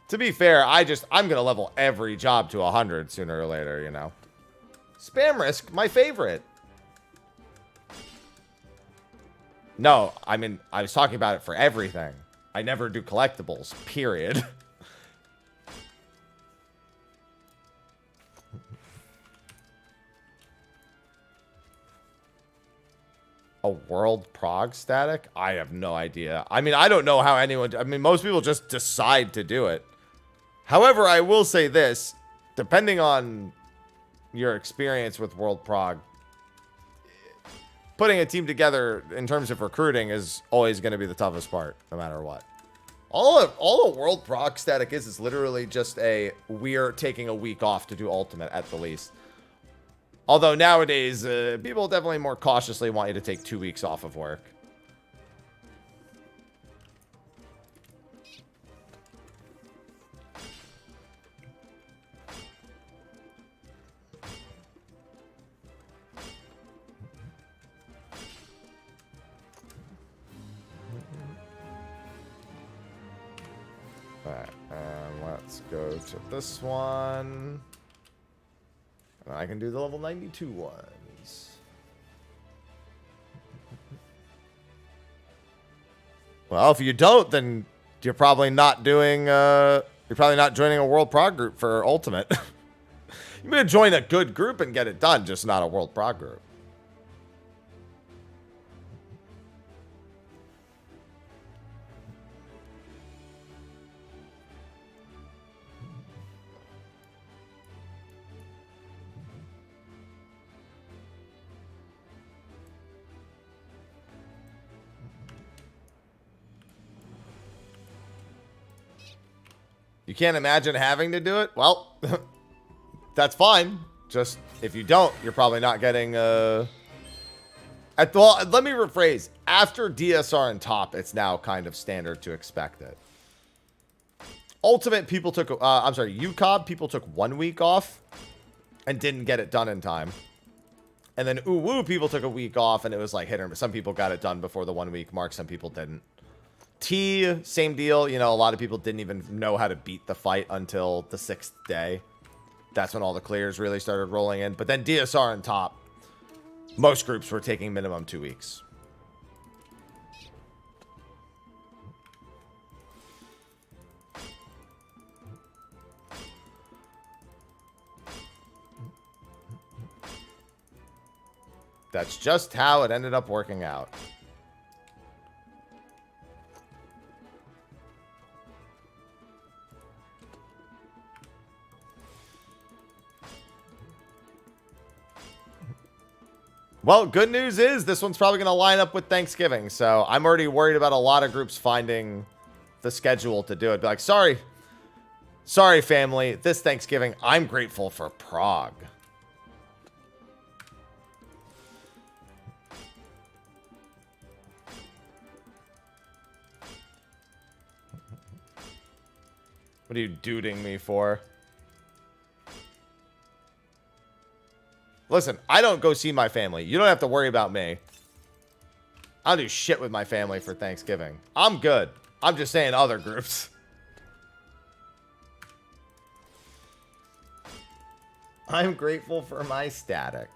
To be fair, I'm going to level every job to 100 sooner or later, you know. Spam risk, my favorite. No, I mean, I was talking about it for everything. I never do collectibles, period. A world prog static? I have no idea. I mean, I don't know how anyone... I mean, most people just decide to do it. However, I will say this. Depending on your experience with world prog, putting a team together in terms of recruiting is always going to be the toughest part, no matter what. All a world prog static is literally just we're taking a week off to do ultimate at the least. Although nowadays, people definitely more cautiously want you to take 2 weeks off of work. Alright, let's go to this one. And I can do the level 92 ones. Well, if you don't, then you're probably not doing, you're probably not joining a world prog group for ultimate. You may join a good group and get it done, just not a world prog group. You can't imagine having to do it? Well, that's fine. Just, if you don't, you're probably not getting, well, let me rephrase. After DSR and top, it's now kind of standard to expect it. Ultimate, people took, I'm sorry, UCOB, people took 1 week off and didn't get it done in time. And then Uwu, people took a week off and it was like hit or miss. Some people got it done before the 1 week mark. Some people didn't. T, same deal. You know, a lot of people didn't even know how to beat the fight until the 6th day. That's when all the clears really started rolling in. But then DSR and top, most groups were taking minimum 2 weeks. That's just how it ended up working out. Well, good news is this one's probably going to line up with Thanksgiving. So I'm already worried about a lot of groups finding the schedule to do it. Be like, sorry, family, this Thanksgiving, I'm grateful for Prague. What are you duding me for? Listen, I don't go see my family. You don't have to worry about me. I don't do shit with my family for Thanksgiving. I'm good. I'm just saying other groups. I'm grateful for my static.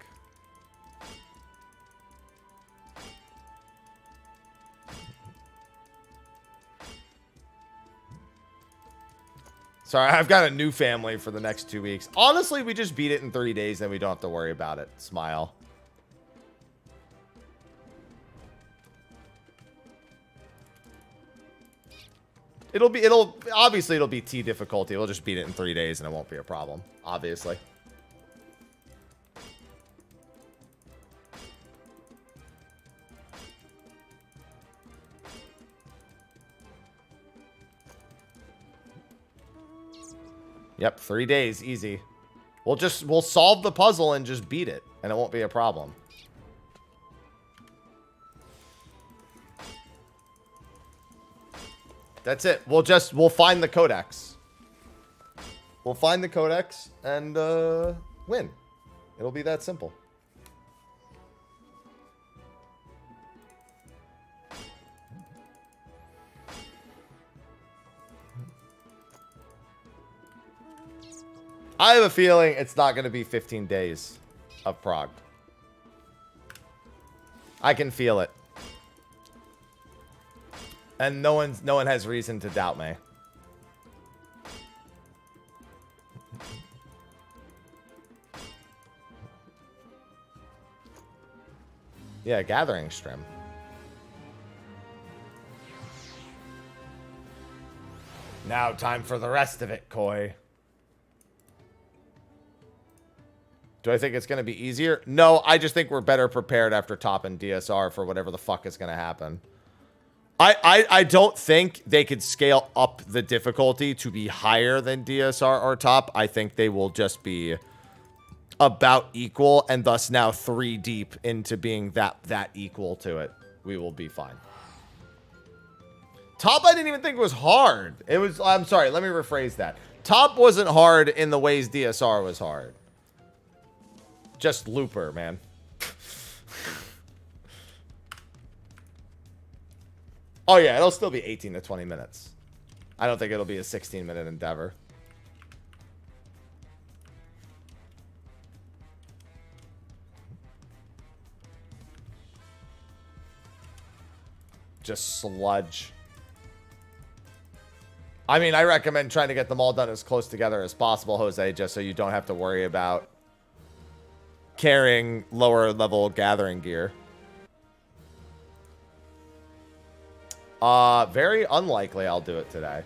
Sorry, I've got a new family for the next 2 weeks. Honestly, we just beat it in 3 days, then we don't have to worry about it. Smile. Obviously it'll be T difficulty. We'll just beat it in 3 days and it won't be a problem. Obviously. Yep, 3 days, easy. We'll solve the puzzle and just beat it, and it won't be a problem. That's it. We'll find the codex. We'll find the codex and win. It'll be that simple. I have a feeling it's not going to be 15 days of Prague. I can feel it. And no one has reason to doubt me. Yeah, gathering stream. Now time for the rest of it, Koi. Do I think it's going to be easier? No, I just think we're better prepared after top and DSR for whatever the fuck is going to happen. I don't think they could scale up the difficulty to be higher than DSR or top. I think they will just be about equal, and thus now 3 deep into being that equal to it. We will be fine. Top I didn't even think was hard. I'm sorry, let me rephrase that. Top wasn't hard in the ways DSR was hard. Just looper, man. Oh yeah, it'll still be 18 to 20 minutes. I don't think it'll be a 16-minute endeavor. Just sludge. I mean, I recommend trying to get them all done as close together as possible, Jose, just so you don't have to worry about carrying lower level gathering gear. Very unlikely I'll do it today.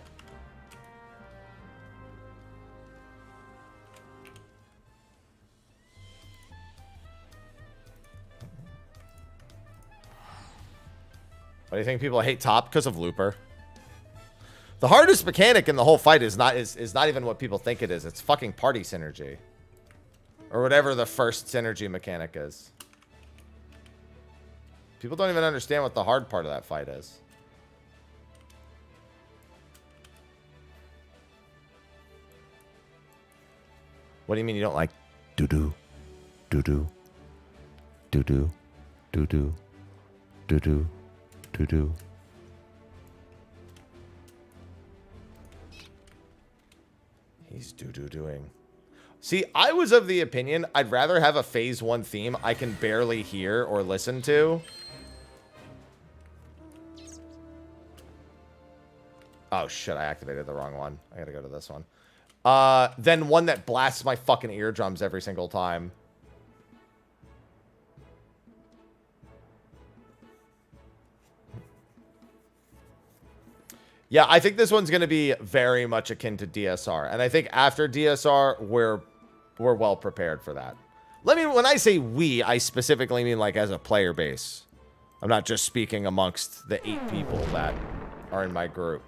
Why do you think people hate top? Because of looper. The hardest mechanic in the whole fight is not even what people think it is. It's fucking party synergy. Or whatever the first synergy mechanic is. People don't even understand what the hard part of that fight is. What do you mean you don't like doo-doo, doo-doo, doo-doo, doo-doo, doo-doo, doo-doo? He's doo-doo-doing. See, I was of the opinion I'd rather have a phase 1 theme I can barely hear or listen to. Oh shit, I activated the wrong one. I gotta go to this one. Then one that blasts my fucking eardrums every single time. Yeah, I think this one's going to be very much akin to DSR. And I think after DSR, we're well prepared for that. When I say we, I specifically mean like as a player base. I'm not just speaking amongst the 8 people that are in my group.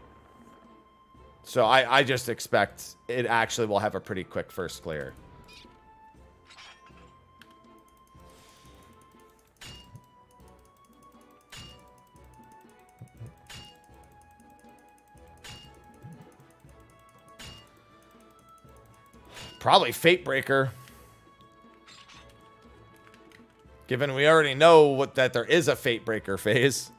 So I just expect it actually will have a pretty quick first clear. Probably Fate Breaker. Given we already know that there is a Fate Breaker phase.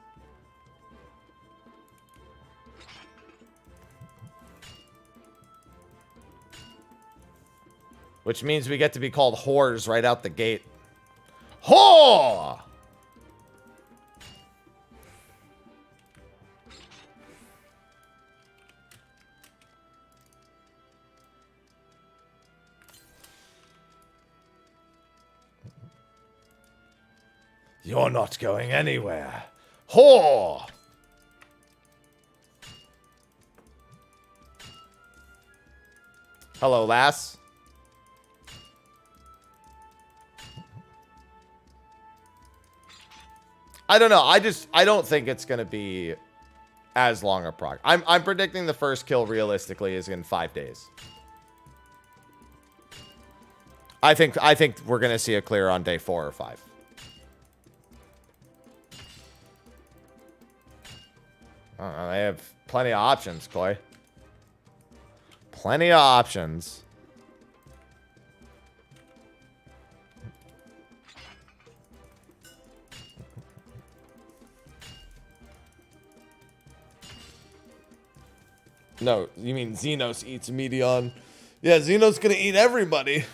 Which means we get to be called whores right out the gate. Whore! You're not going anywhere. Whore! Hello, lass. I don't know. I don't think it's going to be as long a prog. I'm predicting the first kill realistically is in 5 days. I think we're going to see a clear on day 4 or 5. I don't know. They have plenty of options, Koi. Plenty of options. No, you mean Xenos eats Medion. Yeah, Xenos gonna eat everybody.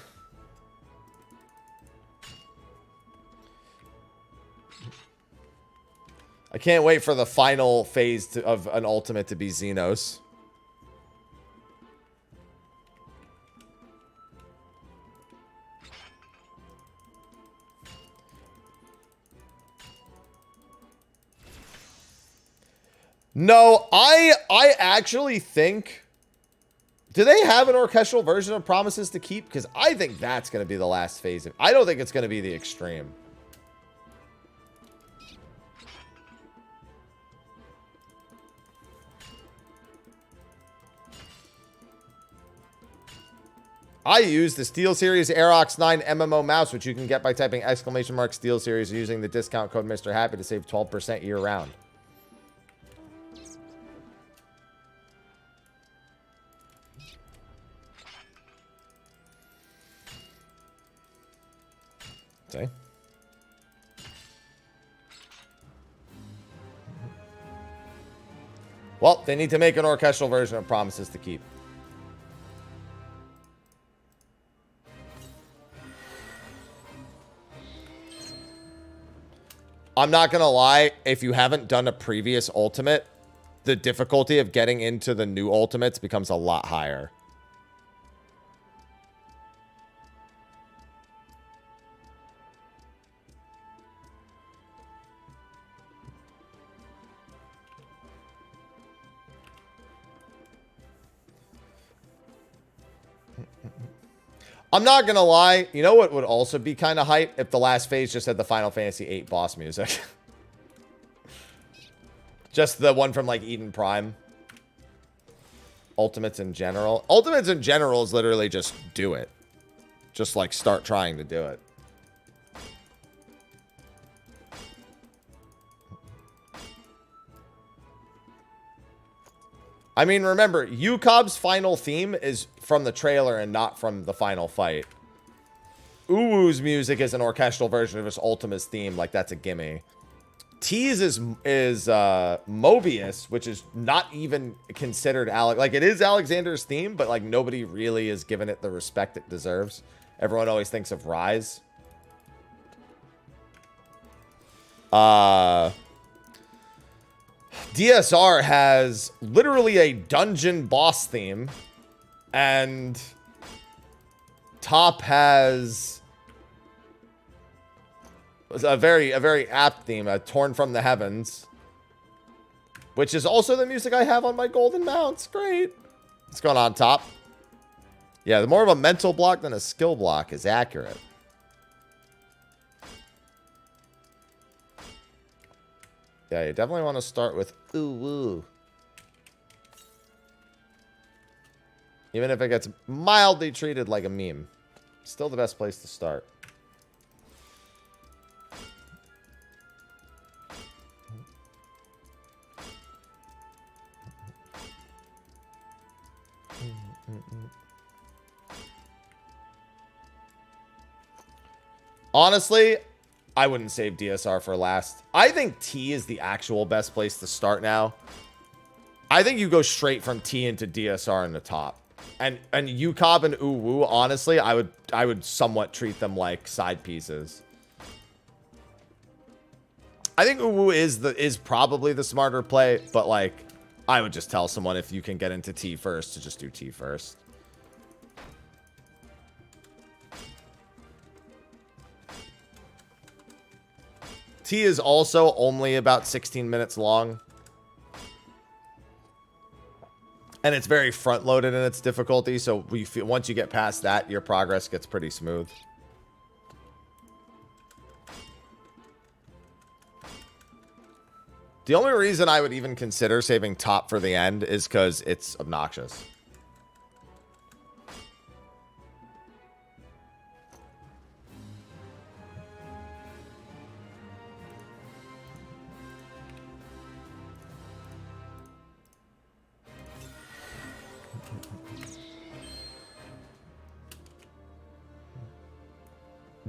I can't wait for the final phase of an ultimate to be Xenos. No, I actually think... Do they have an orchestral version of Promises to Keep? Because I think that's going to be the last phase. I don't think it's going to be the extreme. I use the SteelSeries Aerox 9 MMO mouse, which you can get by typing !SteelSeries using the discount code Mr. Happy to save 12% year-round. See? Well, they need to make an orchestral version of Promises to Keep. I'm not going to lie, if you haven't done a previous ultimate, the difficulty of getting into the new ultimates becomes a lot higher. I'm not going to lie. You know what would also be kind of hype? If the last phase just had the Final Fantasy VIII boss music. Just the one from, like, Eden Prime. Ultimates in general. Ultimates in general is literally just do it. Just, like, start trying to do it. I mean, remember, Yukob's final theme is from the trailer and not from the final fight. Uwu's music is an orchestral version of his Ultima's theme. Like, that's a gimme. T's is Mobius, which is not even considered Like, it is Alexander's theme, but, like, nobody really has given it the respect it deserves. Everyone always thinks of Rise. DSR has literally a dungeon boss theme, and Top has a very apt theme, Torn from the Heavens, which is also the music I have on my golden mounts. Great. What's going on, Top? Yeah, the more of a mental block than a skill block is accurate. Yeah, you definitely want to start with ooh woo. Even if it gets mildly treated like a meme. Still the best place to start. Honestly, I wouldn't save DSR for last. I think T is the actual best place to start now. I think you go straight from T into DSR in the top. And UCOB and Uwu, honestly, I would somewhat treat them like side pieces. I think Uwu is probably the smarter play, but like I would just tell someone if you can get into T first to just do T first. T is also only about 16 minutes long. And it's very front-loaded in its difficulty, so once you get past that, your progress gets pretty smooth. The only reason I would even consider saving top for the end is because it's obnoxious.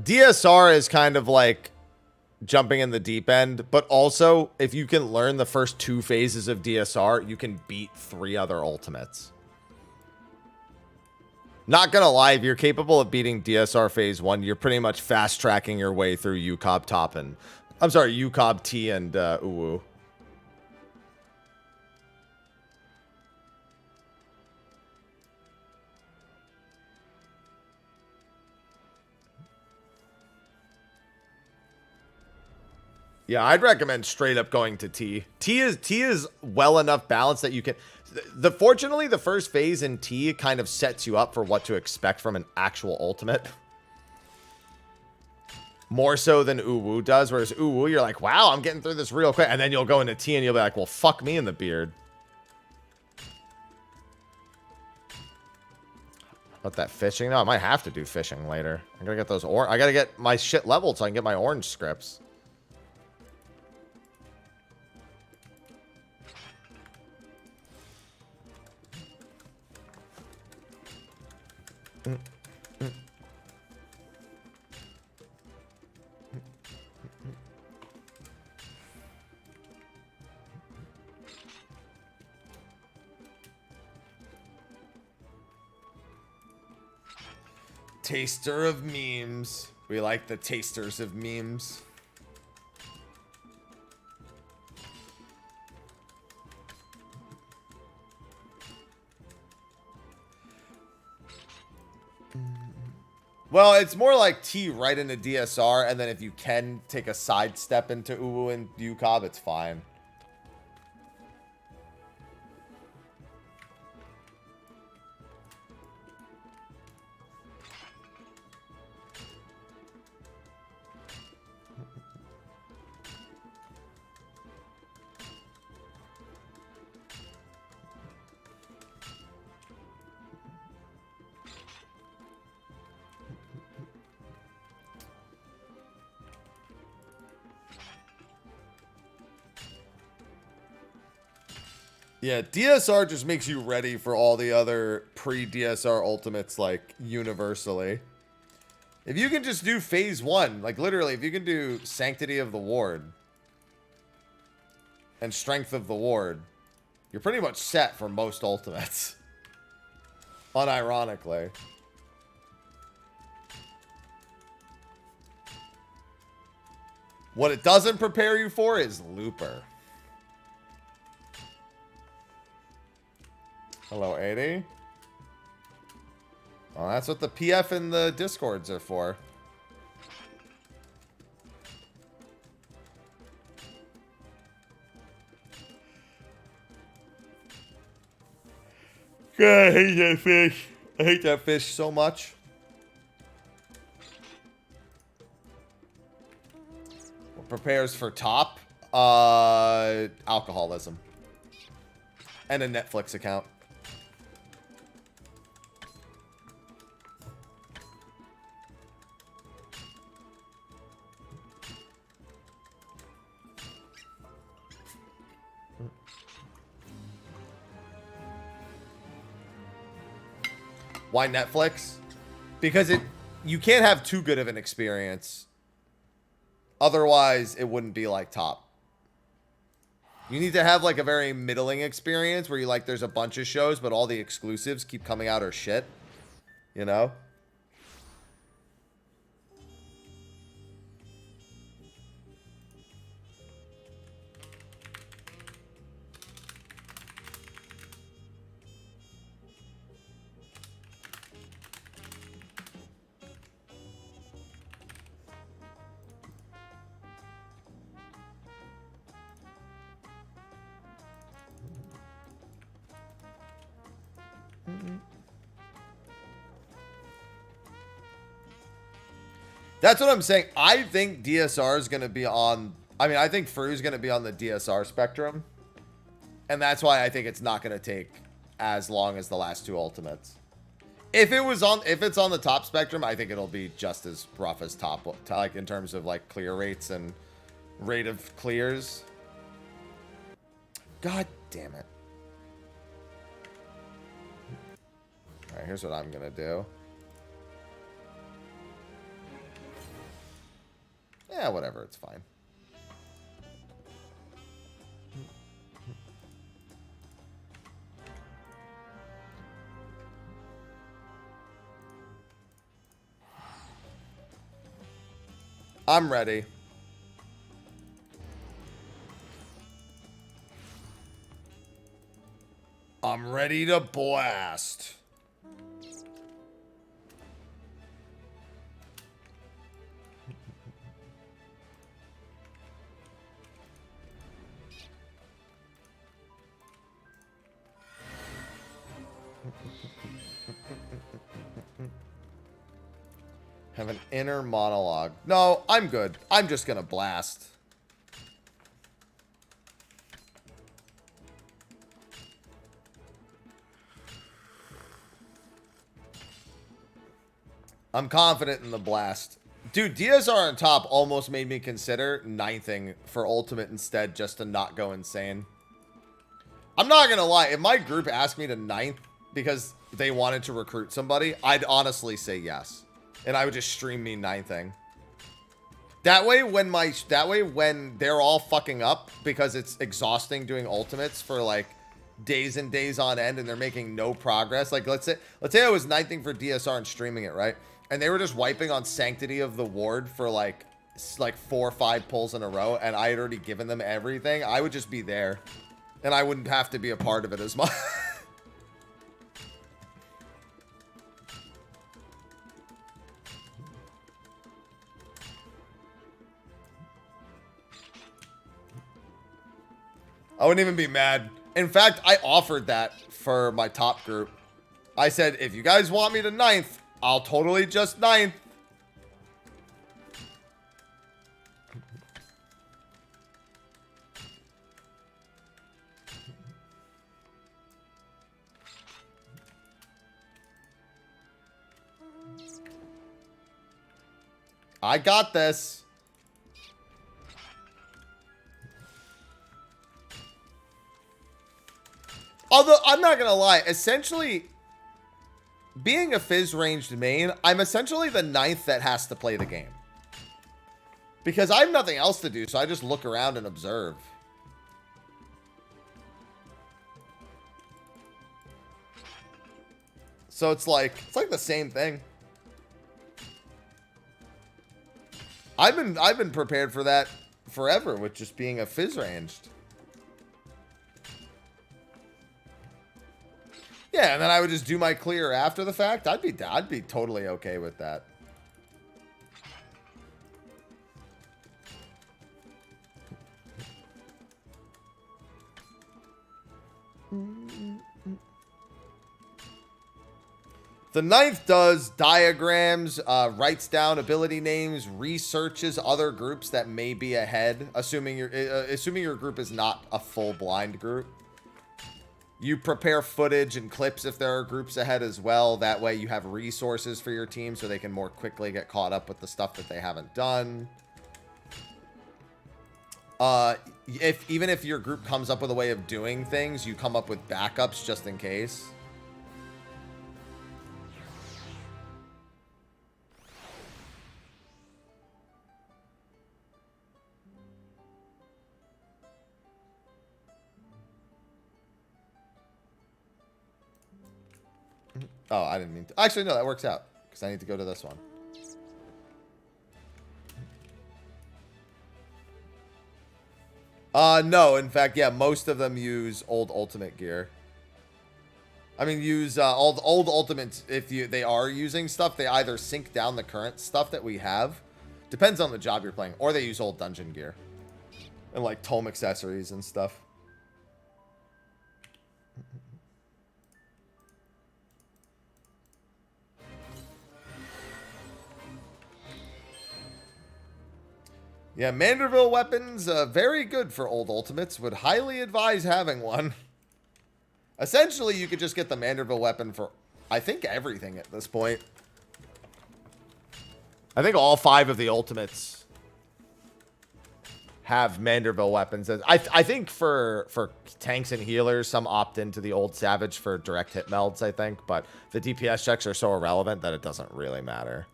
DSR is kind of like jumping in the deep end, but also if you can learn the first 2 phases of DSR, you can beat 3 other ultimates. Not gonna lie, if you're capable of beating DSR phase 1, you're pretty much fast tracking your way through UCOB top and UCOB T and Uwu. Yeah, I'd recommend straight up going to T. T is well enough balanced that you can... Fortunately, the first phase in T kind of sets you up for what to expect from an actual ultimate. More so than Uwu does, whereas Uwu, you're like, wow, I'm getting through this real quick. And then you'll go into T and you'll be like, well, fuck me in the beard. What, that fishing? No, I might have to do fishing later. I gotta get those I gotta get my shit leveled so I can get my orange scripts. Taster of memes. We like the tasters of memes. Well, it's more like T right into DSR, and then if you can take a sidestep into Uwu and UCOB, it's fine. Yeah, DSR just makes you ready for all the other pre-DSR ultimates, like, universally. If you can just do phase 1, like, literally, if you can do Sanctity of the Ward and Strength of the Ward, you're pretty much set for most ultimates. Unironically. What it doesn't prepare you for is Looper. Hello, 80. Well, that's what the PF and the Discords are for. God, I hate that fish. I hate that fish so much. What prepares for top? Alcoholism. And a Netflix account. Why Netflix? Because you can't have too good of an experience Otherwise, it wouldn't be like top. You need to have like a very middling experience where you like there's a bunch of shows, but all the exclusives keep coming out are shit. You know? That's what I'm saying. I think DSR is going to be on... I mean, I think Fru is going to be on the DSR spectrum. And that's why I think it's not going to take as long as the last two ultimates. If it's on the top spectrum, I think it'll be just as rough as top, like in terms of like clear rates and rate of clears. God damn it. All right, here's what I'm going to do. Yeah, whatever, it's fine. I'm ready. I'm ready to blast. Have an inner monologue. No, I'm good. I'm just gonna blast. I'm confident in the blast. Dude, DSR on top almost made me consider ninthing for ultimate instead just to not go insane. I'm not gonna lie. If my group asked me to ninth because they wanted to recruit somebody, I'd honestly say yes. And I would just stream me ninthing. That way when they're all fucking up because it's exhausting doing ultimates for like days and days on end and they're making no progress. Like let's say I was ninthing for DSR and streaming it, right? And they were just wiping on Sanctity of the Ward for like 4 or 5 pulls in a row and I had already given them everything. I would just be there and I wouldn't have to be a part of it as much. I wouldn't even be mad. In fact, I offered that for my top group. I said, if you guys want me to ninth, I'll totally just ninth. I got this. Although, I'm not going to lie, essentially, being a Fizz ranged main, I'm essentially the ninth that has to play the game. Because I have nothing else to do, so I just look around and observe. So it's like the same thing. I've been prepared for that forever with just being a Fizz ranged. Yeah, and then I would just do my clear after the fact. I'd be totally okay with that. The ninth does diagrams, writes down ability names, researches other groups that may be ahead, assuming your group is not a full blind group. You prepare footage and clips if there are groups ahead as well. That way you have resources for your team so they can more quickly get caught up with the stuff that they haven't done. Even if your group comes up with a way of doing things, you come up with backups just in case. Oh, I didn't mean to. Actually, no, that works out. Because I need to go to this one. No, in fact, yeah, most of them use old ultimate gear. I mean, use old ultimates. If they are using stuff, they either sync down the current stuff that we have, depends on the job you're playing, or they use old dungeon gear and like tome accessories and stuff. Yeah, Manderville weapons, very good for old ultimates. Would highly advise having one. Essentially, you could just get the Manderville weapon for, I think, everything at this point. I think all 5 of the ultimates have Manderville weapons. I think for tanks and healers, some opt into the old Savage for direct hit melds, I think. But the DPS checks are so irrelevant that it doesn't really matter.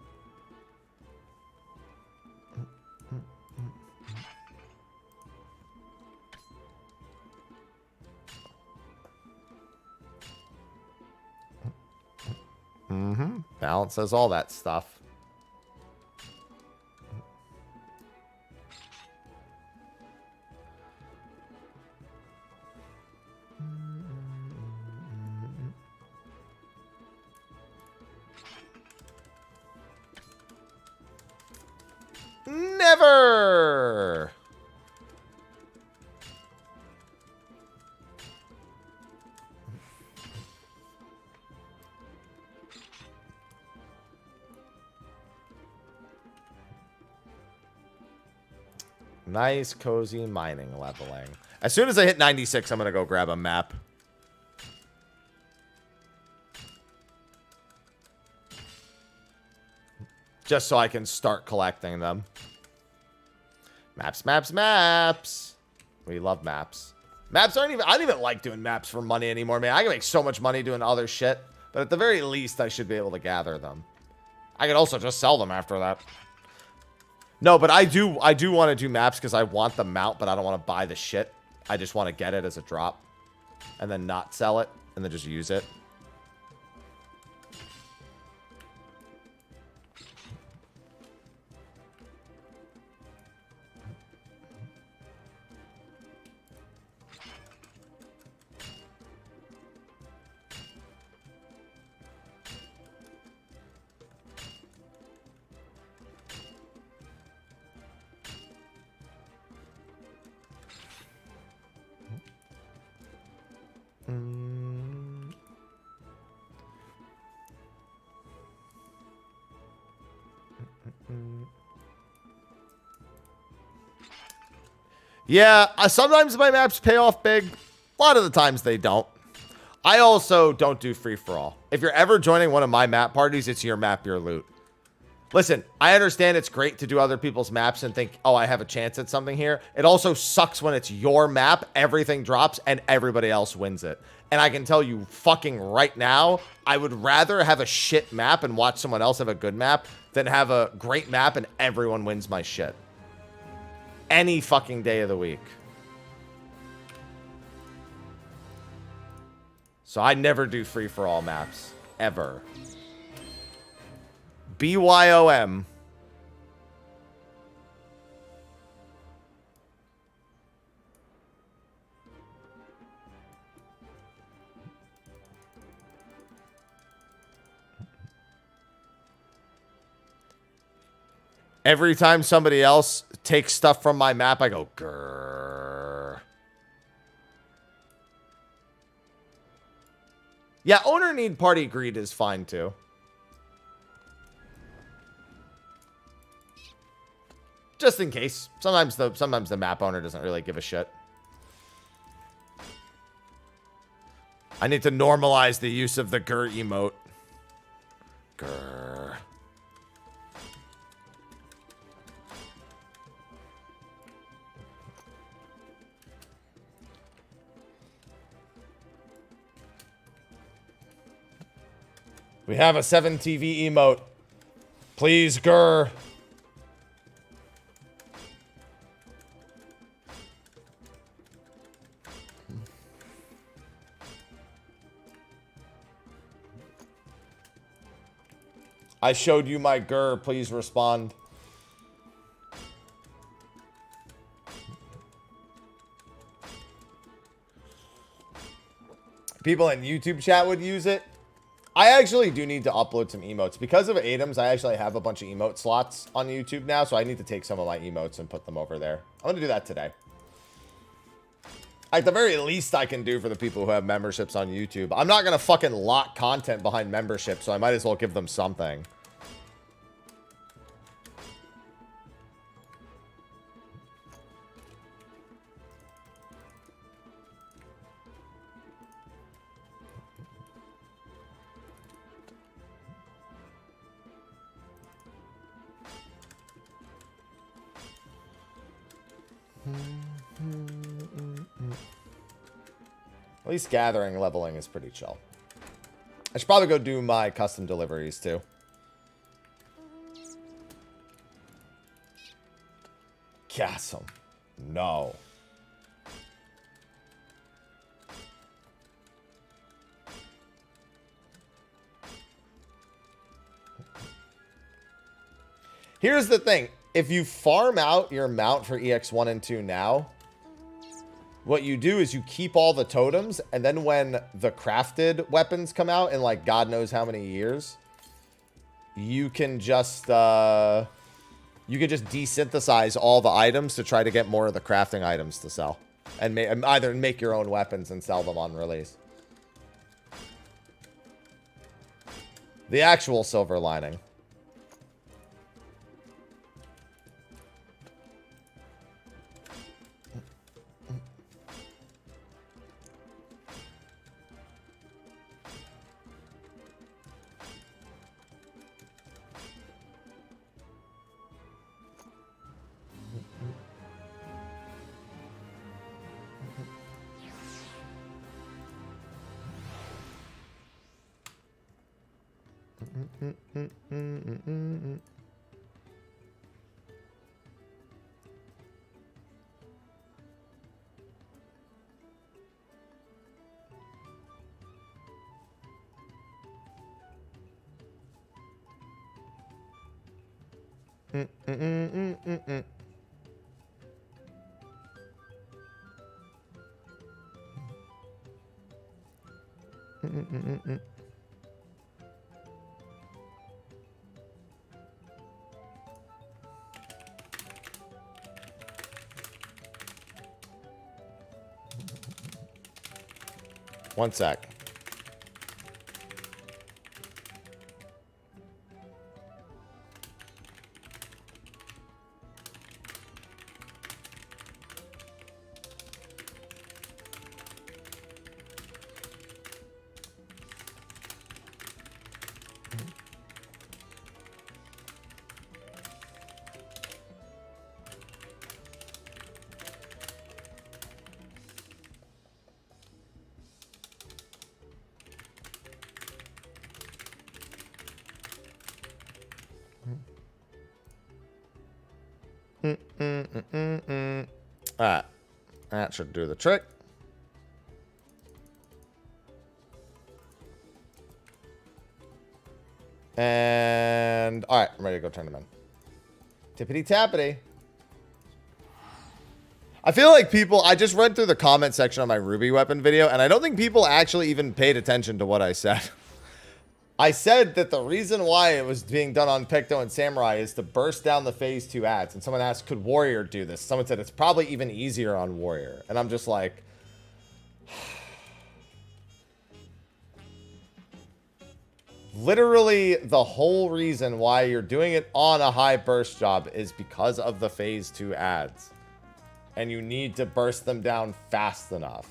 Balances all that stuff. Never! Nice, cozy mining leveling. As soon as I hit 96, I'm going to go grab a map. Just so I can start collecting them. Maps, maps, maps. We love maps. Maps aren't even... I don't even like doing maps for money anymore, man. I can make so much money doing other shit. But at the very least, I should be able to gather them. I could also just sell them after that. No, but I do want to do maps because I want the mount, but I don't want to buy the shit. I just want to get it as a drop. And then not sell it. And then just use it. Yeah, sometimes my maps pay off big. A lot of the times they don't. I also don't do free-for-all. If you're ever joining one of my map parties, it's your map, your loot. Listen, I understand it's great to do other people's maps and think, oh, I have a chance at something here. It also sucks when it's your map, everything drops, and everybody else wins it. And I can tell you fucking right now, I would rather have a shit map and watch someone else have a good map than have a great map and everyone wins my shit. Any fucking day of the week. So I never do free-for-all maps. Ever. BYOM. Every time somebody else takes stuff from my map, I go, grrr. Yeah, owner need party greed is fine too. Just in case. Sometimes the map owner doesn't really give a shit. I need to normalize the use of the grr emote. Grr. We have a 7 TV emote. Please, grr. I showed you my GUR. Please respond. People in YouTube chat would use it. I actually do need to upload some emotes. Because of ADAMS, I actually have a bunch of emote slots on YouTube now, so I need to take some of my emotes and put them over there. I'm going to do that today. At the very least I can do for the people who have memberships on YouTube. I'm not going to fucking lock content behind membership, so I might as well give them something. At least gathering leveling is pretty chill. I should probably go do my custom deliveries too. Chasm. No. Here's the thing. If you farm out your mount for EX1 and 2 now, what you do is you keep all the totems, and then when the crafted weapons come out in like God knows how many years, you can just desynthesize all the items to try to get more of the crafting items to sell, and either make your own weapons and sell them on release. The actual silver lining. One sec. Alright. That should do the trick. And alright, I'm ready to go turn them in. Tippity tappity. I feel like people, I just read through the comment section on my Ruby weapon video, and I don't think people actually even paid attention to what I said. I said that the reason why it was being done on Picto and Samurai is to burst down the phase 2 ads. And someone asked, could Warrior do this? Someone said it's probably even easier on Warrior. And I'm just like, literally the whole reason why you're doing it on a high burst job is because of the phase 2 ads. And you need to burst them down fast enough.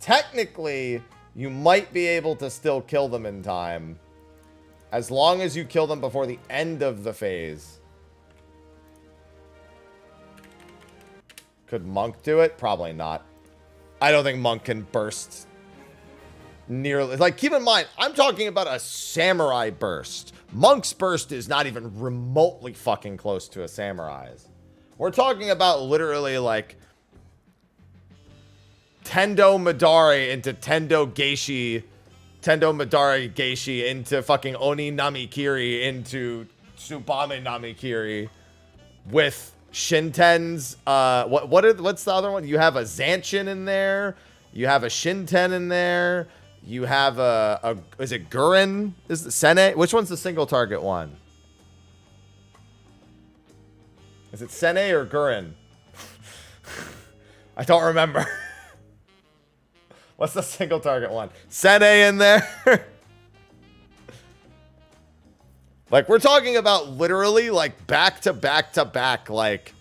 Technically, you might be able to still kill them in time, as long as you kill them before the end of the phase. Could Monk do it? Probably not. I don't think Monk can burst nearly... Like, keep in mind, I'm talking about a Samurai burst. Monk's burst is not even remotely fucking close to a Samurai's. We're talking about literally, like, Tendo Madari into Tendo Geishi Tendo Madara Geishi into fucking Oni Namikiri into Tsubame Namikiri with Shinten's what's the other one? You have a Zanshin in there, you have a Shinten in there, you have a is it Gurren? Is it Sene? Which one's the single target one? Is it Sene or Gurren? I don't remember. What's the single target one? Sene in there. Like, we're talking about literally, like, back to back to back, like,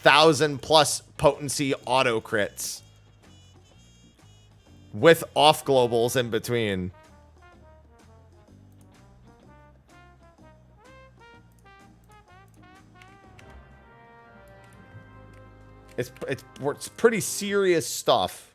1,000+ potency auto crits. With off globals in between. It's pretty serious stuff.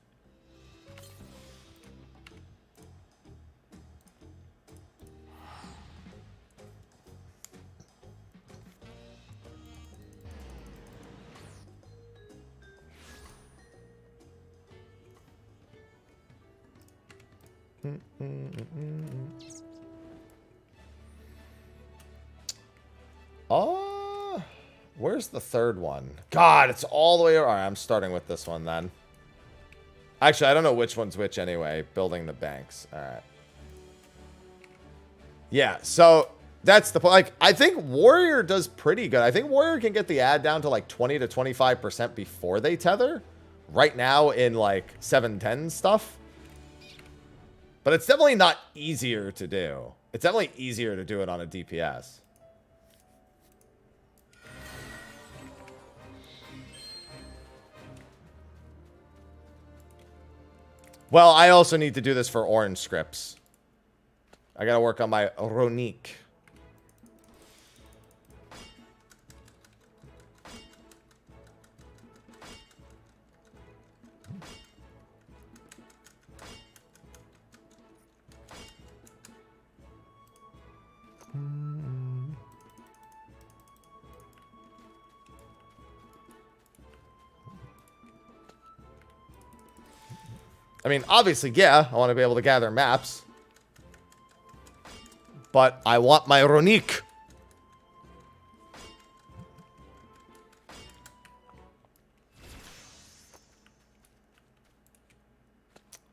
Oh, where's the third one? God, it's all the way. All right, I'm starting with this one then. Actually, I don't know which one's which anyway. Building the banks. All right. Yeah, so that's the point. Like, I think Warrior does pretty good. I think Warrior can get the ad down to like 20 to 25% before they tether. Right now in like 710 stuff. But it's definitely not easier to do. It's definitely easier to do it on a DPS. Well, I also need to do this for orange scripts. I gotta work on my Ronique. I mean, obviously, yeah, I want to be able to gather maps. But I want my Ronique.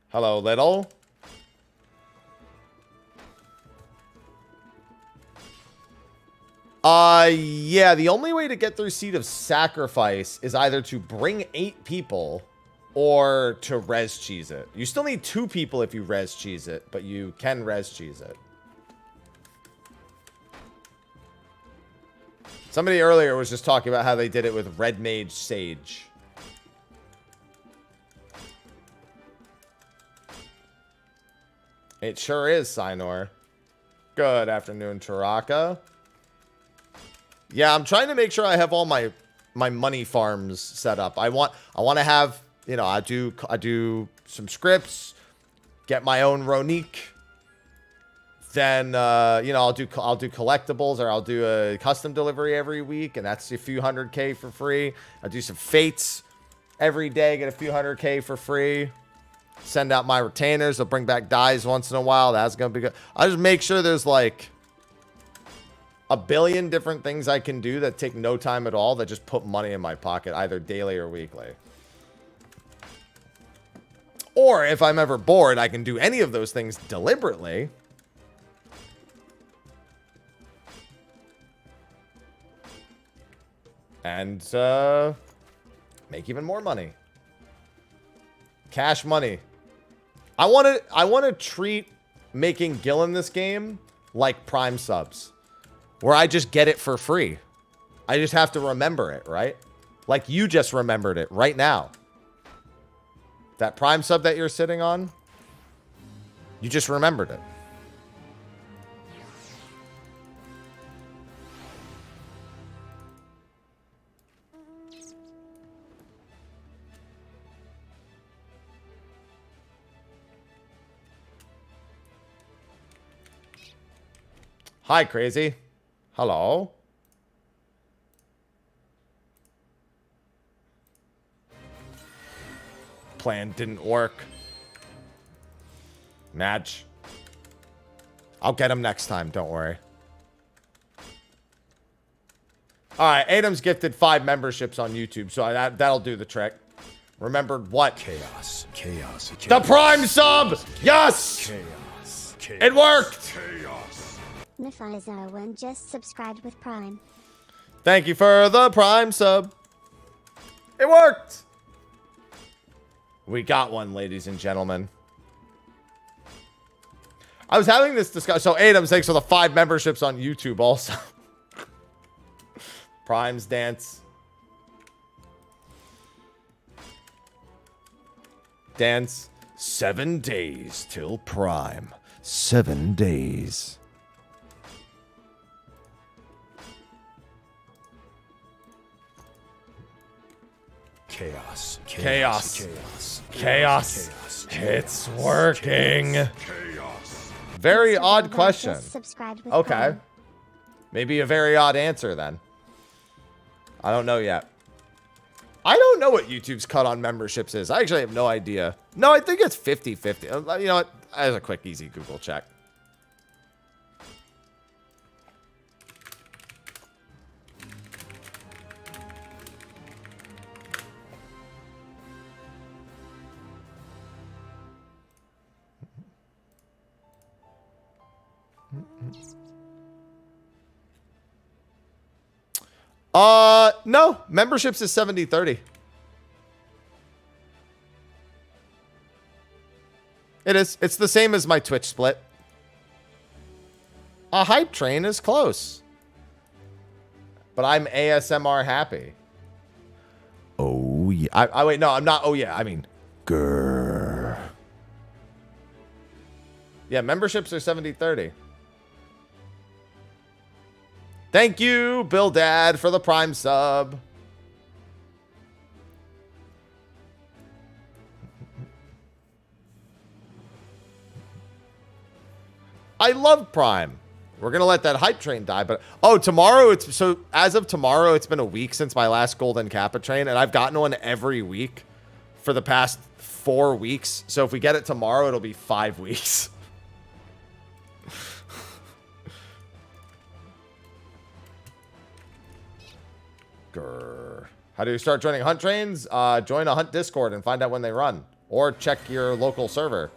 Hello, little. Yeah, the only way to get through Seed of Sacrifice is either to bring 8 people or to res cheese it. You still need 2 people if you res cheese it, but you can res cheese it. Somebody earlier was just talking about how they did it with Red Mage Sage. It sure is, Sinor. Good afternoon, Taraka. Yeah, I'm trying to make sure I have all my money farms set up. I want to have, you know, I do some scripts, get my own Ronique. Then you know, I'll do collectibles, or I'll do a custom delivery every week, and that's a few 100K for free. I'll do some fates every day, get a few 100K for free. Send out my retainers. They'll bring back dies once in a while. That's gonna be good. I'll just make sure there's like a billion different things I can do that take no time at all, that just put money in my pocket, either daily or weekly. Or if I'm ever bored, I can do any of those things deliberately. And make even more money. Cash money. I want to treat making Gil in this game like Prime subs, where I just get it for free. I just have to remember it, right? Like you just remembered it right now. That Prime sub that you're sitting on, you just remembered it. Hi, Crazy. Hello. Plan didn't work. Match. I'll get him next time. Don't worry. All right. Adam's gifted 5 memberships on YouTube, so that'll do the trick. Remembered what? Chaos. Chaos. The Prime sub! Yes! Chaos. Chaos. It worked! Chaos. Mephizer1 just subscribed with Prime. Thank you for the Prime sub. It worked! We got one, ladies and gentlemen. I was having this discussion. So, Adam, thanks for the 5 memberships on YouTube also. Prime's dance. Dance. 7 days till Prime. 7 days. Chaos. Chaos. Chaos. Chaos. Chaos. It's working. Chaos. Very odd Mephizer1 question. just subscribed with Okay. Prime. Maybe a very odd answer then. I don't know yet. I don't know what YouTube's cut on memberships is. I actually have no idea. No, I think it's 50-50. You know what? As a quick, easy Google check. No. Memberships is 70-30. It is. It's the same as my Twitch split. A hype train is close. But I'm ASMR happy. Oh, yeah. I wait, no, I'm not. Oh, yeah. I mean, grrr. Yeah, memberships are 70-30. Thank you, Bill Dad, for the Prime sub. I love Prime. We're going to let that hype train die. But, oh, tomorrow, so as of tomorrow, it's been a week since my last Golden Kappa train, and I've gotten one every week for the past 4 weeks. So if we get it tomorrow, it'll be 5 weeks. Grr. How do you start joining hunt trains? Join a hunt Discord and find out when they run. Or check your local server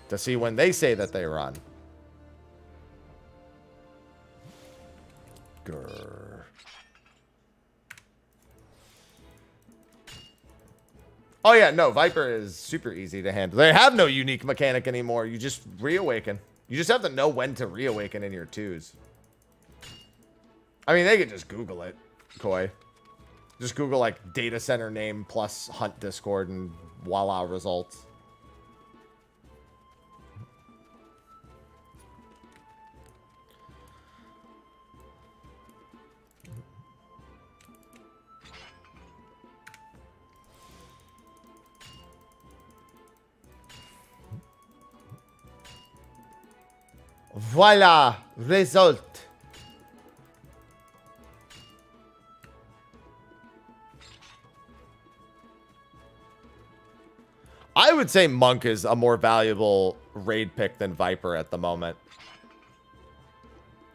to see when they say that they run. Grr. Oh yeah, no, Viper is super easy to handle. They have no unique mechanic anymore. You just reawaken. You just have to know when to reawaken in your 2s. I mean, they could just Google it, Koi. Just Google, like, data center name plus hunt Discord and voila, results. Voila, result. I would say Monk is a more valuable raid pick than Viper at the moment.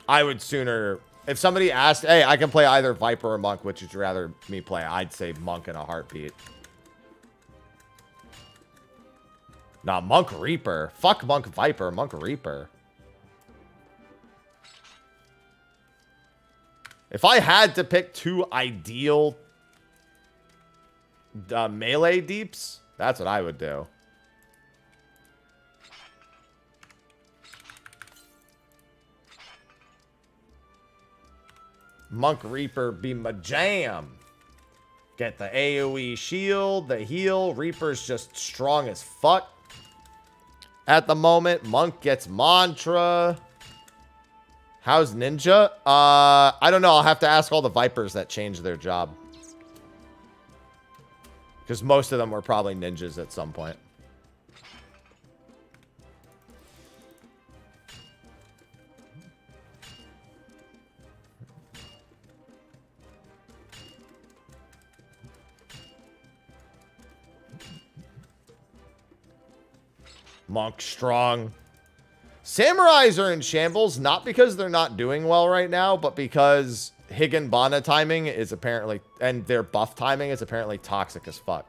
I would sooner... If somebody asked, hey, I can play either Viper or Monk, which would you rather me play? I'd say Monk in a heartbeat. Nah, Monk Reaper. Fuck Monk Viper, Monk Reaper. If I had to pick 2 ideal melee deeps... That's what I would do. Monk Reaper be my jam. Get the AoE shield, the heal. Reaper's just strong as fuck. At the moment, Monk gets Mantra. How's Ninja? I don't know. I'll have to ask all the Vipers that changed their job. Because most of them were probably ninjas at some point. Monk strong. Samurais are in shambles, not because they're not doing well right now, but because Higanbana timing is apparently, and their buff timing is apparently toxic as fuck.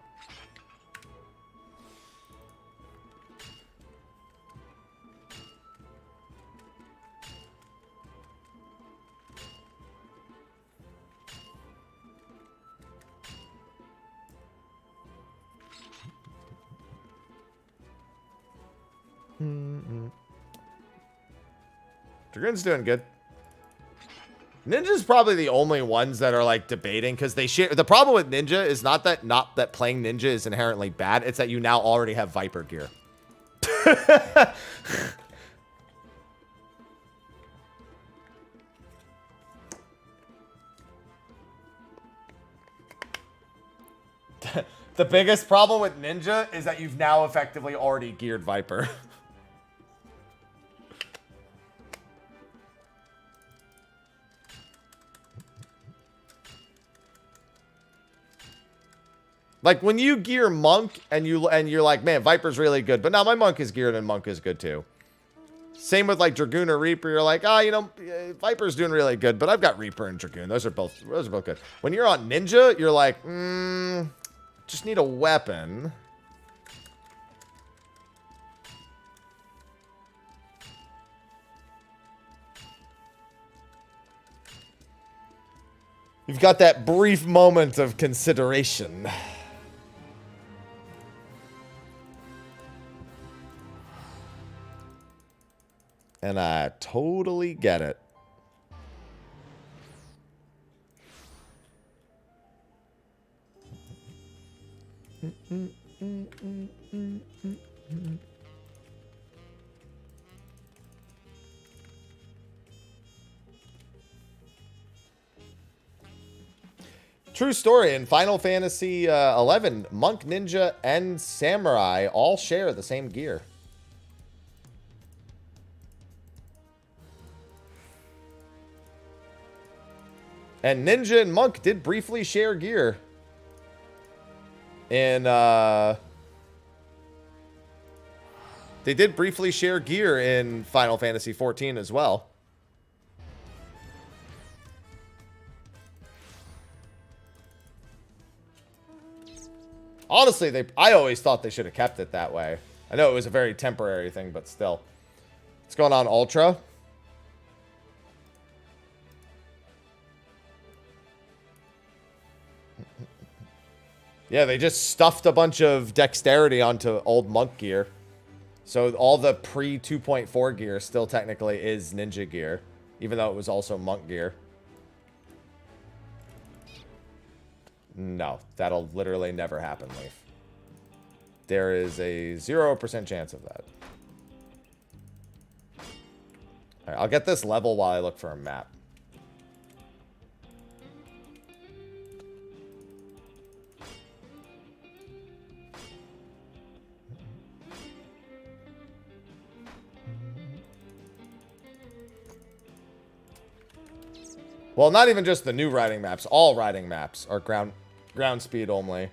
Dragoon's doing good. Ninja's probably the only ones that are like debating because they share. The problem with Ninja is not that playing Ninja is inherently bad. It's that you now already have Viper gear. The biggest problem with Ninja is that you've now effectively already geared Viper. Like when you gear Monk and you're like, man, Viper's really good, but now my Monk is geared and Monk is good too. Same with like Dragoon or Reaper. You're like, you know, Viper's doing really good, but I've got Reaper and Dragoon. Those are both good. When you're on Ninja, you're like, just need a weapon. You've got that brief moment of consideration. And I totally get it. True story. In Final Fantasy 11, Monk, Ninja, and Samurai all share the same gear. And Ninja and Monk did briefly share gear in, they did briefly share gear in Final Fantasy 14 as well. Honestly, I always thought they should have kept it that way. I know it was a very temporary thing, but still. What's going on, Ultra? Yeah, they just stuffed a bunch of dexterity onto old Monk gear. So all the pre-2.4 gear still technically is Ninja gear, even though it was also Monk gear. No, that'll literally never happen, Leaf. There is a 0% chance of that. All right, I'll get this level while I look for a map. Well, not even just the new riding maps. All riding maps are ground speed only.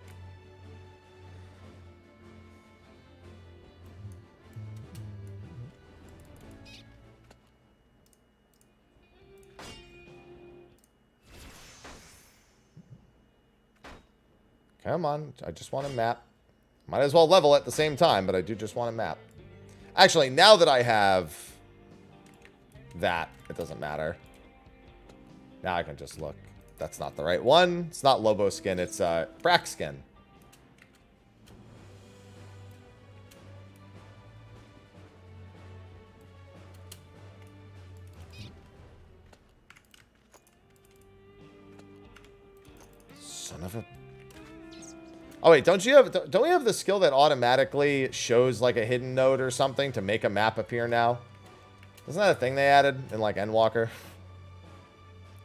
Come on. I just want a map. Might as well level at the same time, but I do just want a map. Actually, now that I have that, it doesn't matter. Now I can just look. That's not the right one. It's not Lobo skin. It's Brack skin. Son of a... Oh wait, don't we have the skill that automatically shows like a hidden node or something to make a map appear now? Isn't that a thing they added in like Endwalker?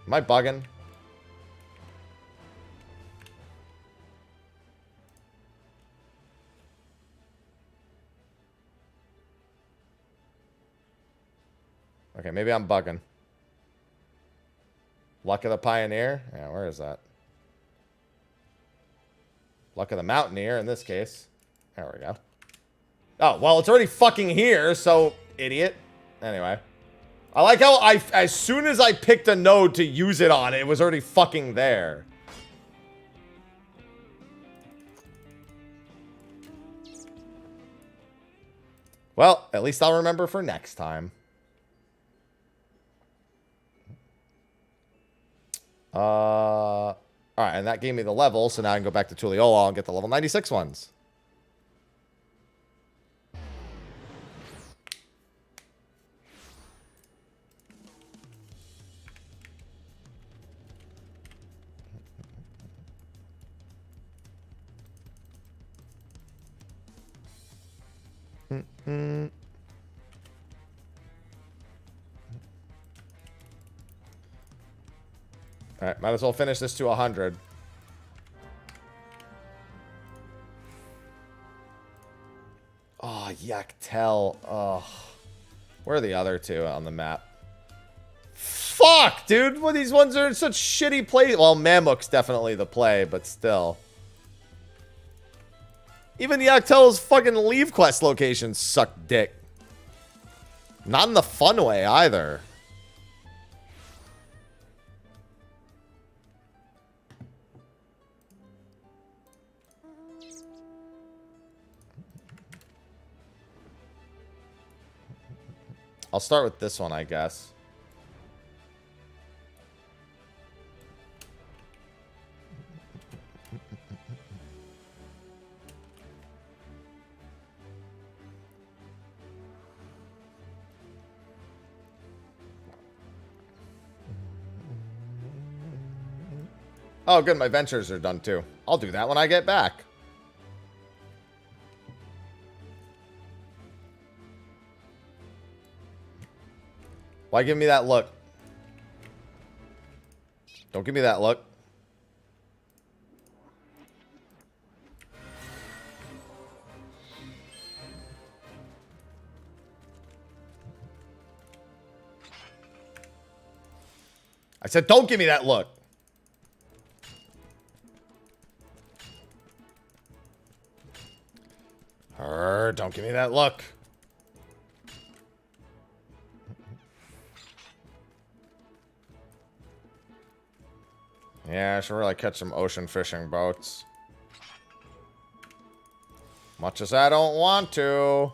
Am I bugging? Okay, maybe I'm bugging. Luck of the Pioneer? Yeah, where is that? Luck of the Mountaineer in this case. There we go. Oh, well, it's already fucking here, so idiot. Anyway. I like how as soon as I picked a node to use it on, it was already fucking there. Well, at least I'll remember for next time. Alright, and that gave me the level, so now I can go back to Tuliolo and get the level 96 ones. Alright, might as well finish this to 100. Oh, Yaktel. Oh. Where are the other two on the map? Fuck, dude. Well, these ones are in such shitty play. Well, Mammook's definitely the play, but still. Even Yaktel's fucking leave quest locations suck dick. Not in the fun way, either. I'll start with this one, I guess. Oh, good. My ventures are done, too. I'll do that when I get back. Why give me that look? Don't give me that look. I said, don't give me that look. Don't give me that look. Yeah, I should really catch some ocean fishing boats. Much as I don't want to.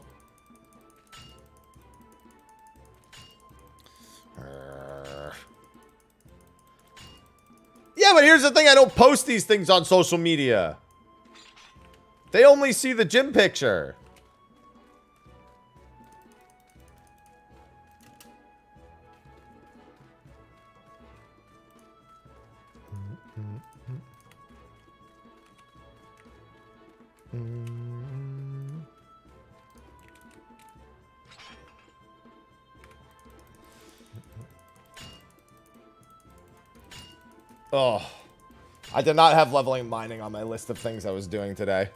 Yeah, but here's the thing. I don't post these things on social media. They only see the gym picture. Oh, I did not have leveling mining on my list of things I was doing today.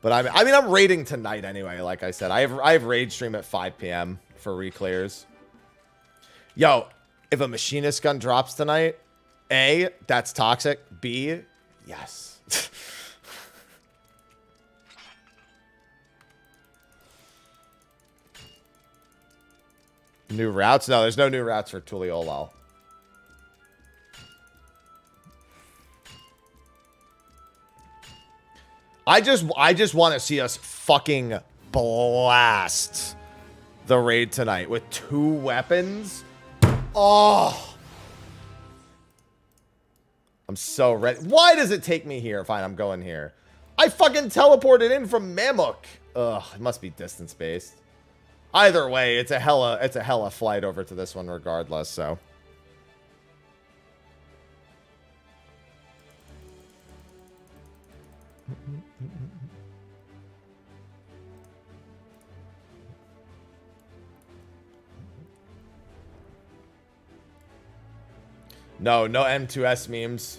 But I mean, I'm raiding tonight anyway. Like I said, I have raid stream at 5 p.m. for reclears. Yo, if a machinist gun drops tonight, A, that's toxic. B, yes. New routes? No, there's no new routes for Tuliolo. I just want to see us fucking blast the raid tonight with 2 weapons. Oh. I'm so ready. Why does it take me here? Fine, I'm going here. I fucking teleported in from Mammook. Ugh, it must be distance based. Either way, it's a hella flight over to this one regardless, so. No M4S memes.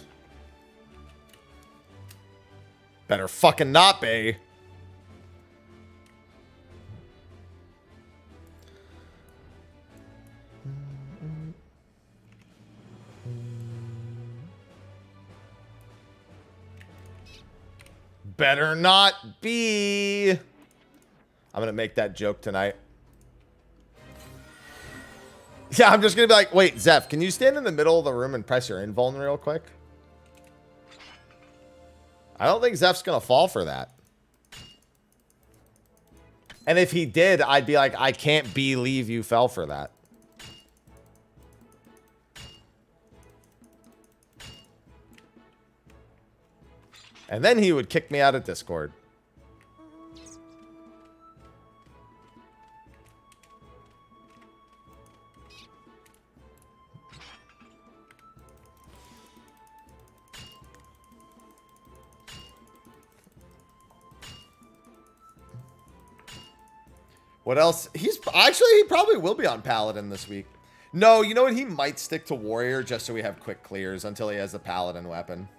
Better fucking not be. Better not be. I'm gonna make that joke tonight. Yeah, I'm just going to be like, wait, Zeph, can you stand in the middle of the room and press your invuln real quick? I don't think Zeph's going to fall for that. And if he did, I'd be like, I can't believe you fell for that. And then he would kick me out of Discord. What else? He probably will be on Paladin this week. No, you know what? He might stick to Warrior just so we have quick clears until he has the Paladin weapon.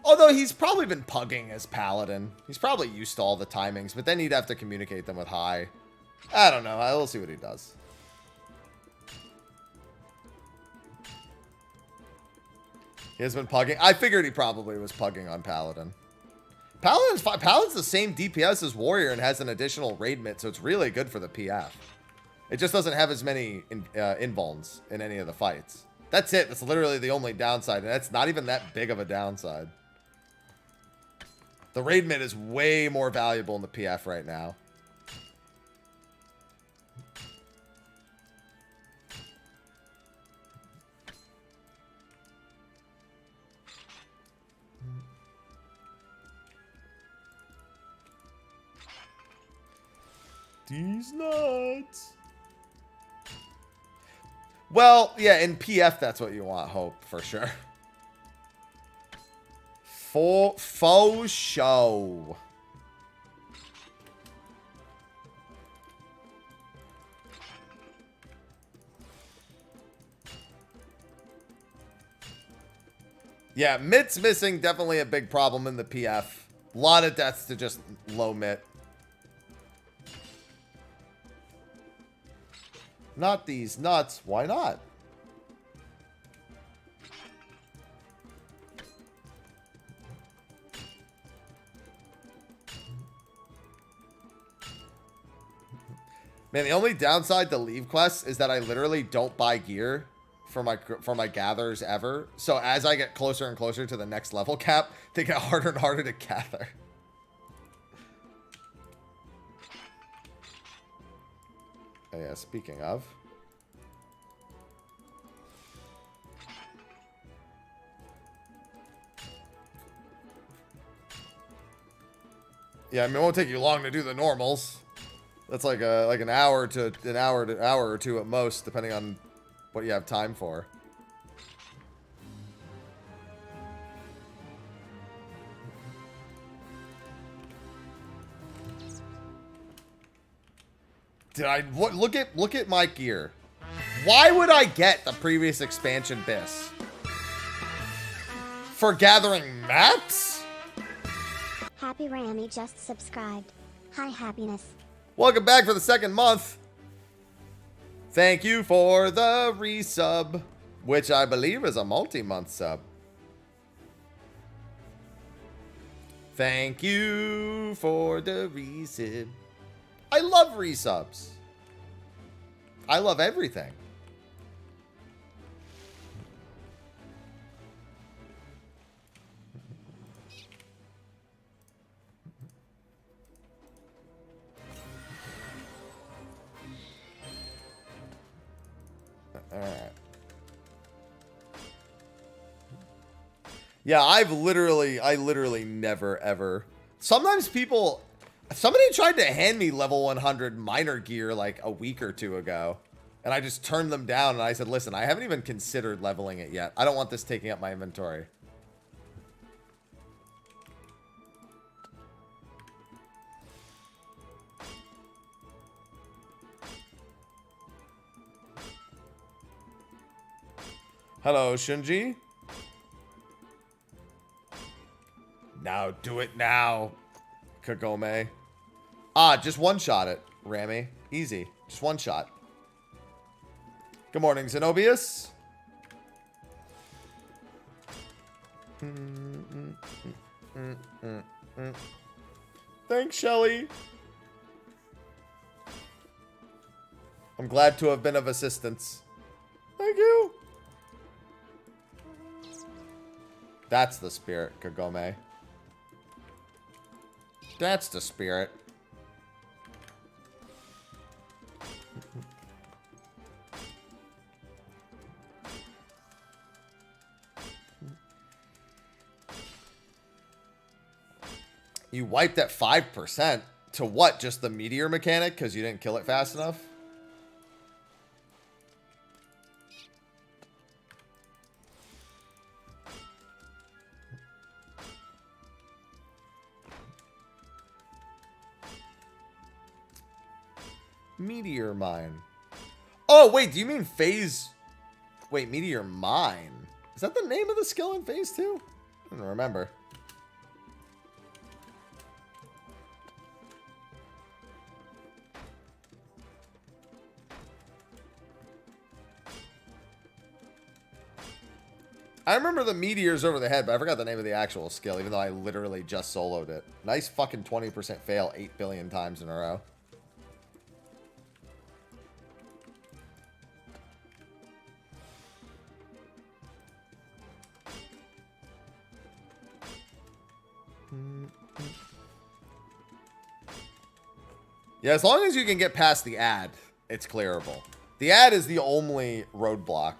Although he's probably been pugging as Paladin. He's probably used to all the timings, but then he'd have to communicate them with High. I don't know. We'll see what he does. He has been pugging. I figured he probably was pugging on Paladin. Paladin's the same DPS as Warrior and has an additional raid mitt, so it's really good for the PF. It just doesn't have as many invulns in any of the fights. That's it. That's literally the only downside, and that's not even that big of a downside. The raid mitt is way more valuable in the PF right now. These nuts. Well, yeah, in PF, that's what you want, Hope, for sure. Faux show. Yeah, mitt's missing, definitely a big problem in the PF. A lot of deaths to just low mitt. Not these nuts. Why not? Man, the only downside to leave quests is that I literally don't buy gear for my gatherers ever. So as I get closer and closer to the next level cap, they get harder and harder to gather. Oh, yeah, speaking of. Yeah, I mean, it won't take you long to do the normals. That's like an hour or two at most, depending on what you have time for. Look at my gear. Why would I get the previous expansion BIS? For gathering maps? Happy Rammy just subscribed. Hi, happiness. Welcome back for the second month. Thank you for the resub, which I believe is a multi-month sub. Thank you for the resub. I love resubs. I love everything. All right. Yeah, I literally never ever. Sometimes somebody tried to hand me level 100 minor gear like a week or two ago, and I just turned them down and I said, listen, I haven't even considered leveling it yet. I don't want this taking up my inventory. Hello, Shinji. Now do it now, Kagome. Ah, just one shot it, Rami. Easy. Just one shot. Good morning, Zenobius. Thanks, Shelly. I'm glad to have been of assistance. Thank you. That's the spirit, Kagome. That's the spirit. You wiped at 5%. To what? Just the meteor mechanic? Because you didn't kill it fast enough? Meteor mine. Oh, wait, do you mean phase... Wait, meteor mine. Is that the name of the skill in phase 2? I don't remember. I remember the meteors over the head, but I forgot the name of the actual skill, even though I literally just soloed it. Nice fucking 20% fail 8 billion times in a row. Yeah, as long as you can get past the ad, it's clearable. The ad is the only roadblock.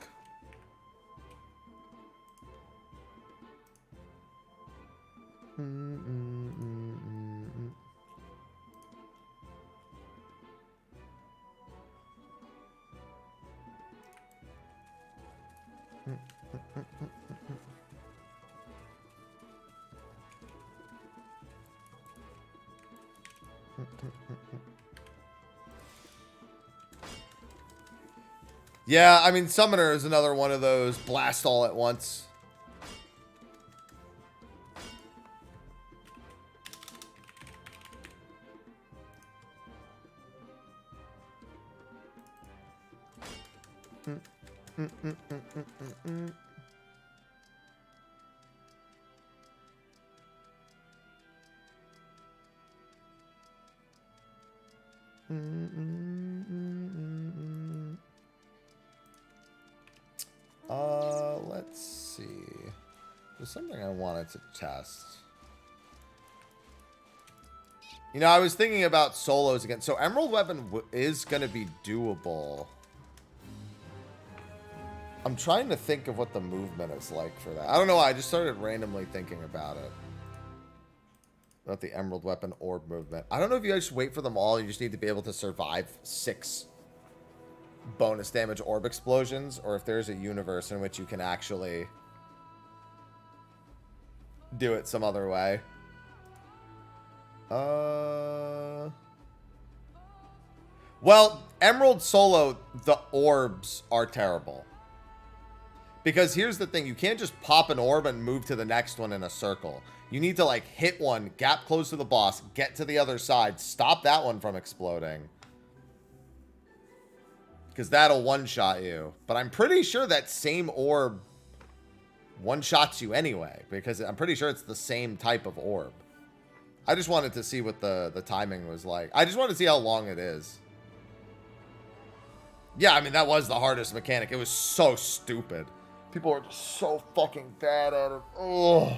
Yeah, I mean, Summoner is another one of those blast all at once. Let's see. There's something I wanted to test. You know, I was thinking about solos again. So Emerald Weapon is going to be doable. I'm trying to think of what the movement is like for that. I don't know why. I just started randomly thinking about it. About the Emerald Weapon orb movement. I don't know if you guys wait for them all. You just need to be able to survive 6 bonus damage orb explosions, or if there's a universe in which you can actually do it some other way. Well, Emerald Solo, the orbs are terrible. Because here's the thing, you can't just pop an orb and move to the next one in a circle. You need to like hit one, gap close to the boss, get to the other side, stop that one from exploding. Because that'll one-shot you. But I'm pretty sure that same orb one-shots you anyway. Because I'm pretty sure it's the same type of orb. I just wanted to see what the timing was like. I just wanted to see how long it is. Yeah, I mean, that was the hardest mechanic. It was so stupid. People were just so fucking bad at it. Oh.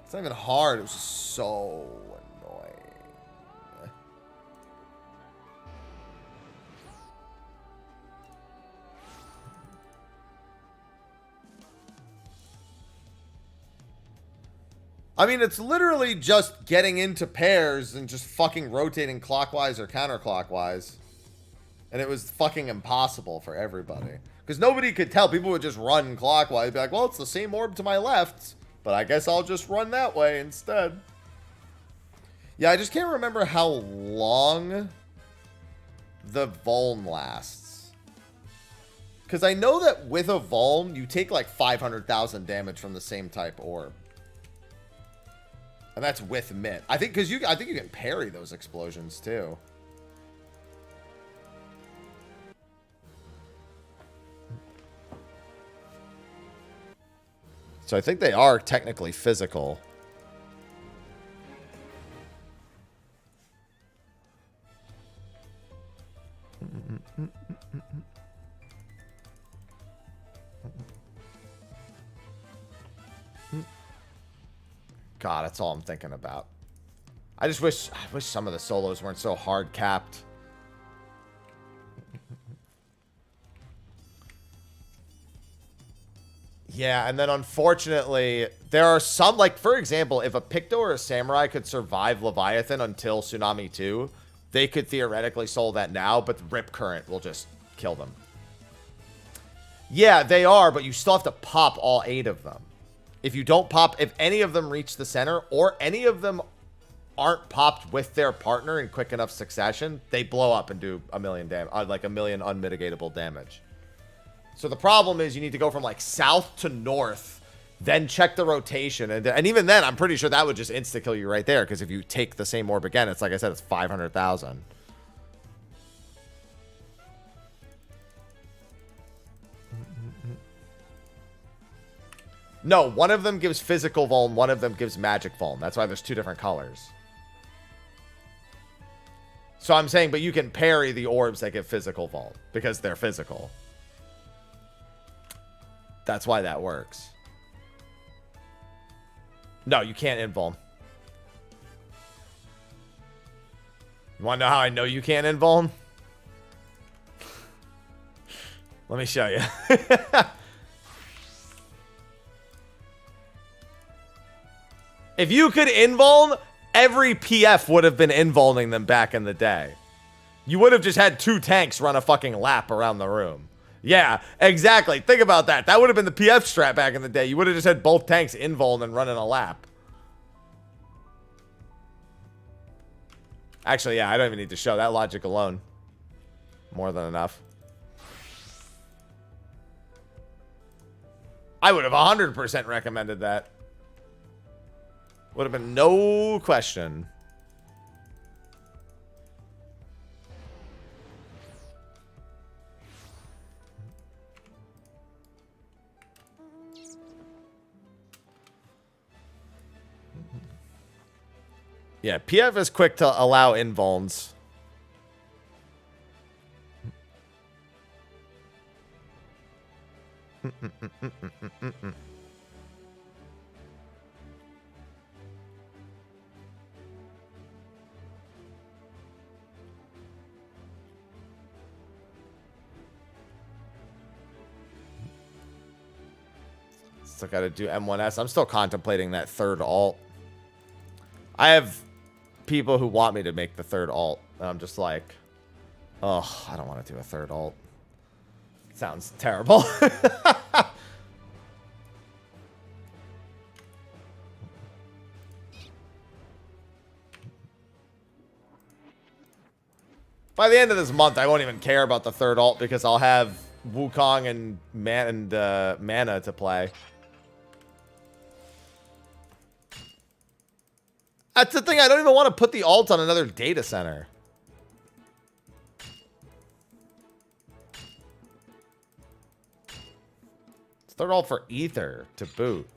It's not even hard. It was just so annoying. I mean, it's literally just getting into pairs and just fucking rotating clockwise or counterclockwise. And it was fucking impossible for everybody. Because nobody could tell. People would just run clockwise. Be like, well, it's the same orb to my left. But I guess I'll just run that way instead. Yeah, I just can't remember how long the Vuln lasts. Because I know that with a Vuln, you take like 500,000 damage from the same type orb. And that's with Mitt. I think because I think you can parry those explosions too. So I think they are technically physical. God, that's all I'm thinking about. I wish some of the solos weren't so hard capped. Yeah, and then unfortunately, there are some, like, for example, if a Picto or a Samurai could survive Leviathan until Tsunami 2, they could theoretically soul that now, but the Rip Current will just kill them. Yeah, they are, but you still have to pop all 8 of them. If you don't pop, if any of them reach the center, or any of them aren't popped with their partner in quick enough succession, they blow up and do a million like a million unmitigatable damage. So the problem is you need to go from like south to north, then check the rotation, and even then I'm pretty sure that would just insta kill you right there, because if you take the same orb again, it's like I said, it's 500,000. No, one of them gives physical vuln, one of them gives magic vuln. That's why there's 2 different colors. So I'm saying, but you can parry the orbs that give physical vuln because they're physical. That's why that works. No, you can't invuln. You want to know how I know you can't invuln? Let me show you. If you could invuln, every PF would have been invulning them back in the day. You would have just had 2 tanks run a fucking lap around the room. Yeah, exactly. Think about that. That would have been the PF strat back in the day. You would have just had both tanks invuln and running a lap. Actually, yeah, I don't even need to show that logic alone. More than enough. I would have 100% recommended that. Would have been no question. Yeah, PF is quick to allow invulns. Still got to do M1S. I'm still contemplating that 3rd alt. I have people who want me to make the 3rd alt, and I'm just like, oh, I don't want to do a 3rd alt. Sounds terrible. By the end of this month, I won't even care about the 3rd alt because I'll have Wukong and mana to play. That's the thing. I don't even want to put the alt on another data center. It's 3rd alt for Ether to boot.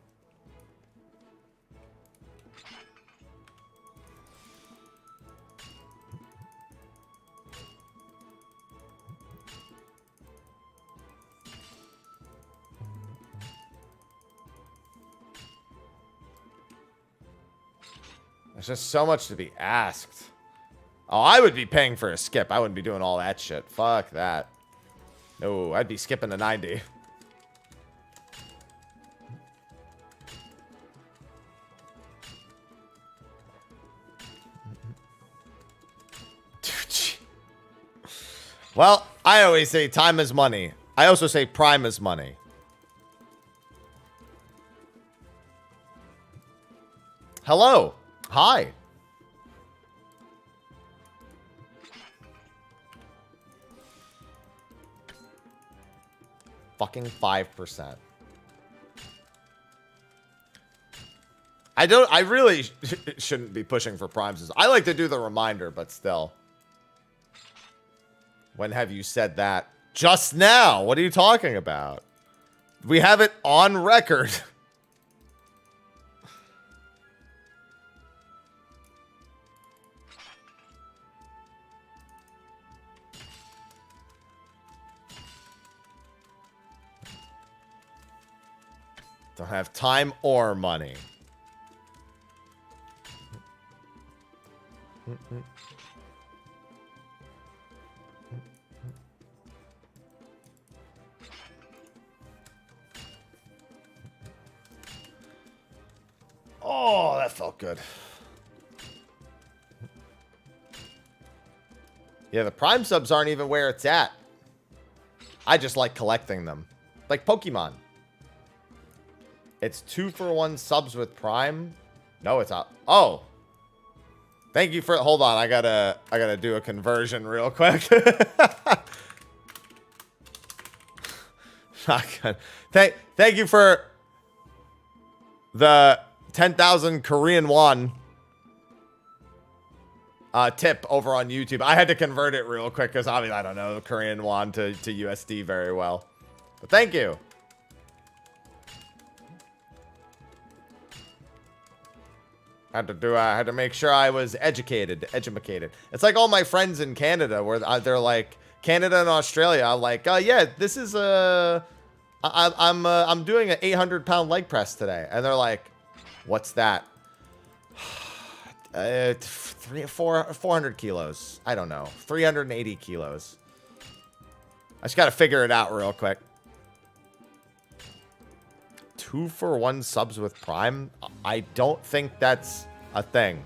There's just so much to be asked. Oh, I would be paying for a skip. I wouldn't be doing all that shit. Fuck that. No, I'd be skipping the 90. Well, I always say time is money. I also say prime is money. Hello. Hi. Fucking 5%. I really shouldn't be pushing for primes. I like to do the reminder, but still. When have you said that? Just now. What are you talking about? We have it on record. Don't have time or money. Oh, that felt good. Yeah, the Prime subs aren't even where it's at. I just like collecting them. Like Pokemon. It's 2-for-1 subs with Prime. No, it's not. Oh. Thank you for... Hold on. I gotta do a conversion real quick. Shotgun. Thank you for the 10,000 Korean won tip over on YouTube. I had to convert it real quick because obviously I don't know the Korean won to USD very well. But thank you. I had to make sure I was educated. It's like all my friends in Canada where they're like, Canada and Australia. I'm like, yeah, this is I'm doing an 800-pound leg press today, and they're like, what's that? 400 kilos. I don't know. 380 kilos. I just got to figure it out real quick. 2-for-1 subs with Prime? I don't think that's a thing.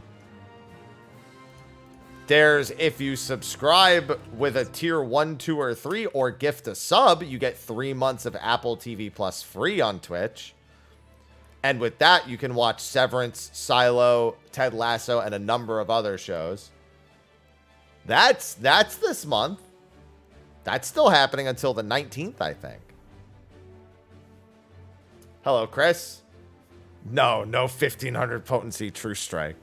There's, if you subscribe with a tier 1, 2, or 3 or gift a sub, you get 3 months of Apple TV Plus free on Twitch. And with that, you can watch Severance, Silo, Ted Lasso, and a number of other shows. That's this month. That's still happening until the 19th, I think. Hello, Chris. No 1500 potency True Strike.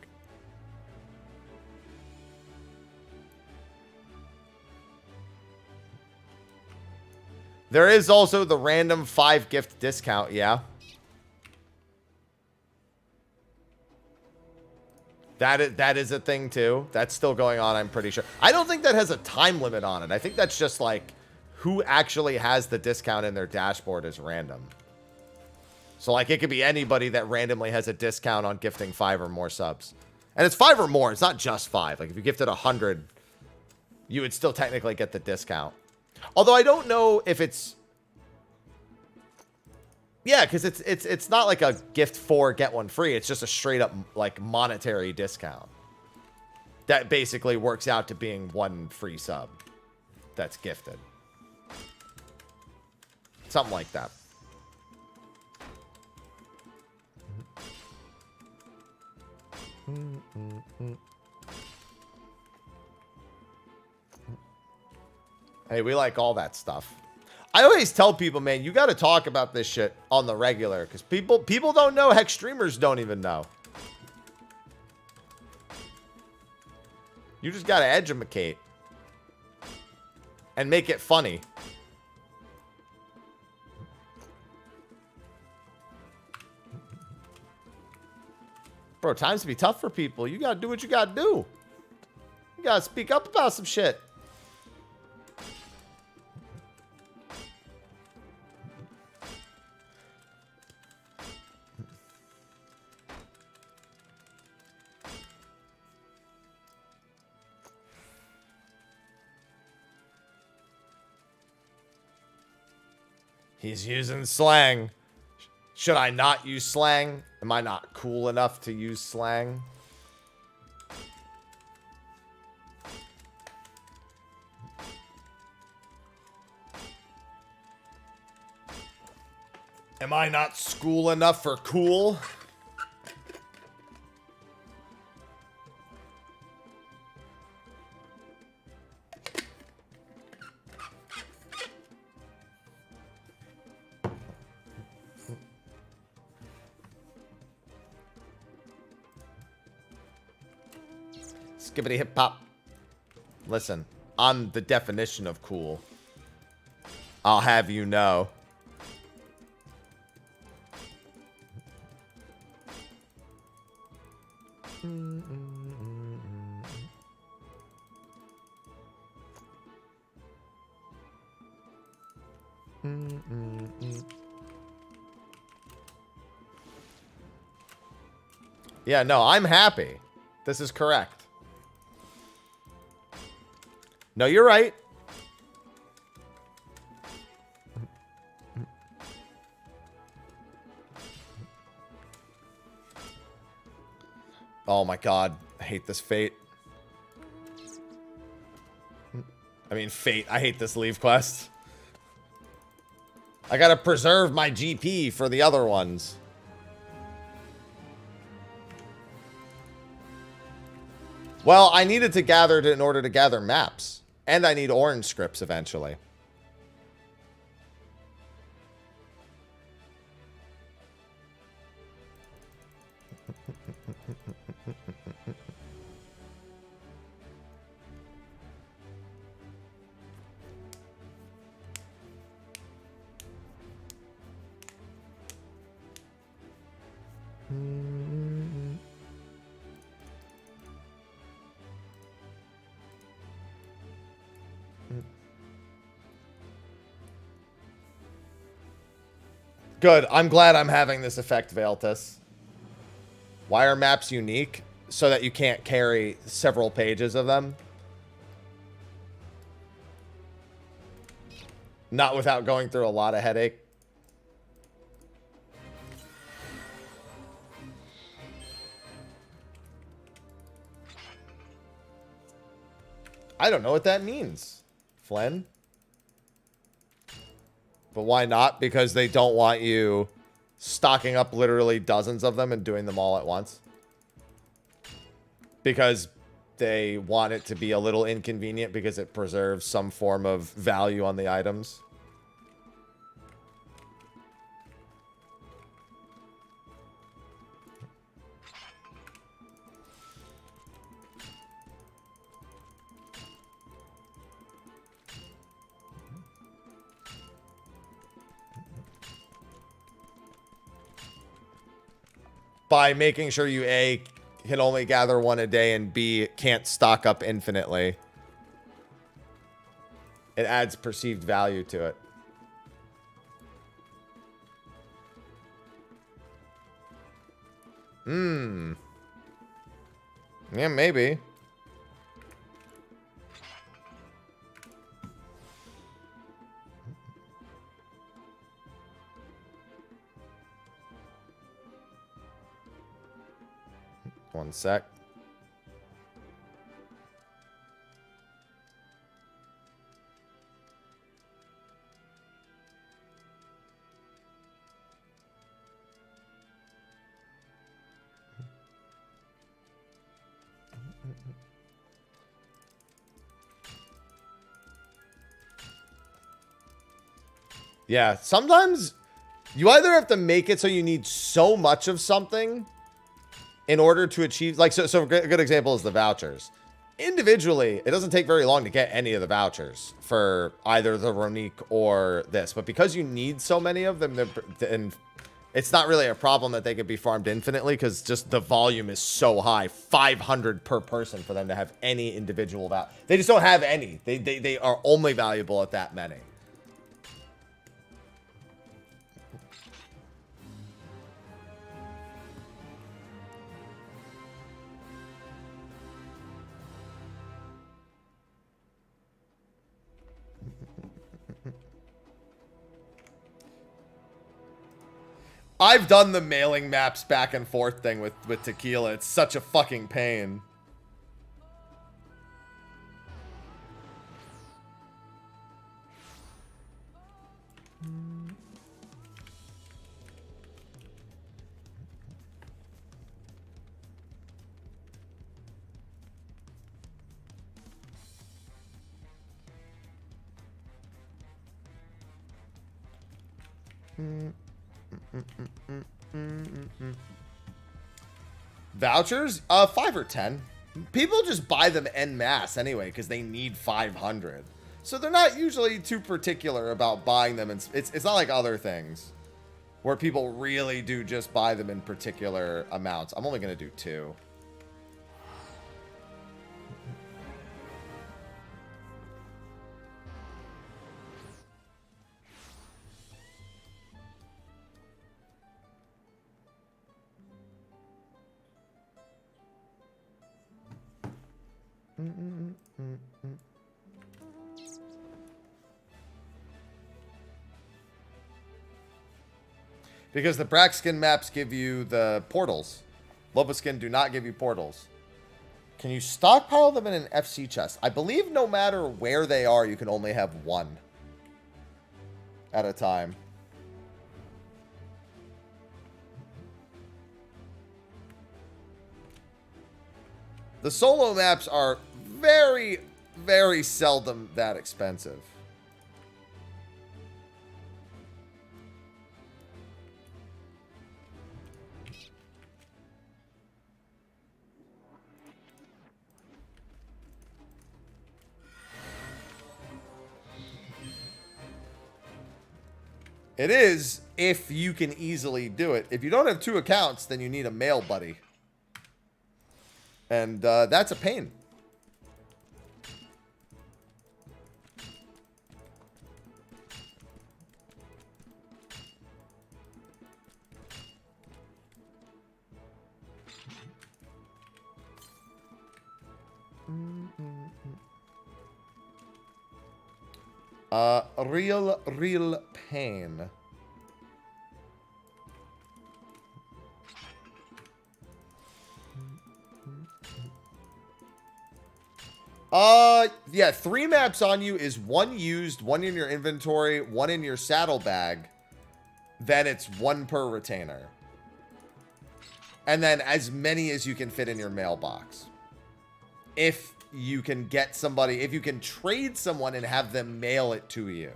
There is also the random 5 gift discount, yeah. That is a thing too. That's still going on, I'm pretty sure. I don't think that has a time limit on it. I think that's just like who actually has the discount in their dashboard is random. So like it could be anybody that randomly has a discount on gifting 5 or more subs. And it's 5 or more. It's not just 5. Like if you gifted 100, you would still technically get the discount. Although I don't know if it's... Yeah, because it's not like a gift 4, get 1 free. It's just a straight up like monetary discount. That basically works out to being 1 free sub that's gifted. Something like that. Hey, we like all that stuff. I always tell people, man, you got to talk about this shit on the regular because people don't know. Heck, streamers don't even know. You just got to educate and make it funny. Bro, times be tough for people. You got to do what you got to do. You got to speak up about some shit. He's using slang. Should I not use slang? Am I not cool enough to use slang? Am I not school enough for cool? Skibbity hip hop. Listen, I'm the definition of cool. I'll have you know. Yeah, no, I'm happy. This is correct. No, you're right. Oh my god, I hate this fate. I mean, fate. I hate this leave quest. I gotta preserve my GP for the other ones. Well, I needed to gather it in order to gather maps. And I need orange scripts eventually. Good. I'm glad I'm having this effect, Veiltus. Why are maps unique? So that you can't carry several pages of them. Not without going through a lot of headache. I don't know what that means, Flynn. But why not? Because they don't want you stocking up literally dozens of them and doing them all at once. Because they want it to be a little inconvenient because it preserves some form of value on the items. By making sure you A, can only gather one a day, and B, can't stock up infinitely. It adds perceived value to it. Yeah, maybe. One sec. Yeah, sometimes you either have to make it so you need so much of something in order to achieve, like, so a good example is the vouchers. Individually, it doesn't take very long to get any of the vouchers for either the Ronique or this. But because you need so many of them, and it's not really a problem that they could be farmed infinitely because just the volume is so high. 500 per person for them to have any individual value. They just don't have any. They are only valuable at that many. I've done the mailing maps back and forth thing with Tequila. It's such a fucking pain. Vouchers? 5 or 10. People just buy them en masse anyway because they need 500. So they're not usually too particular about buying them. It's not like other things where people really do just buy them in particular amounts. I'm only going to do 2. Because the Braxkin maps give you the portals. Loboskin do not give you portals. Can you stockpile them in an FC chest? I believe no matter where they are, you can only have one at a time. The solo maps are very, very seldom that expensive. It is, if you can easily do it. If you don't have 2 accounts, then you need a mail buddy. And that's a pain. Real pain. Yeah, 3 maps on you is 1 used, 1 in your inventory, 1 in your saddlebag. Then it's 1 per retainer. And then as many as you can fit in your mailbox. If you can get somebody, if you can trade someone and have them mail it to you.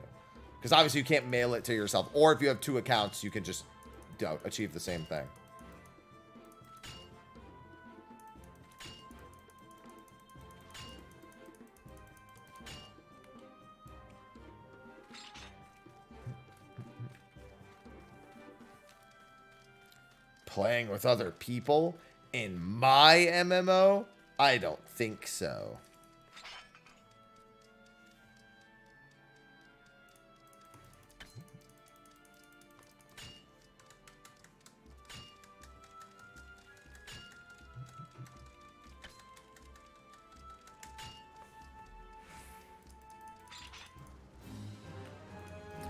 Because obviously you can't mail it to yourself. Or if you have 2 accounts, you can just achieve the same thing. Playing with other people in my MMO? I don't think so.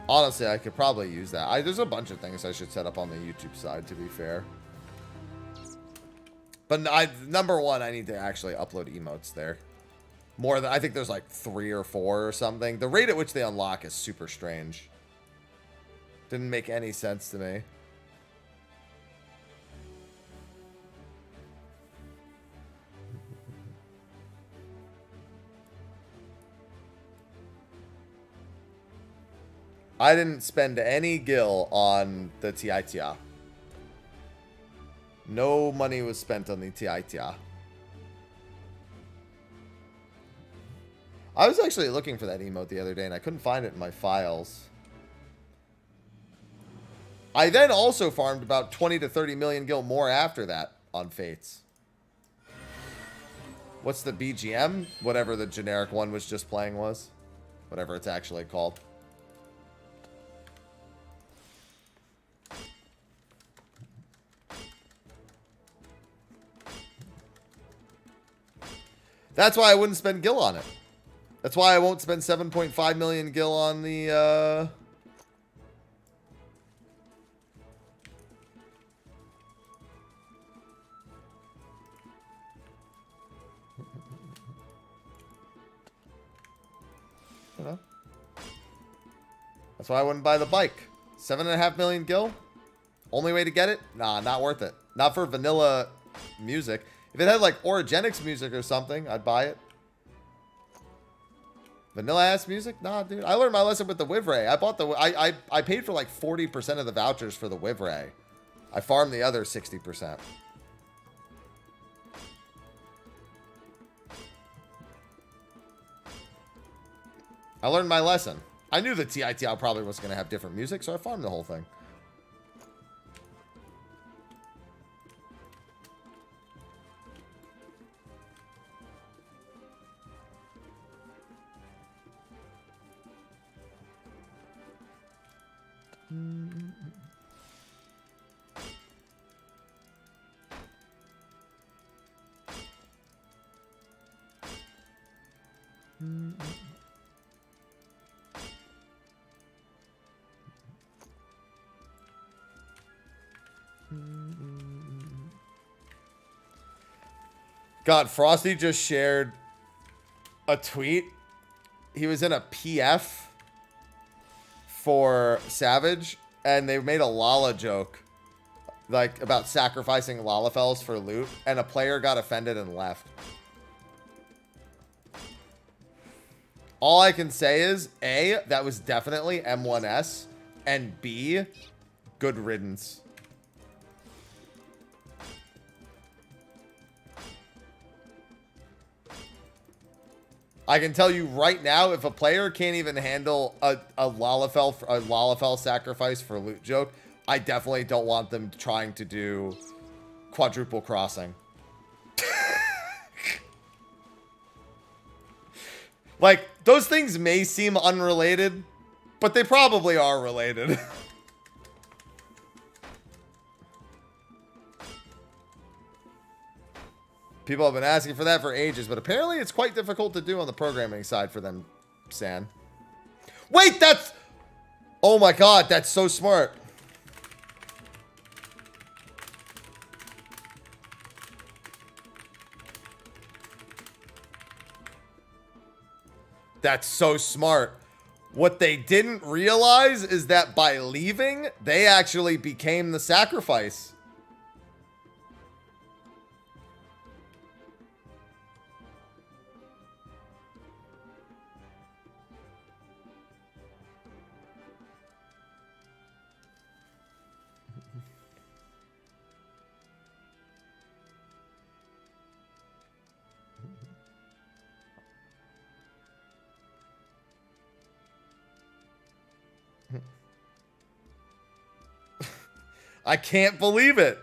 Honestly, I could probably use that. There's a bunch of things I should set up on the YouTube side, to be fair. But number 1, I need to actually upload emotes there. More than, I think there's like 3 or 4 or something. The rate at which they unlock is super strange. Didn't make any sense to me. I didn't spend any gil on the TITIA. No money was spent on the TITIA. I was actually looking for that emote the other day and I couldn't find it in my files. I then also farmed about 20 to 30 million gil more after that on Fates. What's the BGM? Whatever the generic one was just playing was. Whatever it's actually called. That's why I wouldn't spend gil on it. That's why I won't spend 7.5 million gil on the, you know. That's why I wouldn't buy the bike. 7.5 million gil? Only way to get it? Nah, not worth it. Not for vanilla music. If it had like Origenics music or something, I'd buy it. Vanilla ass music? Nah, dude. I learned my lesson with the Wivray. I bought the I paid for like 40% of the vouchers for the Wivray. I farmed the other 60%. I learned my lesson. I knew the TITL probably was going to have different music, so I farmed the whole thing. God, Frosty just shared a tweet. He was in a PF for Savage, and they made a Lala joke, like, about sacrificing Lalafels for loot, and a player got offended and left. All I can say is, A, that was definitely M1S, and B, good riddance. I can tell you right now, if a player can't even handle a Lalafell sacrifice for loot joke, I definitely don't want them trying to do quadruple crossing. Like, those things may seem unrelated, but they probably are related. People have been asking for that for ages, but apparently it's quite difficult to do on the programming side for them, San. Wait, that's... Oh my god, that's so smart. That's so smart. What they didn't realize is that by leaving, they actually became the sacrifice. I can't believe it.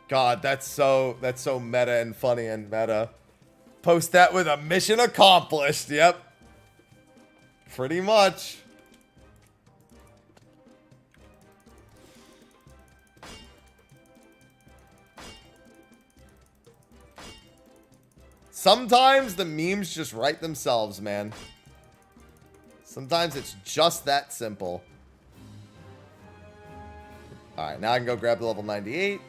God, that's so meta and funny and meta. Post that with a mission accomplished. Yep. Pretty much. Sometimes the memes just write themselves, man. Sometimes it's just that simple. Alright, now I can go grab the level 98.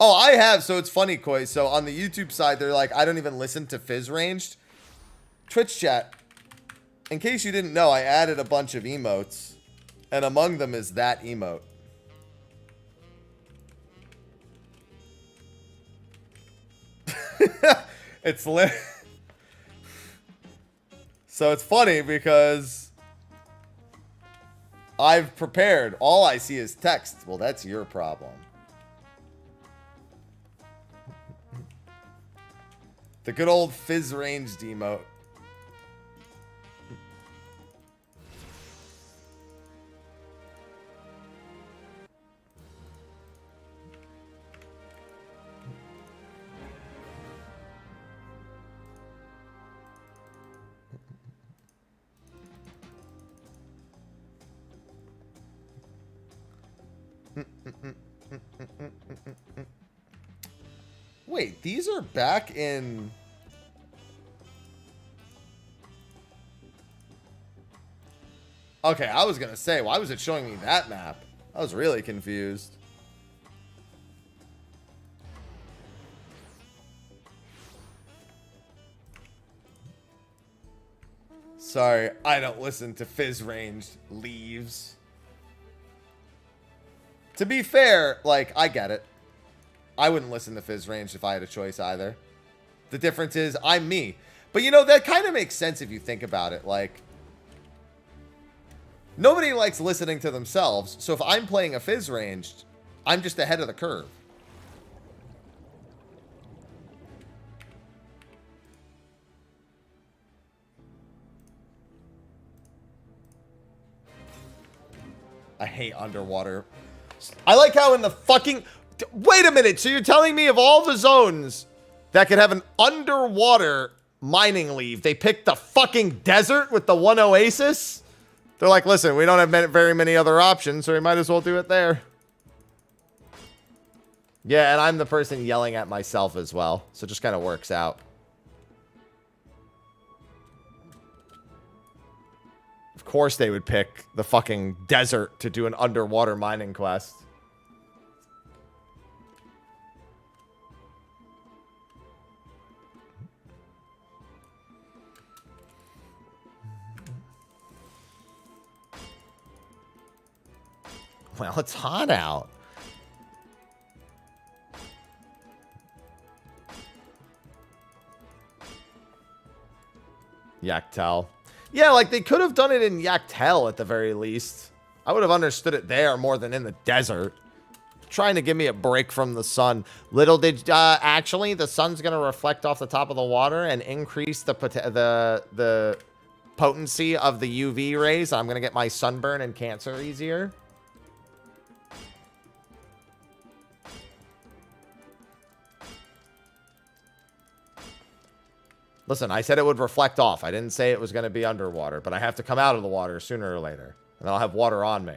Oh, I have. So it's funny, Koi. So on the YouTube side, they're like, I don't even listen to Fizz Ranged. Twitch chat. In case you didn't know, I added a bunch of emotes. And among them is that emote. It's lit. So it's funny because I've prepared. All I see is text. Well, that's your problem. The good old Fizz Ranged emote. Wait, these are back in... Okay, I was gonna say, why was it showing me that map? I was really confused. Sorry, I don't listen to Fizz Ranged leaves. To be fair, like, I get it. I wouldn't listen to Fizz Ranged if I had a choice either. The difference is, I'm me. But, you know, that kind of makes sense if you think about it. Like, nobody likes listening to themselves. So if I'm playing a Fizz Ranged, I'm just ahead of the curve. I hate underwater. I like how in the fucking... Wait a minute. So you're telling me of all the zones that could have an underwater mining leave, they picked the fucking desert with the one oasis? They're like, listen, we don't have very many other options, so we might as well do it there. Yeah, and I'm the person yelling at myself as well, so it just kind of works out. Of course they would pick the fucking desert to do an underwater mining quest. Well, it's hot out. Yaktel. Yeah, like they could have done it in Yaktel at the very least. I would have understood it there more than in the desert. Trying to give me a break from the sun. Little did actually the sun's gonna reflect off the top of the water and increase the potency of the UV rays. I'm gonna get my sunburn and cancer easier. Listen, I said it would reflect off. I didn't say it was going to be underwater, but I have to come out of the water sooner or later. And I'll have water on me.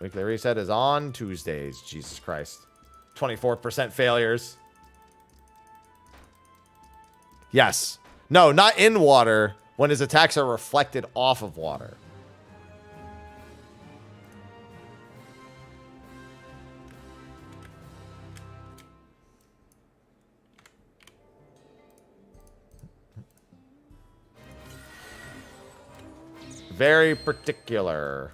Weekly reset is on Tuesdays. Jesus Christ. 24% failures. Yes. No, not in water when his attacks are reflected off of water. Very particular.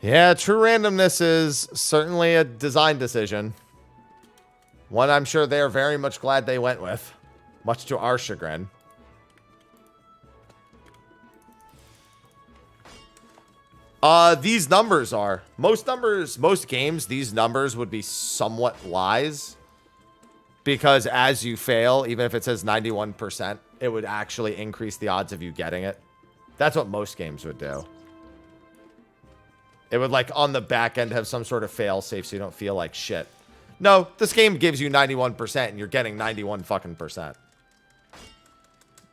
Yeah, true randomness is certainly a design decision. One I'm sure they're very much glad they went with, much to our chagrin. These numbers are. Most games, these numbers would be somewhat lies. Because as you fail, even if it says 91%, it would actually increase the odds of you getting it. That's what most games would do. It would, like, on the back end have some sort of fail safe so you don't feel like shit. No, this game gives you 91% and you're getting 91 fucking percent.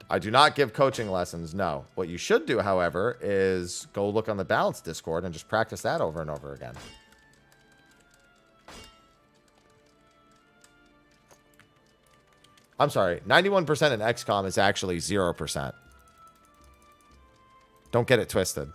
I do not give coaching lessons, no. What you should do, however, is go look on the Balance Discord and just practice that over and over again. I'm sorry, 91% in XCOM is actually 0%. Don't get it twisted.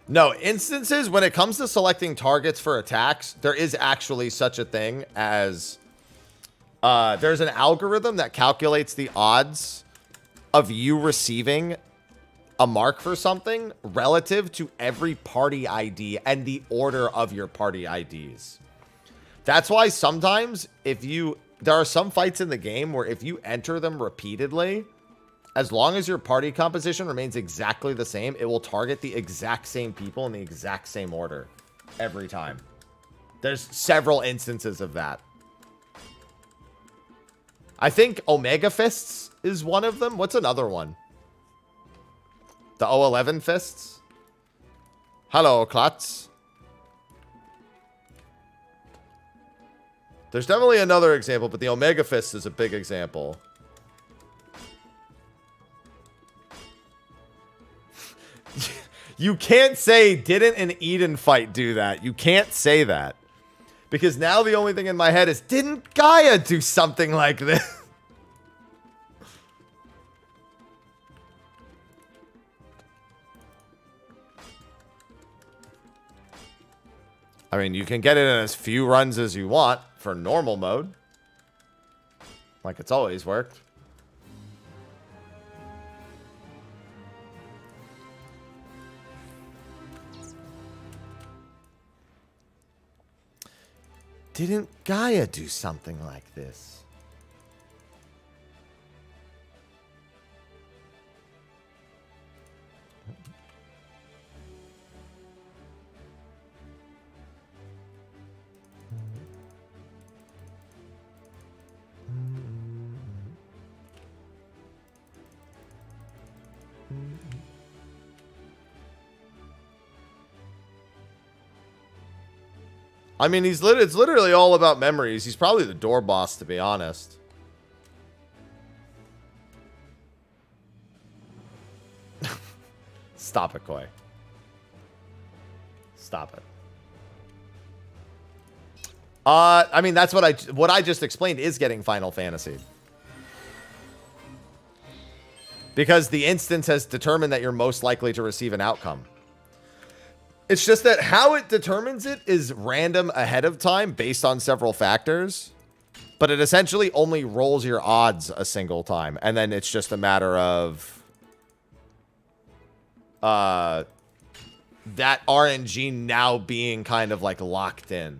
No, instances, when it comes to selecting targets for attacks, there is actually such a thing as... there's an algorithm that calculates the odds of you receiving a mark for something relative to every party ID and the order of your party IDs. That's why sometimes there are some fights in the game where if you enter them repeatedly... As long as your party composition remains exactly the same, it will target the exact same people in the exact same order every time. There's several instances of that. I think Omega Fists is one of them. What's another one? The O11 Fists? Hello, Klotz. There's definitely another example, but the Omega Fist is a big example. You can't say, didn't an Eden fight do that? You can't say that. Because now the only thing in my head is, didn't Gaia do something like this? I mean, you can get it in as few runs as you want for normal mode. Like it's always worked. Didn't Gaia do something like this? I mean, it's literally all about memories. He's probably the door boss, to be honest. Stop it, Koi. Stop it. I mean, that's what I just explained is getting Final Fantasy. Because the instance has determined that you're most likely to receive an outcome. It's just that how it determines it is random ahead of time based on several factors. But it essentially only rolls your odds a single time. And then it's just a matter of that RNG now being kind of like locked in.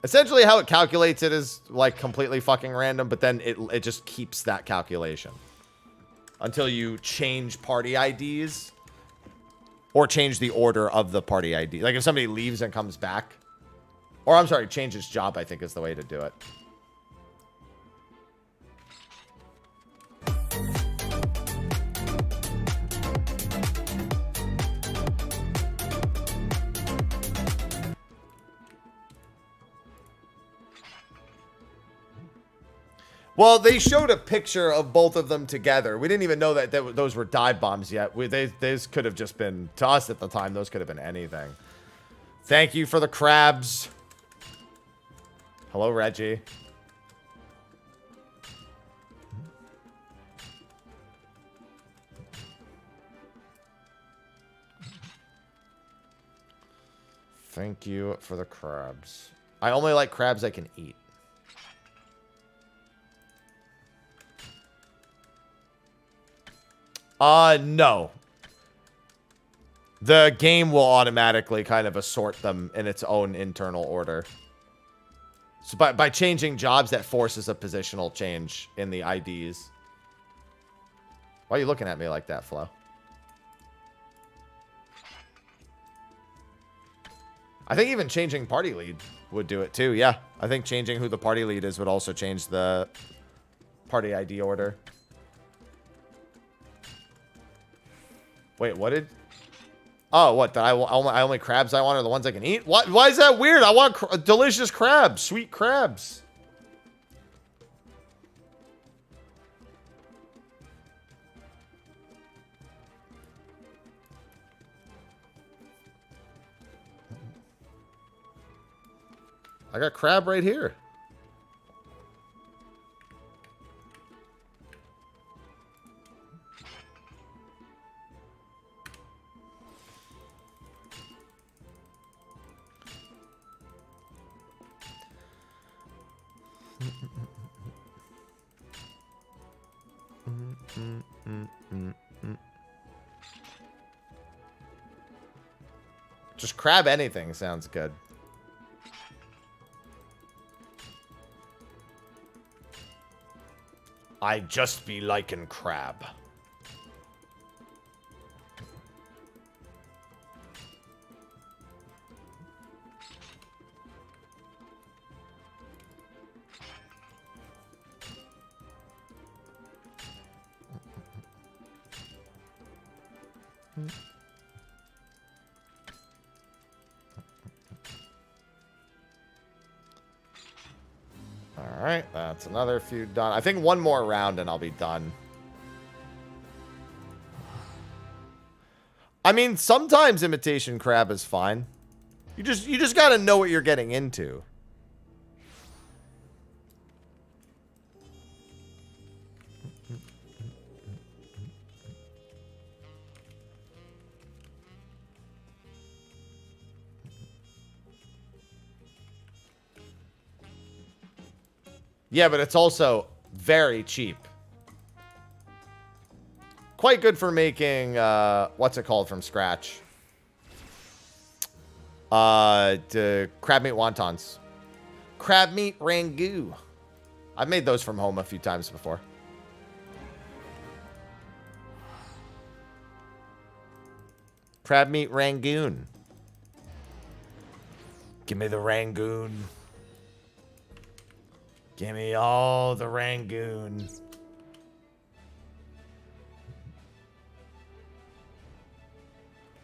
Essentially how it calculates it is like completely fucking random, but then it just keeps that calculation until you change party IDs. Or change the order of the party ID. Like if somebody leaves and comes back. Or I'm sorry, changes job, I think is the way to do it. Well, they showed a picture of both of them together. We didn't even know that those were dive bombs yet. These could have just been, to us at the time, those could have been anything. Thank you for the crabs. Hello, Reggie. Thank you for the crabs. I only like crabs I can eat. No. The game will automatically kind of assort them in its own internal order. So by changing jobs, that forces a positional change in the IDs. Why are you looking at me like that, Flo? I think even changing party lead would do it too. Yeah, I think changing who the party lead is would also change the party ID order. Wait, what did... Oh, what? That I only crabs I want are the ones I can eat? What? Why is that weird? I want delicious crabs. Sweet crabs. I got crab right here. Just crab anything sounds good. I just be liking crab. All right, that's another few done. I think one more round and I'll be done. I mean, sometimes imitation crab is fine. You just got to know what you're getting into. Yeah, but it's also very cheap. Quite good for making, what's it called from scratch? Crab meat wontons. Crab meat rangoon. I've made those from home a few times before. Crab meat rangoon. Give me the rangoon. Give me all the rangoon.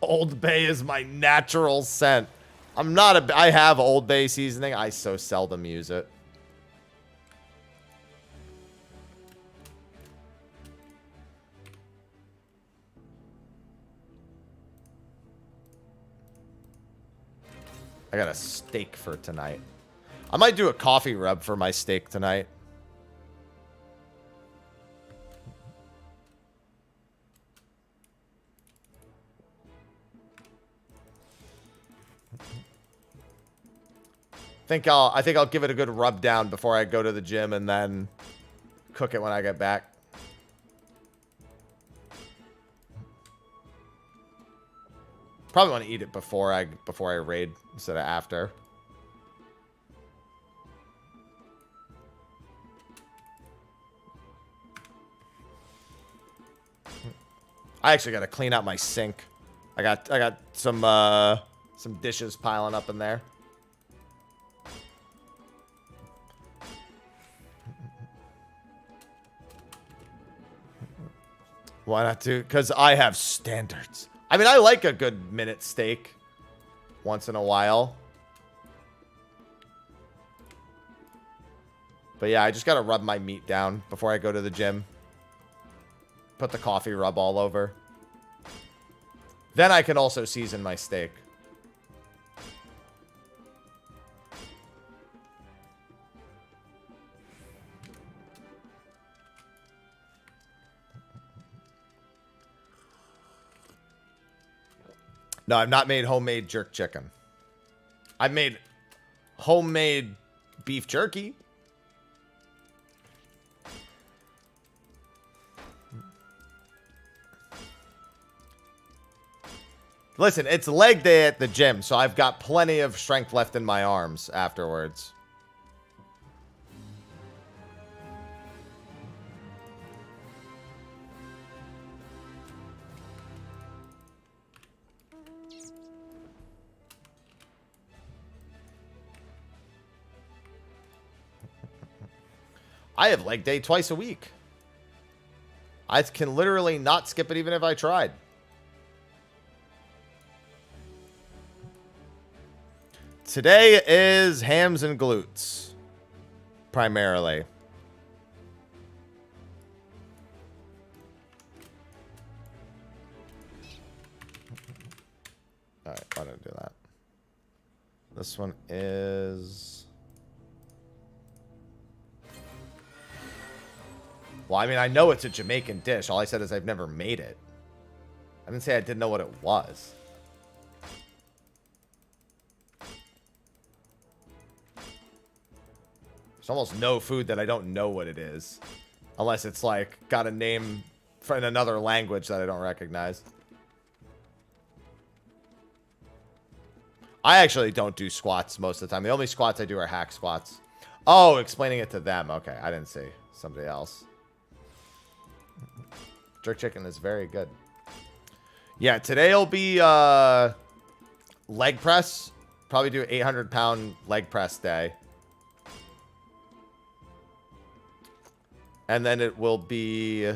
Old Bay is my natural scent. I'm not I have Old Bay seasoning. I so seldom use it. I got a steak for tonight. I might do a coffee rub for my steak tonight. I think I'll give it a good rub down before I go to the gym and then cook it when I get back. Probably want to eat it before I raid instead of after. I actually got to clean out my sink. I got some dishes piling up in there. Why not do? Because I have standards. I mean, I like a good minute steak once in a while. But yeah, I just got to rub my meat down before I go to the gym. Put the coffee rub all over. Then I can also season my steak. No, I've not made homemade jerk chicken. I've made homemade beef jerky. Listen, it's leg day at the gym, so I've got plenty of strength left in my arms afterwards. I have leg day twice a week. I can literally not skip it even if I tried. Today is hams and glutes, primarily. All right, why don't I do that? This one is... Well, I mean, I know it's a Jamaican dish. All I said is I've never made it. I didn't say I didn't know what it was. There's almost no food that I don't know what it is. Unless it's like got a name in another language that I don't recognize. I actually don't do squats most of the time. The only squats I do are hack squats. Oh, explaining it to them. Okay, I didn't see. Somebody else. Jerk chicken is very good. Yeah, today'll be leg press. Probably do 800-pound leg press day. And then it will be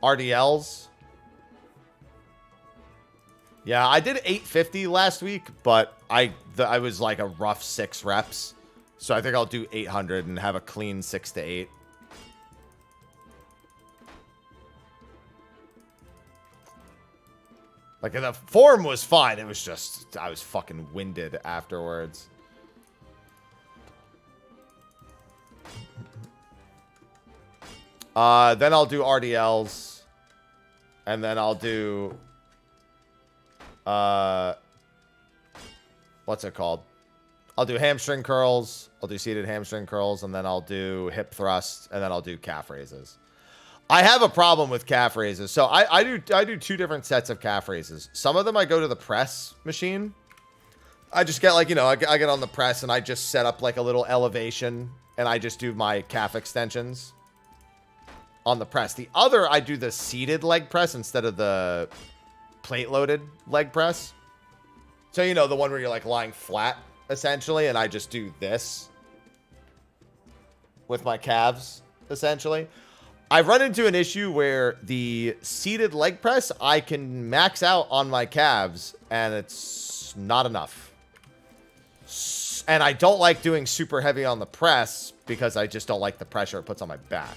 RDLs. Yeah, I did 850 last week, but I was like a rough 6 reps. So I think I'll do 800 and have a clean 6 to 8. Like, the form was fine. It was just, I was fucking winded afterwards. Then I'll do RDLs. And then I'll do... what's it called? I'll do hamstring curls. I'll do seated hamstring curls. And then I'll do hip thrusts. And then I'll do calf raises. I have a problem with calf raises. So I do 2 different sets of calf raises. Some of them I go to the press machine. I just get like, you know, I get on the press and I just set up like a little elevation. And I just do my calf extensions on the press. The other, I do the seated leg press instead of the plate loaded leg press. So, you know, the one where you're like lying flat essentially. And I just do this with my calves essentially. I've run into an issue where the seated leg press, I can max out on my calves, and it's not enough. And I don't like doing super heavy on the press, because I just don't like the pressure it puts on my back.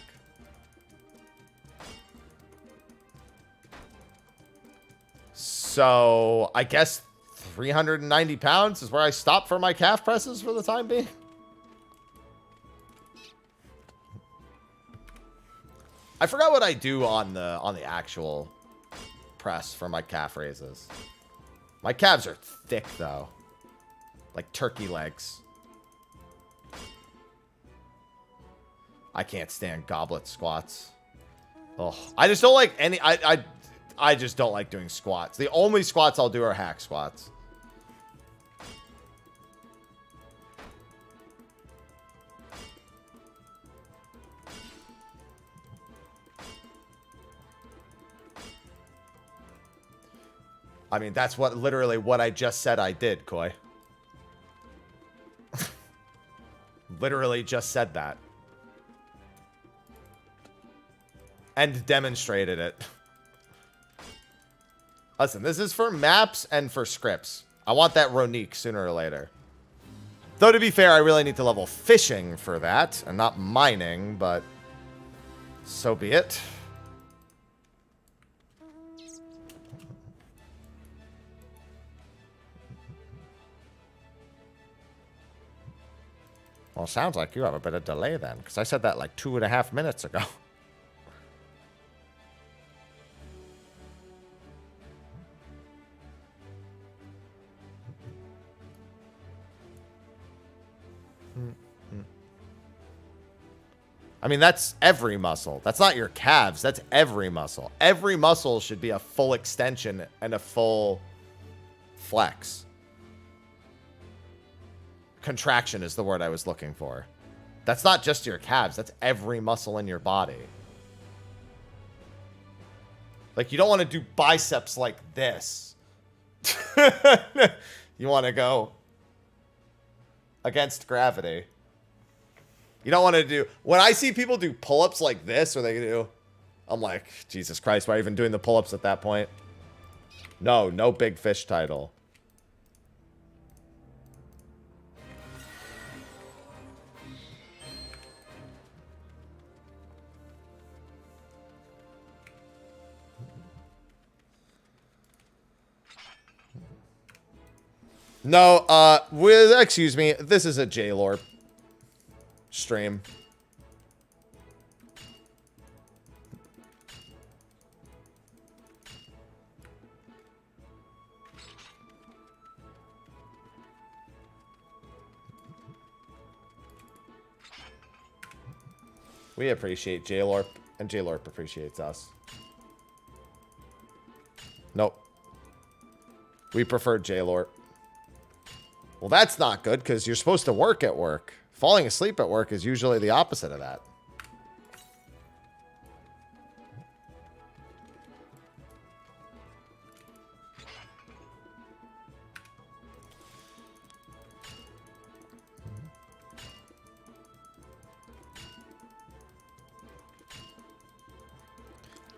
So, I guess 390 pounds is where I stop for my calf presses for the time being. I forgot what I do on the actual press for my calf raises. My calves are thick though. Like turkey legs. I can't stand goblet squats. Oh, I just don't like any I just don't like doing squats. The only squats I'll do are hack squats. I mean, that's literally what I just said I did, Koi. Literally just said that. And demonstrated it. Listen, this is for maps and for scripts. I want that Ronique sooner or later. Though, to be fair, I really need to level fishing for that, and not mining, but so be it. Well, sounds like you have a bit of delay then, because I said that like 2.5 minutes ago. I mean, that's every muscle. That's not your calves. That's every muscle. Every muscle should be a full extension and a full flex. Contraction is the word I was looking for. That's not just your calves. That's every muscle in your body. Like, you don't want to do biceps like this. You want to go against gravity. You don't want to do... When I see people do pull-ups like this, or they do... I'm like, Jesus Christ, why are you even doing the pull-ups at that point? No big fish title. No, excuse me, this is a J-Lorp stream. We appreciate J-Lorp, and J-Lorp appreciates us. Nope. We prefer J-Lorp. Well, that's not good, because you're supposed to work at work. Falling asleep at work is usually the opposite of that.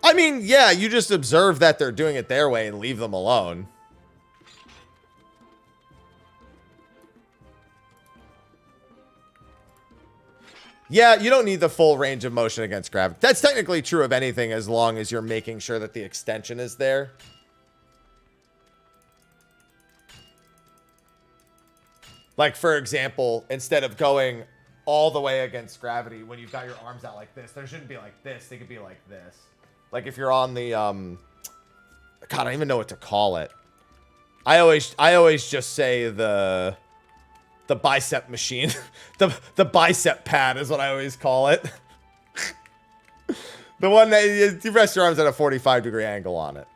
I mean, yeah, you just observe that they're doing it their way and leave them alone. Yeah, you don't need the full range of motion against gravity. That's technically true of anything as long as you're making sure that the extension is there. Like, for example, instead of going all the way against gravity, when you've got your arms out like this, they shouldn't be like this. They could be like this. Like if you're on the, God, I don't even know what to call it. I always just say the bicep machine. the bicep pad is what I always call it. The one that you rest your arms at a 45-degree angle on it.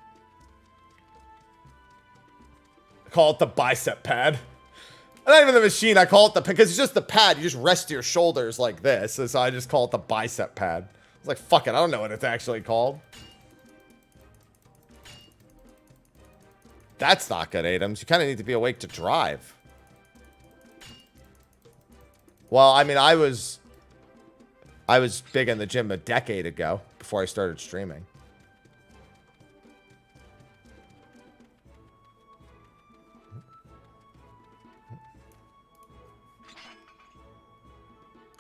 I call it the bicep pad. Not even the machine, I call it the, because it's just the pad. You just rest your shoulders like this. So I just call it the bicep pad. It's like, fuck it, I don't know what it's actually called. That's not good, Adams. You kind of need to be awake to drive. Well, I mean, I was big in the gym a decade ago before I started streaming.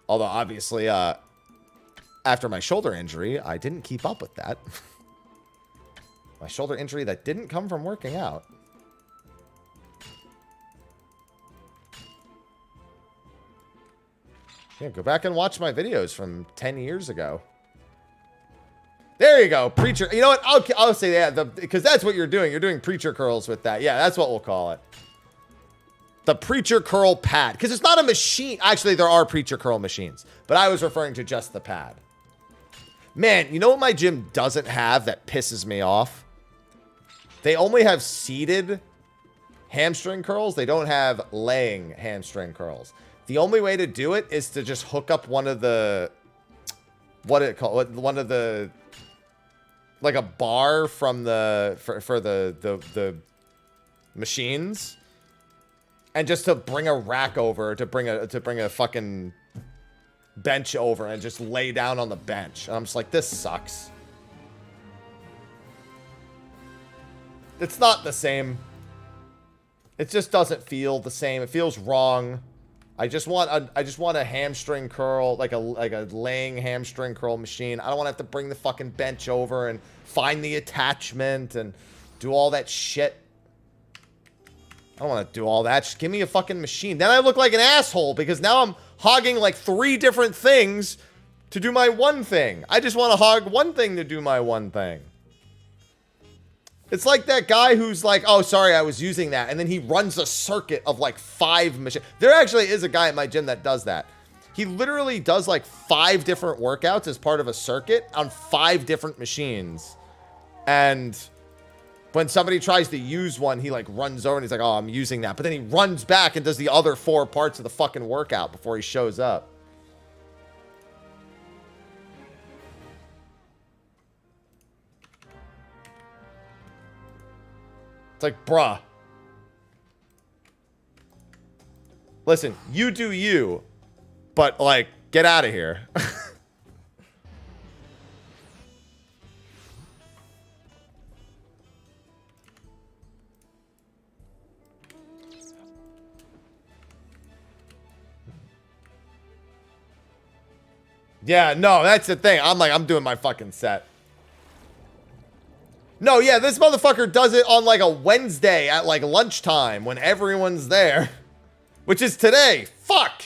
Although, obviously, after my shoulder injury, I didn't keep up with that. My shoulder injury that didn't come from working out. Yeah, go back and watch my videos from 10 years ago. There you go, preacher. You know what? I'll say that, because that's what you're doing. You're doing preacher curls with that. Yeah, that's what we'll call it. The preacher curl pad. Because it's not a machine. Actually, there are preacher curl machines. But I was referring to just the pad. Man, you know what my gym doesn't have that pisses me off? They only have seated hamstring curls. They don't have laying hamstring curls. The only way to do it is to just hook up one of the... One of the... Like a bar from the... For the machines. And just to bring a rack over, to bring a fucking bench over and just lay down on the bench. And I'm just like, this sucks. It's not the same. It just doesn't feel the same. It feels wrong. I just want a hamstring curl, like a laying hamstring curl machine. I don't want to have to bring the fucking bench over and find the attachment and do all that shit. I don't want to do all that. Just give me a fucking machine. Then I look like an asshole because now I'm hogging like 3 different things to do my one thing. I just want to hog one thing to do my one thing. It's like that guy who's like, oh, sorry, I was using that. And then he runs a circuit of like 5 machines. There actually is a guy at my gym that does that. He literally does like 5 different workouts as part of a circuit on 5 different machines. And when somebody tries to use one, he like runs over and he's like, oh, I'm using that. But then he runs back and does the other 4 parts of the fucking workout before he shows up. It's like, bruh. Listen, you do you, but like, get out of here. Yeah, no, that's the thing. I'm doing my fucking set. No, yeah, this motherfucker does it on like a Wednesday at like lunchtime when everyone's there. Which is today. Fuck.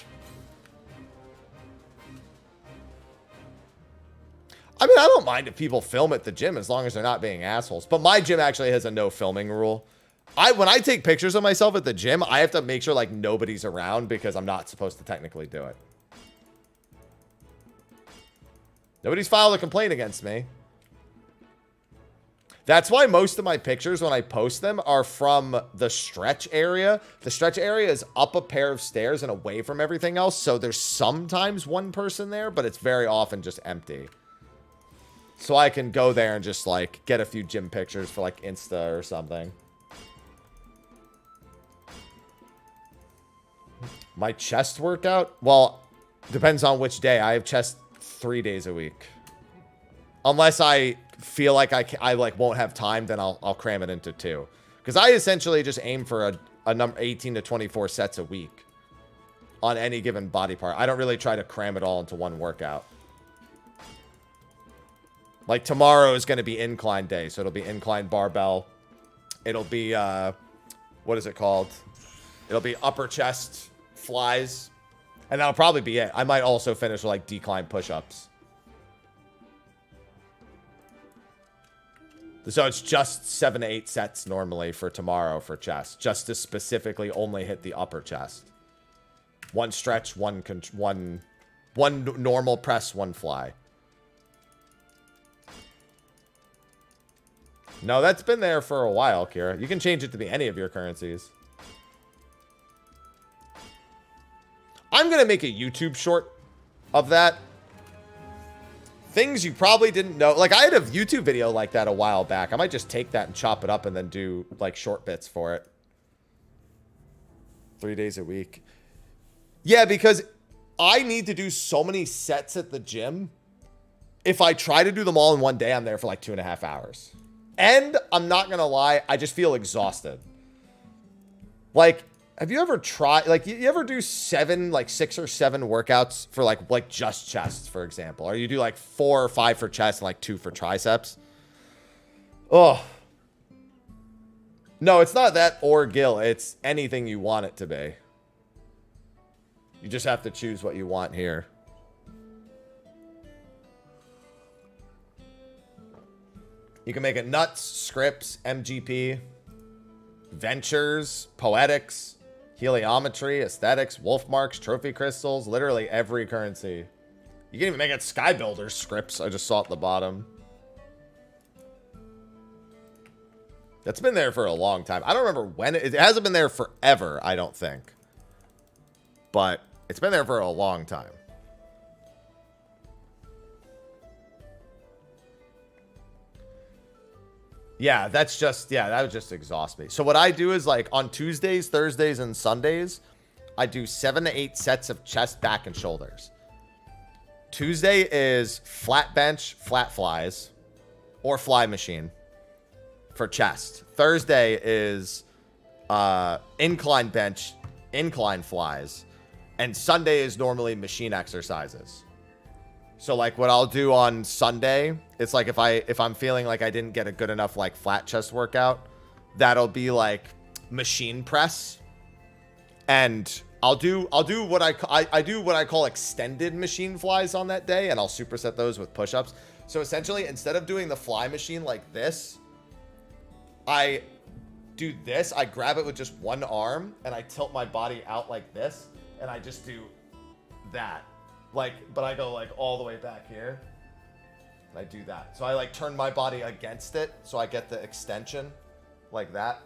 I mean, I don't mind if people film at the gym as long as they're not being assholes. But my gym actually has a no filming rule. When I take pictures of myself at the gym, I have to make sure like nobody's around because I'm not supposed to technically do it. Nobody's filed a complaint against me. That's why most of my pictures, when I post them, are from the stretch area. The stretch area is up a pair of stairs and away from everything else. So there's sometimes one person there, but it's very often just empty. So I can go there and just like get a few gym pictures for like Insta or something. My chest workout? Well, depends on which day. I have chest 3 days a week. Unless I feel like I like won't have time, then I'll cram it into 2. Because I essentially just aim for a number 18 to 24 sets a week on any given body part. I don't really try to cram it all into one workout. Like tomorrow is going to be incline day, so it'll be incline barbell. It'll be what is it called? It'll be upper chest flies, and that'll probably be it. I might also finish with like decline push-ups. So it's just 7 to 8 sets normally for tomorrow for chest, just to specifically only hit the upper chest. One stretch, one normal press, one fly. No, that's been there for a while, Kira. You can change it to be any of your currencies. I'm going to make a YouTube short of that. Things you probably didn't know. Like, I had a YouTube video like that a while back. I might just take that and chop it up and then do, like, short bits for it. 3 days a week. Yeah, because I need to do so many sets at the gym. If I try to do them all in one day, I'm there for, like, 2.5 hours. And I'm not going to lie, I just feel exhausted. Like, have you ever tried, like, you ever do 6 or 7 workouts for, like just chests, for example? Or you do, like, 4 or 5 for chest and, like, 2 for triceps? Oh. No, it's not that or Gil. It's anything you want it to be. You just have to choose what you want here. You can make it nuts, scripts, MGP, ventures, poetics, heliometry, aesthetics, wolf marks, trophy crystals, literally every currency. You can even make it sky builder scripts. I just saw at the bottom. That's been there for a long time. I don't remember when. It hasn't been there forever, I don't think. But it's been there for a long time. Yeah, that's just, yeah, that would just exhaust me. So what I do is, like, on Tuesdays, Thursdays, and Sundays, I do 7 to 8 sets of chest, back, and shoulders. Tuesday is flat bench, flat flies, or fly machine for chest. Thursday is incline bench, incline flies. And Sunday is normally machine exercises. So, like, what I'll do on Sunday, it's like if I'm feeling like I didn't get a good enough, like, flat chest workout, that'll be like machine press, and I'll do what I do what I call extended machine flies on that day, and I'll superset those with push-ups. So essentially, instead of doing the fly machine like this, I do this. I grab it with just one arm, and I tilt my body out like this, and I just do that. Like, but I go, like, all the way back here. And I do that. So I, like, turn my body against it so I get the extension like that.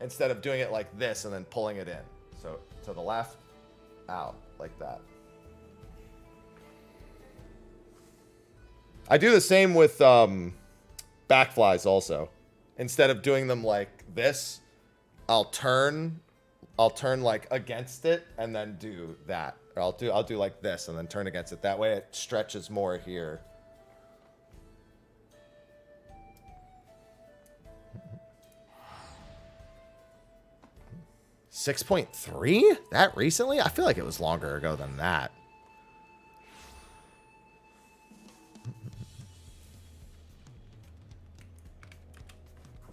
Instead of doing it like this and then pulling it in. So to the left, out, like that. I do the same with back flies also. Instead of doing them like this, I'll turn like against it and then do that. Or I'll do like this and then turn against it. That way it stretches more here. $6.3? That recently? I feel like it was longer ago than that.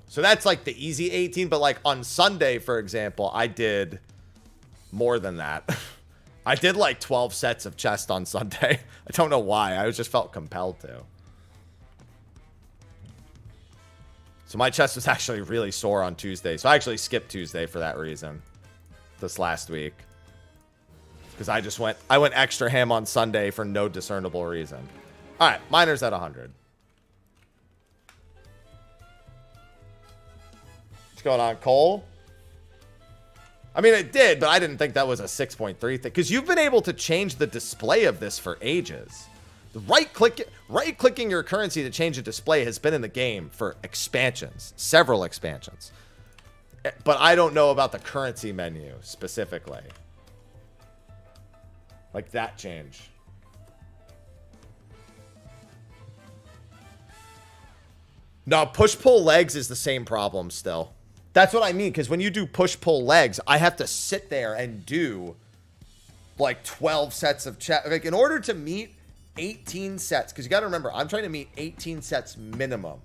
So that's like the easy 18, but like on Sunday, for example, I did more than that. I did like 12 sets of chest on Sunday. I don't know why. I just felt compelled to. So my chest was actually really sore on Tuesday. So I actually skipped Tuesday for that reason. This last week. Because I went extra ham on Sunday for no discernible reason. Alright, miner's at 100. What's going on, Cole? I mean, it did, but I didn't think that was a 6.3 thing. Because you've been able to change the display of this for ages. The right-clicking your currency to change the display has been in the game for expansions. Several expansions. But I don't know about the currency menu specifically. Like that change. No, push-pull legs is the same problem still. That's what I mean, because when you do push-pull legs, I have to sit there and do like 12 sets of chest. Like, in order to meet 18 sets, because you got to remember, I'm trying to meet 18 sets minimum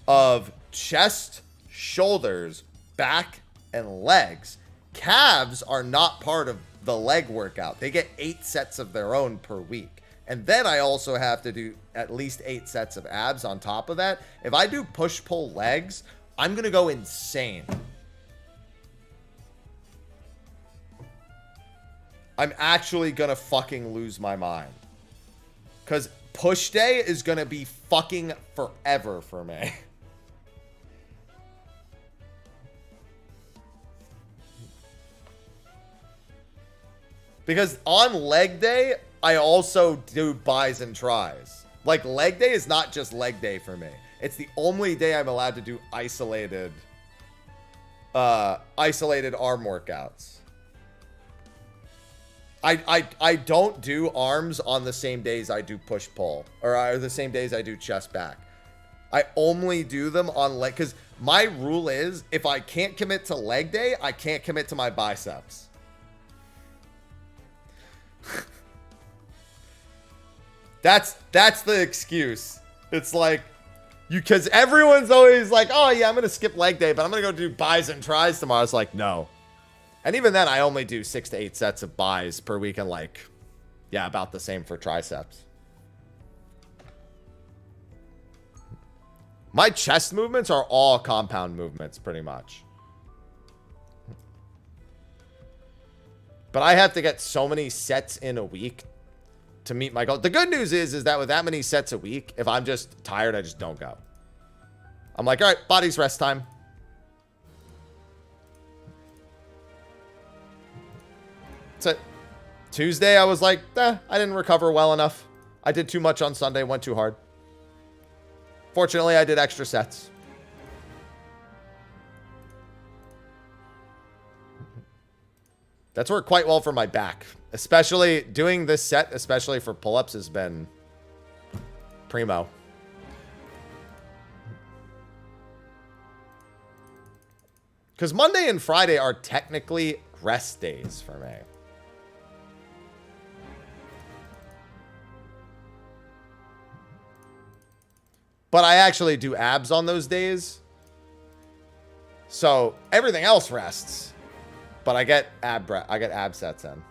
of chest, shoulders, back, and legs calves are not part of the leg workout. They get 8 sets of their own per week. And then I also have to do at least 8 sets of abs on top of that. If I do push-pull legs, I'm going to go insane. I'm actually going to fucking lose my mind. Because push day is going to be fucking forever for me. Because on leg day, I also do buys and tries. Like, leg day is not just leg day for me. It's the only day I'm allowed to do isolated arm workouts. I don't do arms on the same days I do push-pull. Or the same days I do chest-back. I only do them on leg... Because my rule is, if I can't commit to leg day, I can't commit to my biceps. That's the excuse. It's like, because everyone's always like, oh yeah, I'm going to skip leg day, but I'm going to go do buys and tries tomorrow. It's like, no. And even then, I only do 6 to 8 sets of buys per week, and like, yeah, about the same for triceps. My chest movements are all compound movements, pretty much. But I have to get so many sets in a week to meet my goal. The good news is that with that many sets a week, if I'm just tired, I just don't go. I'm like, all right, body's rest time. That's it. Tuesday, I was like, I didn't recover well enough. I did too much on Sunday, went too hard. Fortunately, I did extra sets. That's worked quite well for my back. Especially doing this set, especially for pull-ups, has been primo. Because Monday and Friday are technically rest days for me. But I actually do abs on those days. So everything else rests. But I get ab sets in.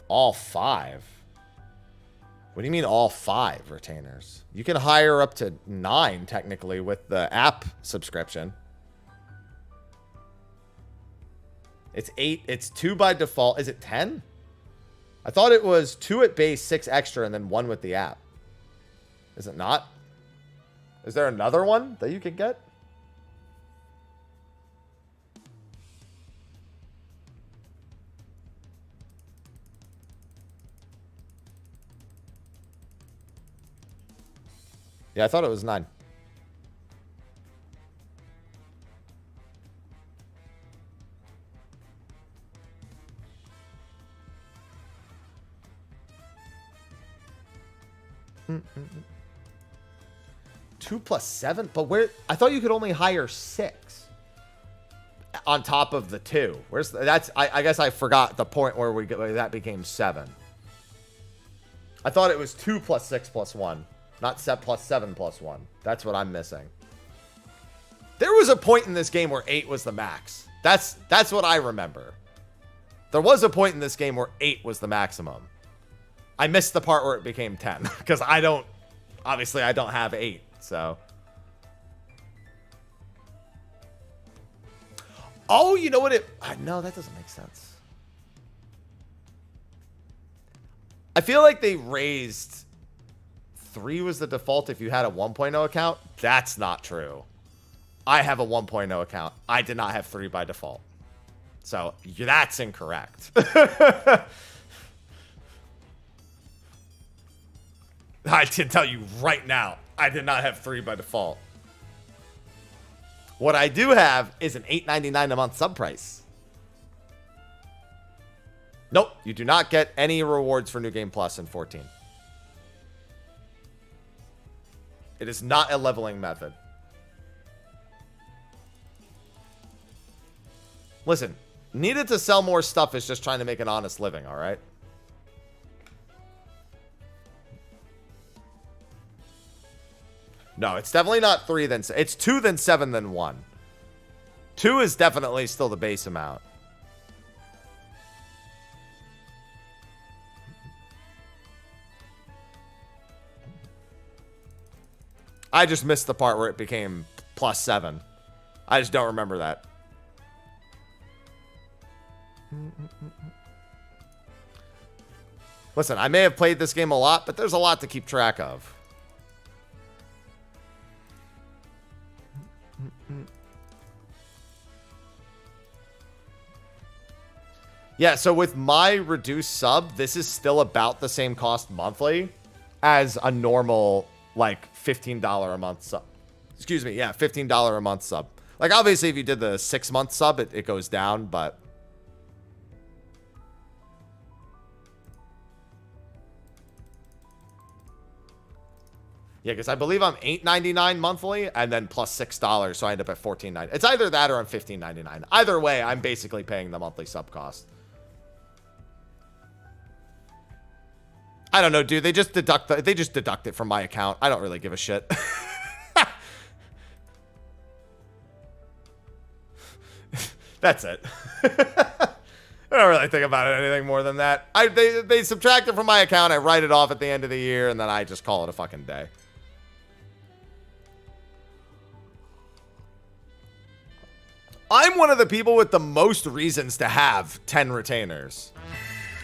All 5? What do you mean all 5 retainers? You can hire up to 9 technically with the app subscription. It's 8. It's 2 by default. Is it 10? I thought it was 2 at base, 6 extra, and then 1 with the app. Is it not? Is there another one that you could get? Yeah, I thought it was 9. Mm-mm-mm. 2 plus 7? But where? I thought you could only hire 6 on top of the 2. Where's that's? I guess I forgot the point where where that became 7. I thought it was 2 plus 6 plus 1, not set plus 7 plus 1. That's what I'm missing. There was a point in this game where 8 was the max. That's what I remember. There was a point in this game where 8 was the maximum. I missed the part where it became 10 because obviously I don't have 8. So, oh, you know what no, that doesn't make sense. I feel like they raised 3 was the default if you had a 1.0 account. That's not true. I have a 1.0 account. I did not have 3 by default. So that's incorrect. I can tell you right now, I did not have 3 by default. What I do have is an $8.99 a month sub price. Nope, you do not get any rewards for New Game Plus in 14. It is not a leveling method. Listen, needed to sell more stuff is just trying to make an honest living, all right? No, it's definitely not 3 then. It's 2 then 7 then 1. 2 is definitely still the base amount. I just missed the part where it became plus 7. I just don't remember that. Listen, I may have played this game a lot, but there's a lot to keep track of. Yeah, so with my reduced sub, this is still about the same cost monthly as a normal, like, $15 a month sub. Excuse me, yeah, $15 a month sub. Like, obviously, if you did the 6-month sub, it goes down, but... Yeah, because I believe I'm $8.99 monthly and then plus $6, so I end up at $14.99. It's either that or I'm $15.99. Either way, I'm basically paying the monthly sub cost. I don't know, dude. They just deduct it from my account. I don't really give a shit. That's it. I don't really think about it anything more than that. They subtract it from my account. I write it off at the end of the year, and then I just call it a fucking day. I'm one of the people with the most reasons to have 10 retainers.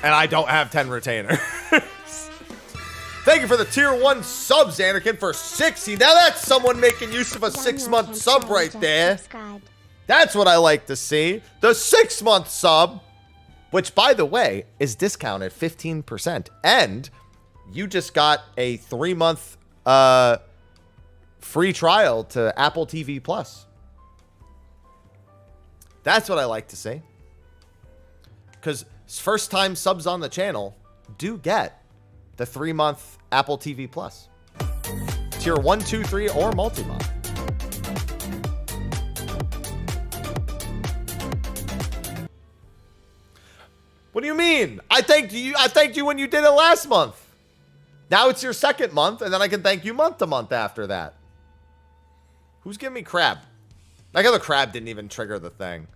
And I don't have 10 retainers. Thank you for the tier 1 subs, Anakin, for 60. Now that's someone making use of a 6-month sub right there. That's what I like to see. The 6-month sub, which, by the way, is discounted 15%. And you just got a 3-month free trial to Apple TV Plus. That's what I like to see. Because first-time subs on the channel do get the 3-month Apple TV Plus. Tier 1, 2, 3, or multi-month. What do you mean? I thanked you when you did it last month. Now it's your 2nd month, and then I can thank you month to month after that. Who's giving me crab? Like how the crab didn't even trigger the thing.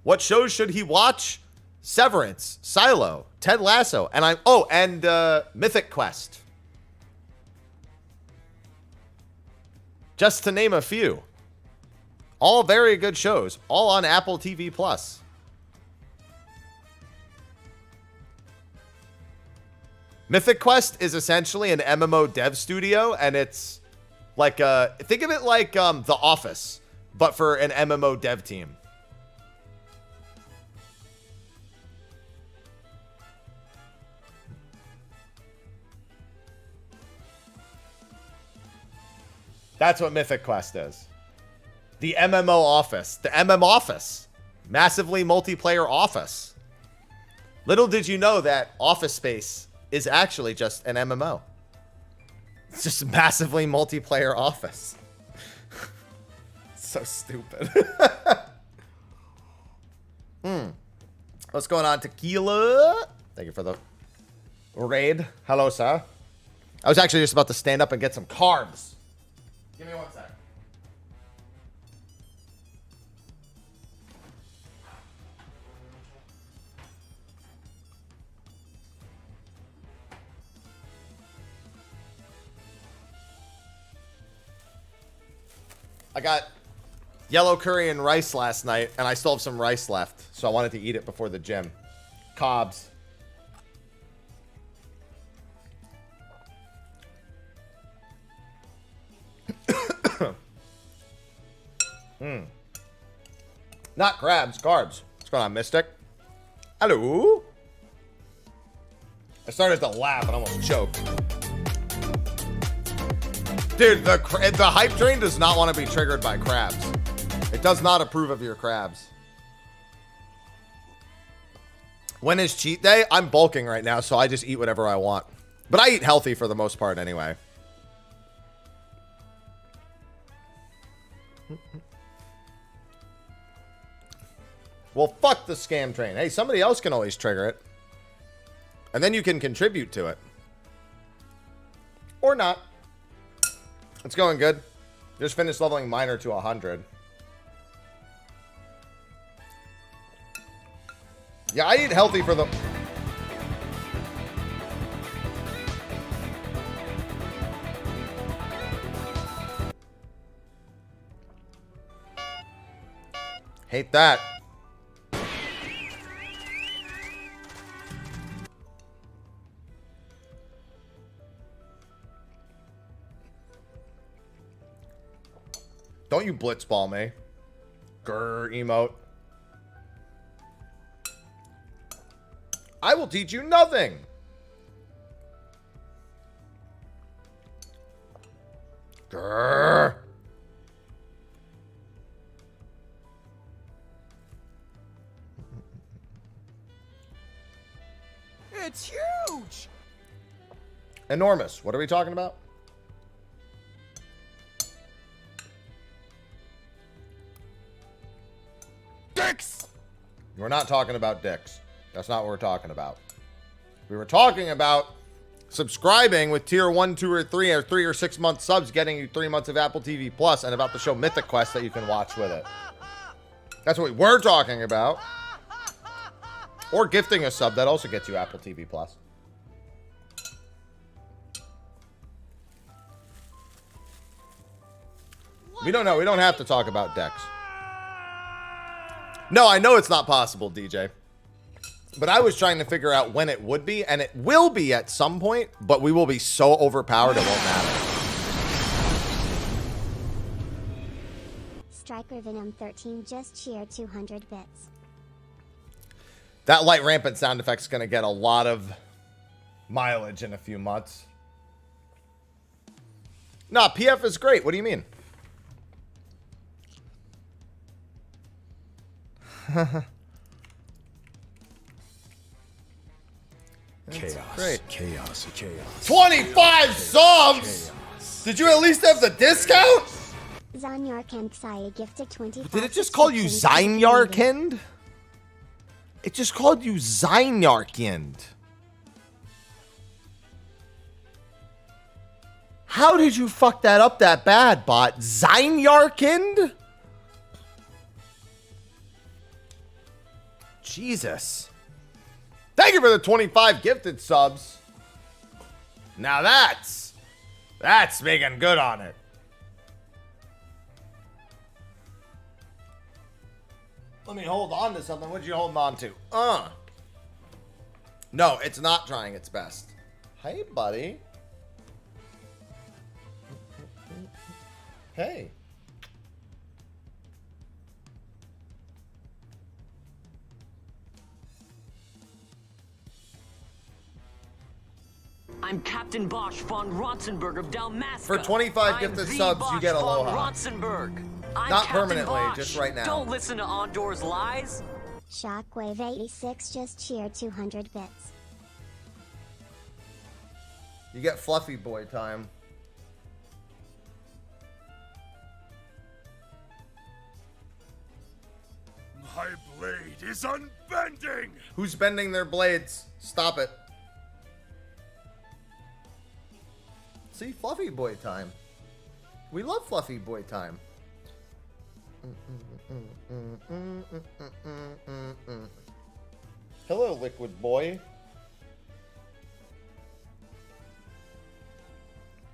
What shows should he watch? Severance, Silo, Ted Lasso, and Mythic Quest. Just to name a few. All very good shows, all on Apple TV Plus. Mythic Quest is essentially an MMO dev studio, and it's like think of it like The Office, but for an MMO dev team. That's what Mythic Quest is. The MMO office. The MM office. Massively multiplayer office. Little did you know that Office Space is actually just an MMO. It's just massively multiplayer office. So stupid. What's going on, Tequila? Thank you for the raid. Hello, sir. I was actually just about to stand up and get some carbs. Give me 1 sec. I got yellow curry and rice last night, and I still have some rice left, so I wanted to eat it before the gym. Cobs. Not crabs, carbs. What's going on, Mystic? Hello? I started to laugh and almost choked. Dude, the hype train does not want to be triggered by crabs. It does not approve of your crabs. When is cheat day? I'm bulking right now, so I just eat whatever I want. But I eat healthy for the most part anyway. Well, fuck the scam train. Hey, somebody else can always trigger it. And then you can contribute to it. Or not. It's going good. Just finished leveling Miner to 100. Yeah, I eat healthy for the... Hate that. Don't you blitzball me. Grr, emote. I will teach you nothing. Grr. It's huge. Enormous. What are we talking about? Dicks. We're not talking about dicks. That's not what we're talking about. We were talking about subscribing with tier 1, 2, or 3 or 3 or 6 month subs, getting you 3 months of Apple TV Plus, and about the show Mythic Quest that you can watch with it. That's what we were talking about. Or gifting a sub that also gets you Apple TV Plus. We don't know. We don't have to talk about decks. No, I know it's not possible, DJ. But I was trying to figure out when it would be, and it will be at some point, but we will be so overpowered it won't matter. Striker Venom 13 just cheered 200 bits. That light rampant sound effect's going to get a lot of mileage in a few months. Nah, PF is great. What do you mean? Chaos. Great. Chaos. Chaos. 25 subs! Chaos. Did you at least have the discount? Zanyarkand Saya gifted 25. Did it just call you Zynarkind? It just called you Zynarkind. How did you fuck that up that bad, bot? Zynarkind? Jesus. Thank you for the 25 gifted subs. Now that's making good on it. Let me hold on to something. What you holding on to? No, it's not trying its best. Hey, buddy. Hey. I'm Captain Bosch von Rotzenberg of Dalmasca. For 25 gifted subs, you get Von Aloha. Rotzenberg. I'm Not Captain permanently, Bosch. just right now. Don't listen to Ondor's lies. Shockwave 86 just cheered 200 bits. You get fluffy boy time. My blade is unbending. Who's bending their blades? Stop it. See, fluffy boy time. We love fluffy boy time. Hello, liquid boy.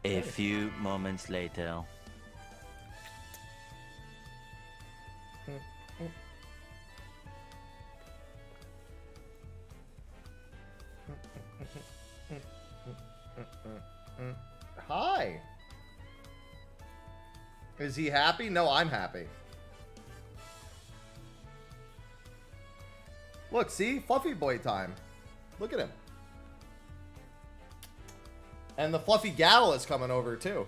A few moments later. Hi. Is he happy? No, I'm happy. Look, see? Fluffy boy time. Look at him. And the fluffy gal is coming over, too.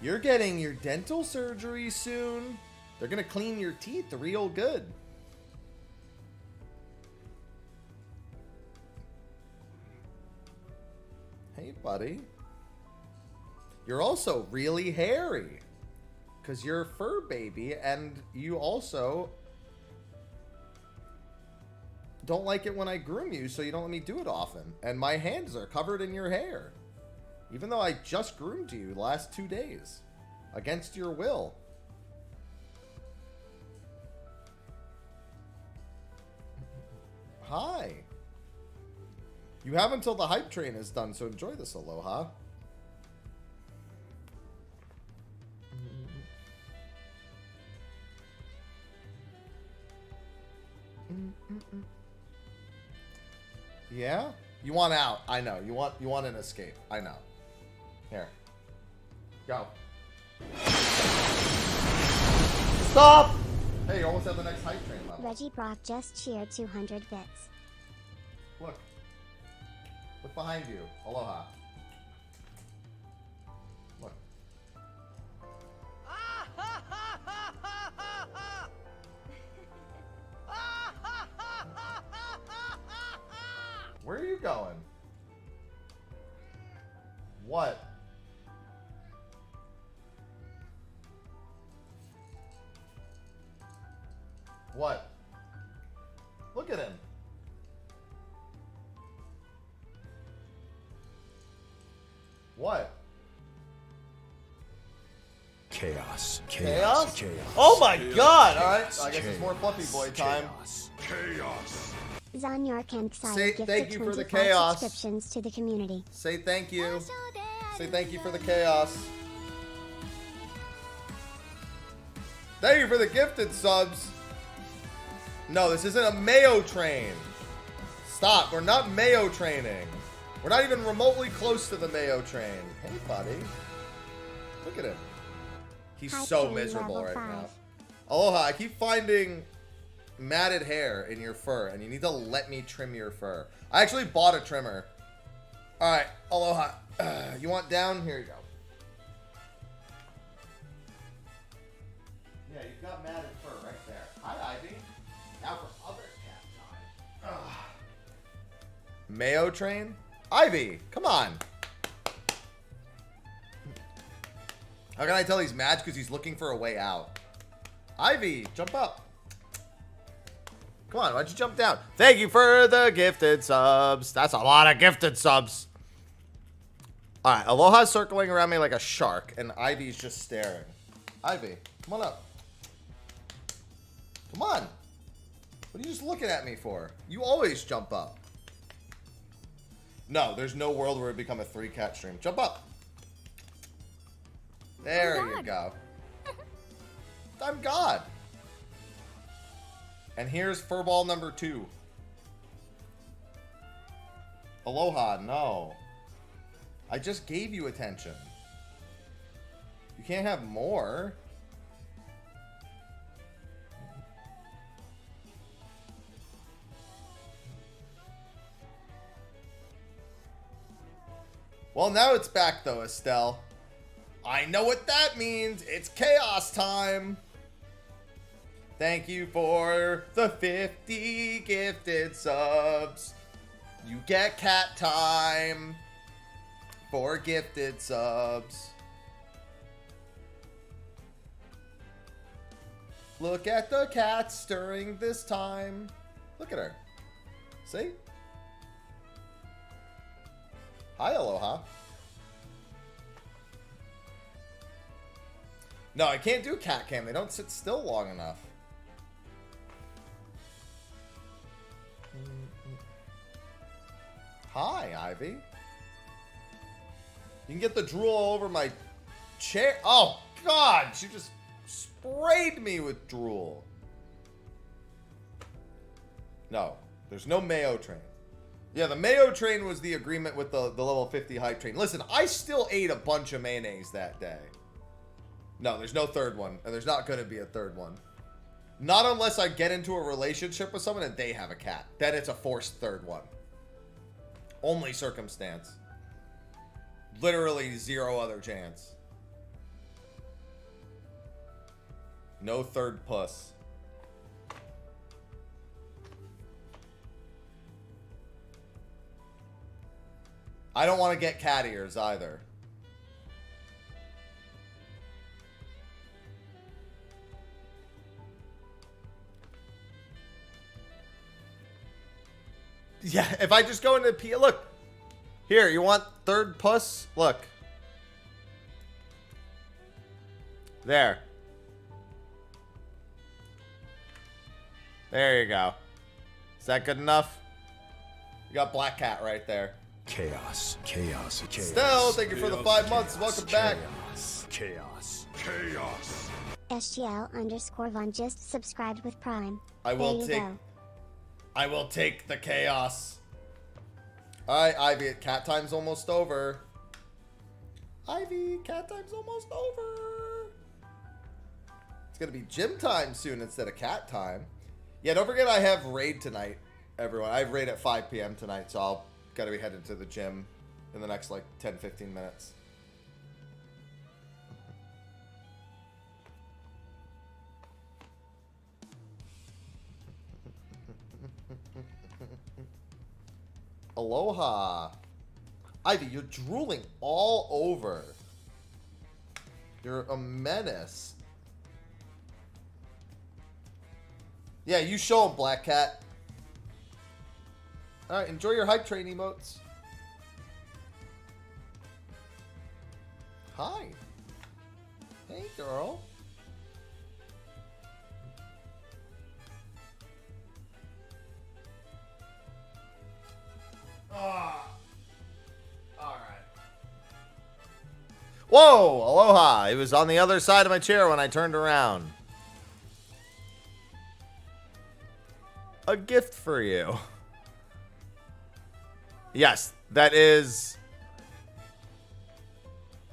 You're getting your dental surgery soon. They're going to clean your teeth real good. Hey, buddy. You're also really hairy. Because you're a fur baby, and you also... don't like it when I groom you, so you don't let me do it often. And my hands are covered in your hair. Even though I just groomed you the last 2 days. Against your will. Hi. You have until the hype train is done, so enjoy this, Aloha. Yeah? You want out. I know. You want an escape. I know. Here. Go. Stop! Hey, you almost have the next hype train level. Reggie Brock just cheered 200 bits. Look. Look behind you. Aloha. Look. Where are you going? What? What? Look at him. What? Chaos. Chaos? Chaos. Oh my god! Alright, Chaos. I guess it's more Fluffy Boy time. Chaos. Zanyor Kenksai Say gifted thank you for the 25 chaos. subscriptions to the community. Say thank you. Say thank you for the chaos. Thank you for the gifted subs. No, this isn't a Mayo train. Stop. We're not Mayo training. We're not even remotely close to the Mayo train. Hey, buddy. Look at him. He's Hype so train miserable level right 5. now. Aloha, I keep finding matted hair in your fur, and you need to let me trim your fur. I actually bought a trimmer. Alright, Aloha. You want down? Here you go. Yeah, you've got matted fur right there. Hi, Ivy. Now for other cat time. Mayo train? Ivy, come on. How can I tell he's mad? Because he's looking for a way out. Ivy, jump up. Come on, why'd you jump down? Thank you for the gifted subs. That's a lot of gifted subs. Alright, Aloha's circling around me like a shark, and Ivy's just staring. Ivy, come on up. Come on. What are you just looking at me for? You always jump up. No, there's no world where it become a 3-cat stream. Jump up. There you go. I'm God. And here's furball number 2. Aloha, no. I just gave you attention. You can't have more. Well, now it's back though, Estelle. I know what that means. It's chaos time. Thank you for the 50 gifted subs. You get cat time for gifted subs. Look at the cat stirring this time. Look at her. See? Hi, Aloha. No, I can't do cat cam. They don't sit still long enough. Hi, Ivy. You can get the drool all over my chair. Oh, God. She just sprayed me with drool. No, there's no Mayo train. Yeah, the Mayo train was the agreement with the level 50 hype train. Listen, I still ate a bunch of mayonnaise that day. No, there's no third one. And there's not going to be a third one. Not unless I get into a relationship with someone and they have a cat. Then it's a forced third one. Only circumstance. Literally zero other chance. No third puss. I don't want to get cat ears either. Yeah, if I just go into P, look. Here, you want third puss? Look. There. There you go. Is that good enough? You got Black Cat right there. Chaos. Chaos. Chaos. Still, thank you for the 5 months. Welcome back. Chaos. Chaos. SGL_Von just subscribed with Prime. I will there you take. go. I will take the chaos. Alright, Ivy, cat time's almost over. Ivy, cat time's almost over. It's gonna be gym time soon instead of cat time. Yeah, don't forget I have raid tonight, everyone. I have raid at 5 p.m. tonight, so I'll gotta be headed to the gym in the next like 10-15 minutes. Aloha. Ivy, you're drooling all over. You're a menace. Yeah, you show him, Black Cat. Alright, enjoy your hype train emotes. Hi. Hey, girl. Alright. Whoa! Aloha! It was on the other side of my chair when I turned around. A gift for you. Yes, that is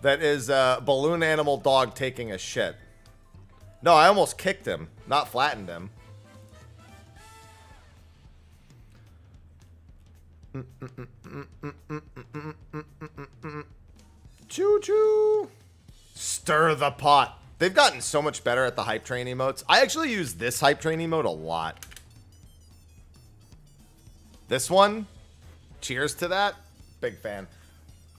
balloon animal dog taking a shit. No, I almost kicked him, not flattened him. Choo-choo. Stir the pot. They've gotten so much better at the hype train emotes. I actually use this hype train emote a lot. This one, cheers to that. Big fan.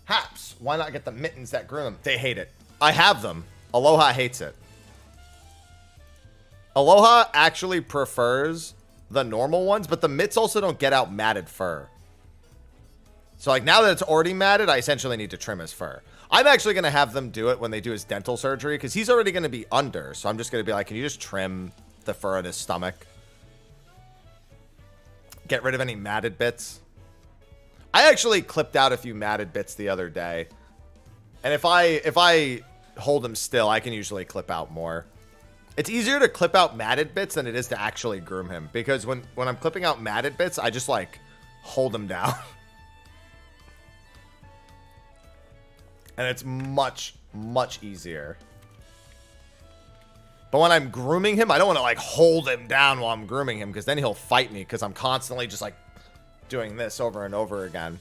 Haps, why not get the mittens that groom them? They hate it. I have them. Aloha hates it. Aloha actually prefers the normal ones, but the mitts also don't get out matted fur. So like now that it's already matted, I essentially need to trim his fur. I'm actually going to have them do it when they do his dental surgery because he's already going to be under. So I'm just going to be like, can you just trim the fur on his stomach? Get rid of any matted bits. I actually clipped out a few matted bits the other day. And if I hold him still, I can usually clip out more. It's easier to clip out matted bits than it is to actually groom him. Because when I'm clipping out matted bits, I just like hold him down. And it's much, much easier. But when I'm grooming him, I don't want to like hold him down while I'm grooming him because then he'll fight me because I'm constantly just like doing this over and over again.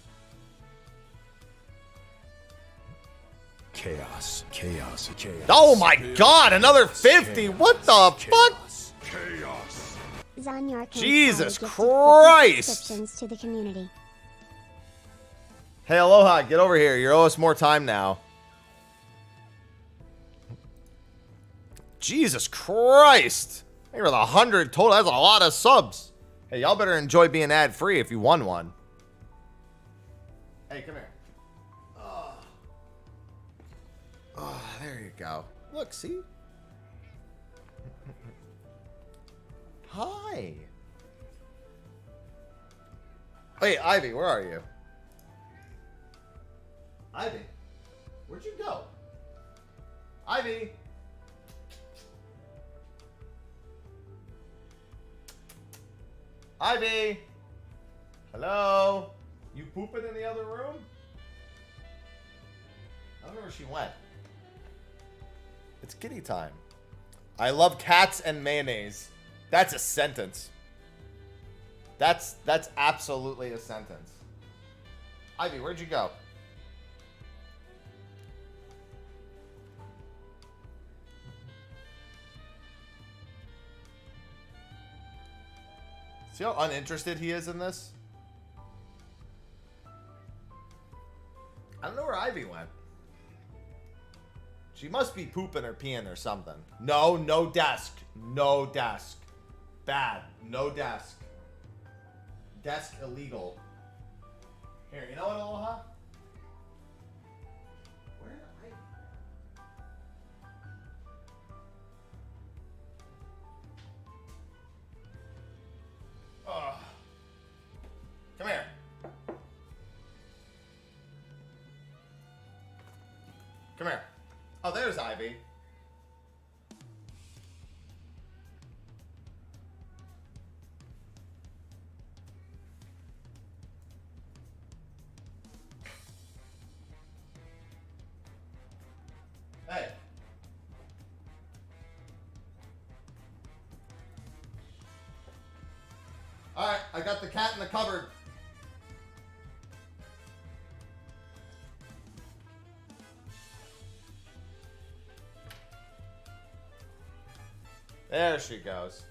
Chaos. Chaos. Chaos. Oh my god, another 50. What the fuck? Chaos. Zanyar Jesus Christ. Subscriptions to the community. Hey, Aloha, get over here. You owe us more time now. Jesus Christ. I think we're the 100 total. That's a lot of subs. Hey, y'all better enjoy being ad-free if you won one. Hey, come here. Oh, there you go. Look, see? Hi. Wait, Ivy, where are you? Ivy, where'd you go? Ivy. Ivy. Hello. You pooping in the other room? I don't know where she went. It's kitty time. I love cats and mayonnaise. That's a sentence. That's absolutely a sentence. Ivy, where'd you go? See how uninterested he is in this? I don't know where Ivy went. She must be pooping or peeing or something. No, no desk. No desk. Bad. No desk. desk illegal. Here, you know what, Aloha? Where did I... Ugh. Come here. Come here. Oh, there's Ivy. Hey. Alright, I got the cat in the cupboard. There she goes.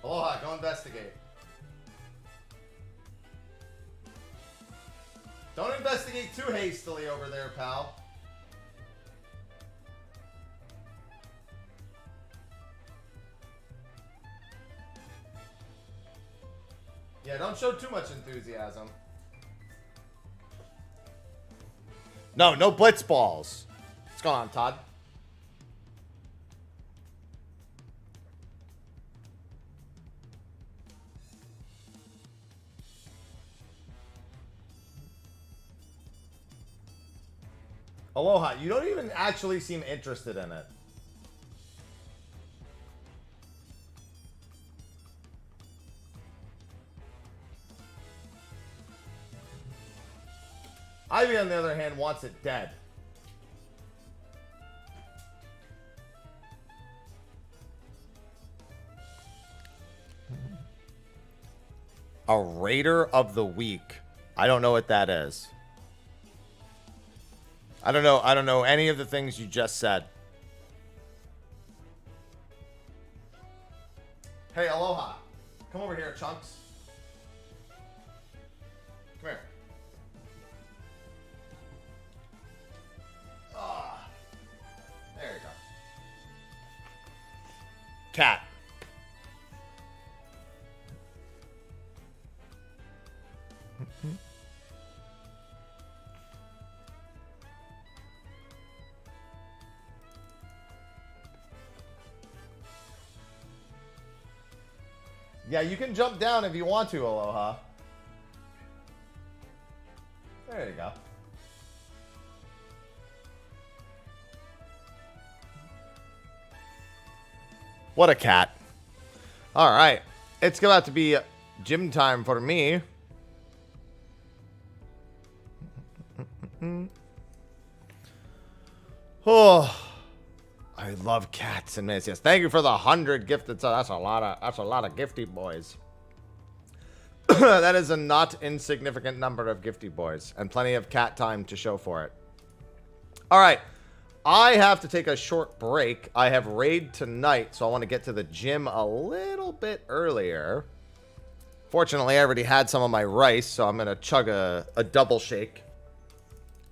Aloha, go investigate. Don't investigate too hastily over there, pal. Yeah, don't show too much enthusiasm. No, no blitz balls. What's going on, Todd? Aloha, you don't even actually seem interested in it. Ivy, on the other hand, wants it dead. A Raider of the Week. I don't know what that is. I don't know any of the things you just said. Hey, Aloha. Come over here, chunks. Come here. Ah. There you go. Cat. Yeah, you can jump down if you want to, Aloha. There you go. What a cat. All right. It's about to be gym time for me. Oh, I love cats and miss. Yes, thank you for the 100 gifted. So that's a lot of gifty boys. That is a not insignificant number of gifty boys, and plenty of cat time to show for it. All right, I have to take a short break. I have raid tonight, so I want to get to the gym a little bit earlier. Fortunately, I already had some of my rice, so I'm gonna chug a double shake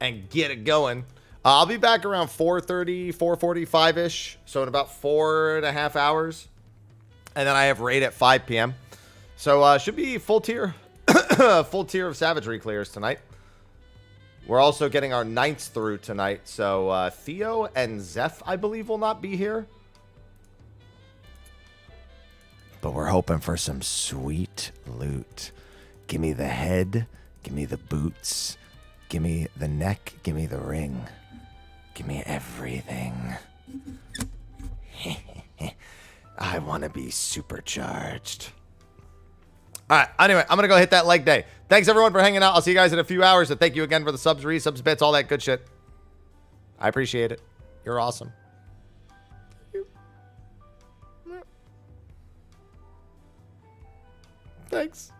and get it going. I'll be back around 4:30, 4:45-ish, so in about 4.5 hours. And then I have raid at 5 p.m. So should be full tier of savagery clears tonight. We're also getting our 9ths through tonight, so Theo and Zeph, I believe, will not be here. But we're hoping for some sweet loot. Give me the head, give me the boots, give me the neck, give me the ring. Give me everything. I want to be supercharged. All right. Anyway, I'm going to go hit that leg day. Thanks, everyone, for hanging out. I'll see you guys in a few hours. And thank you again for the subs, resubs, bits, all that good shit. I appreciate it. You're awesome. Thanks.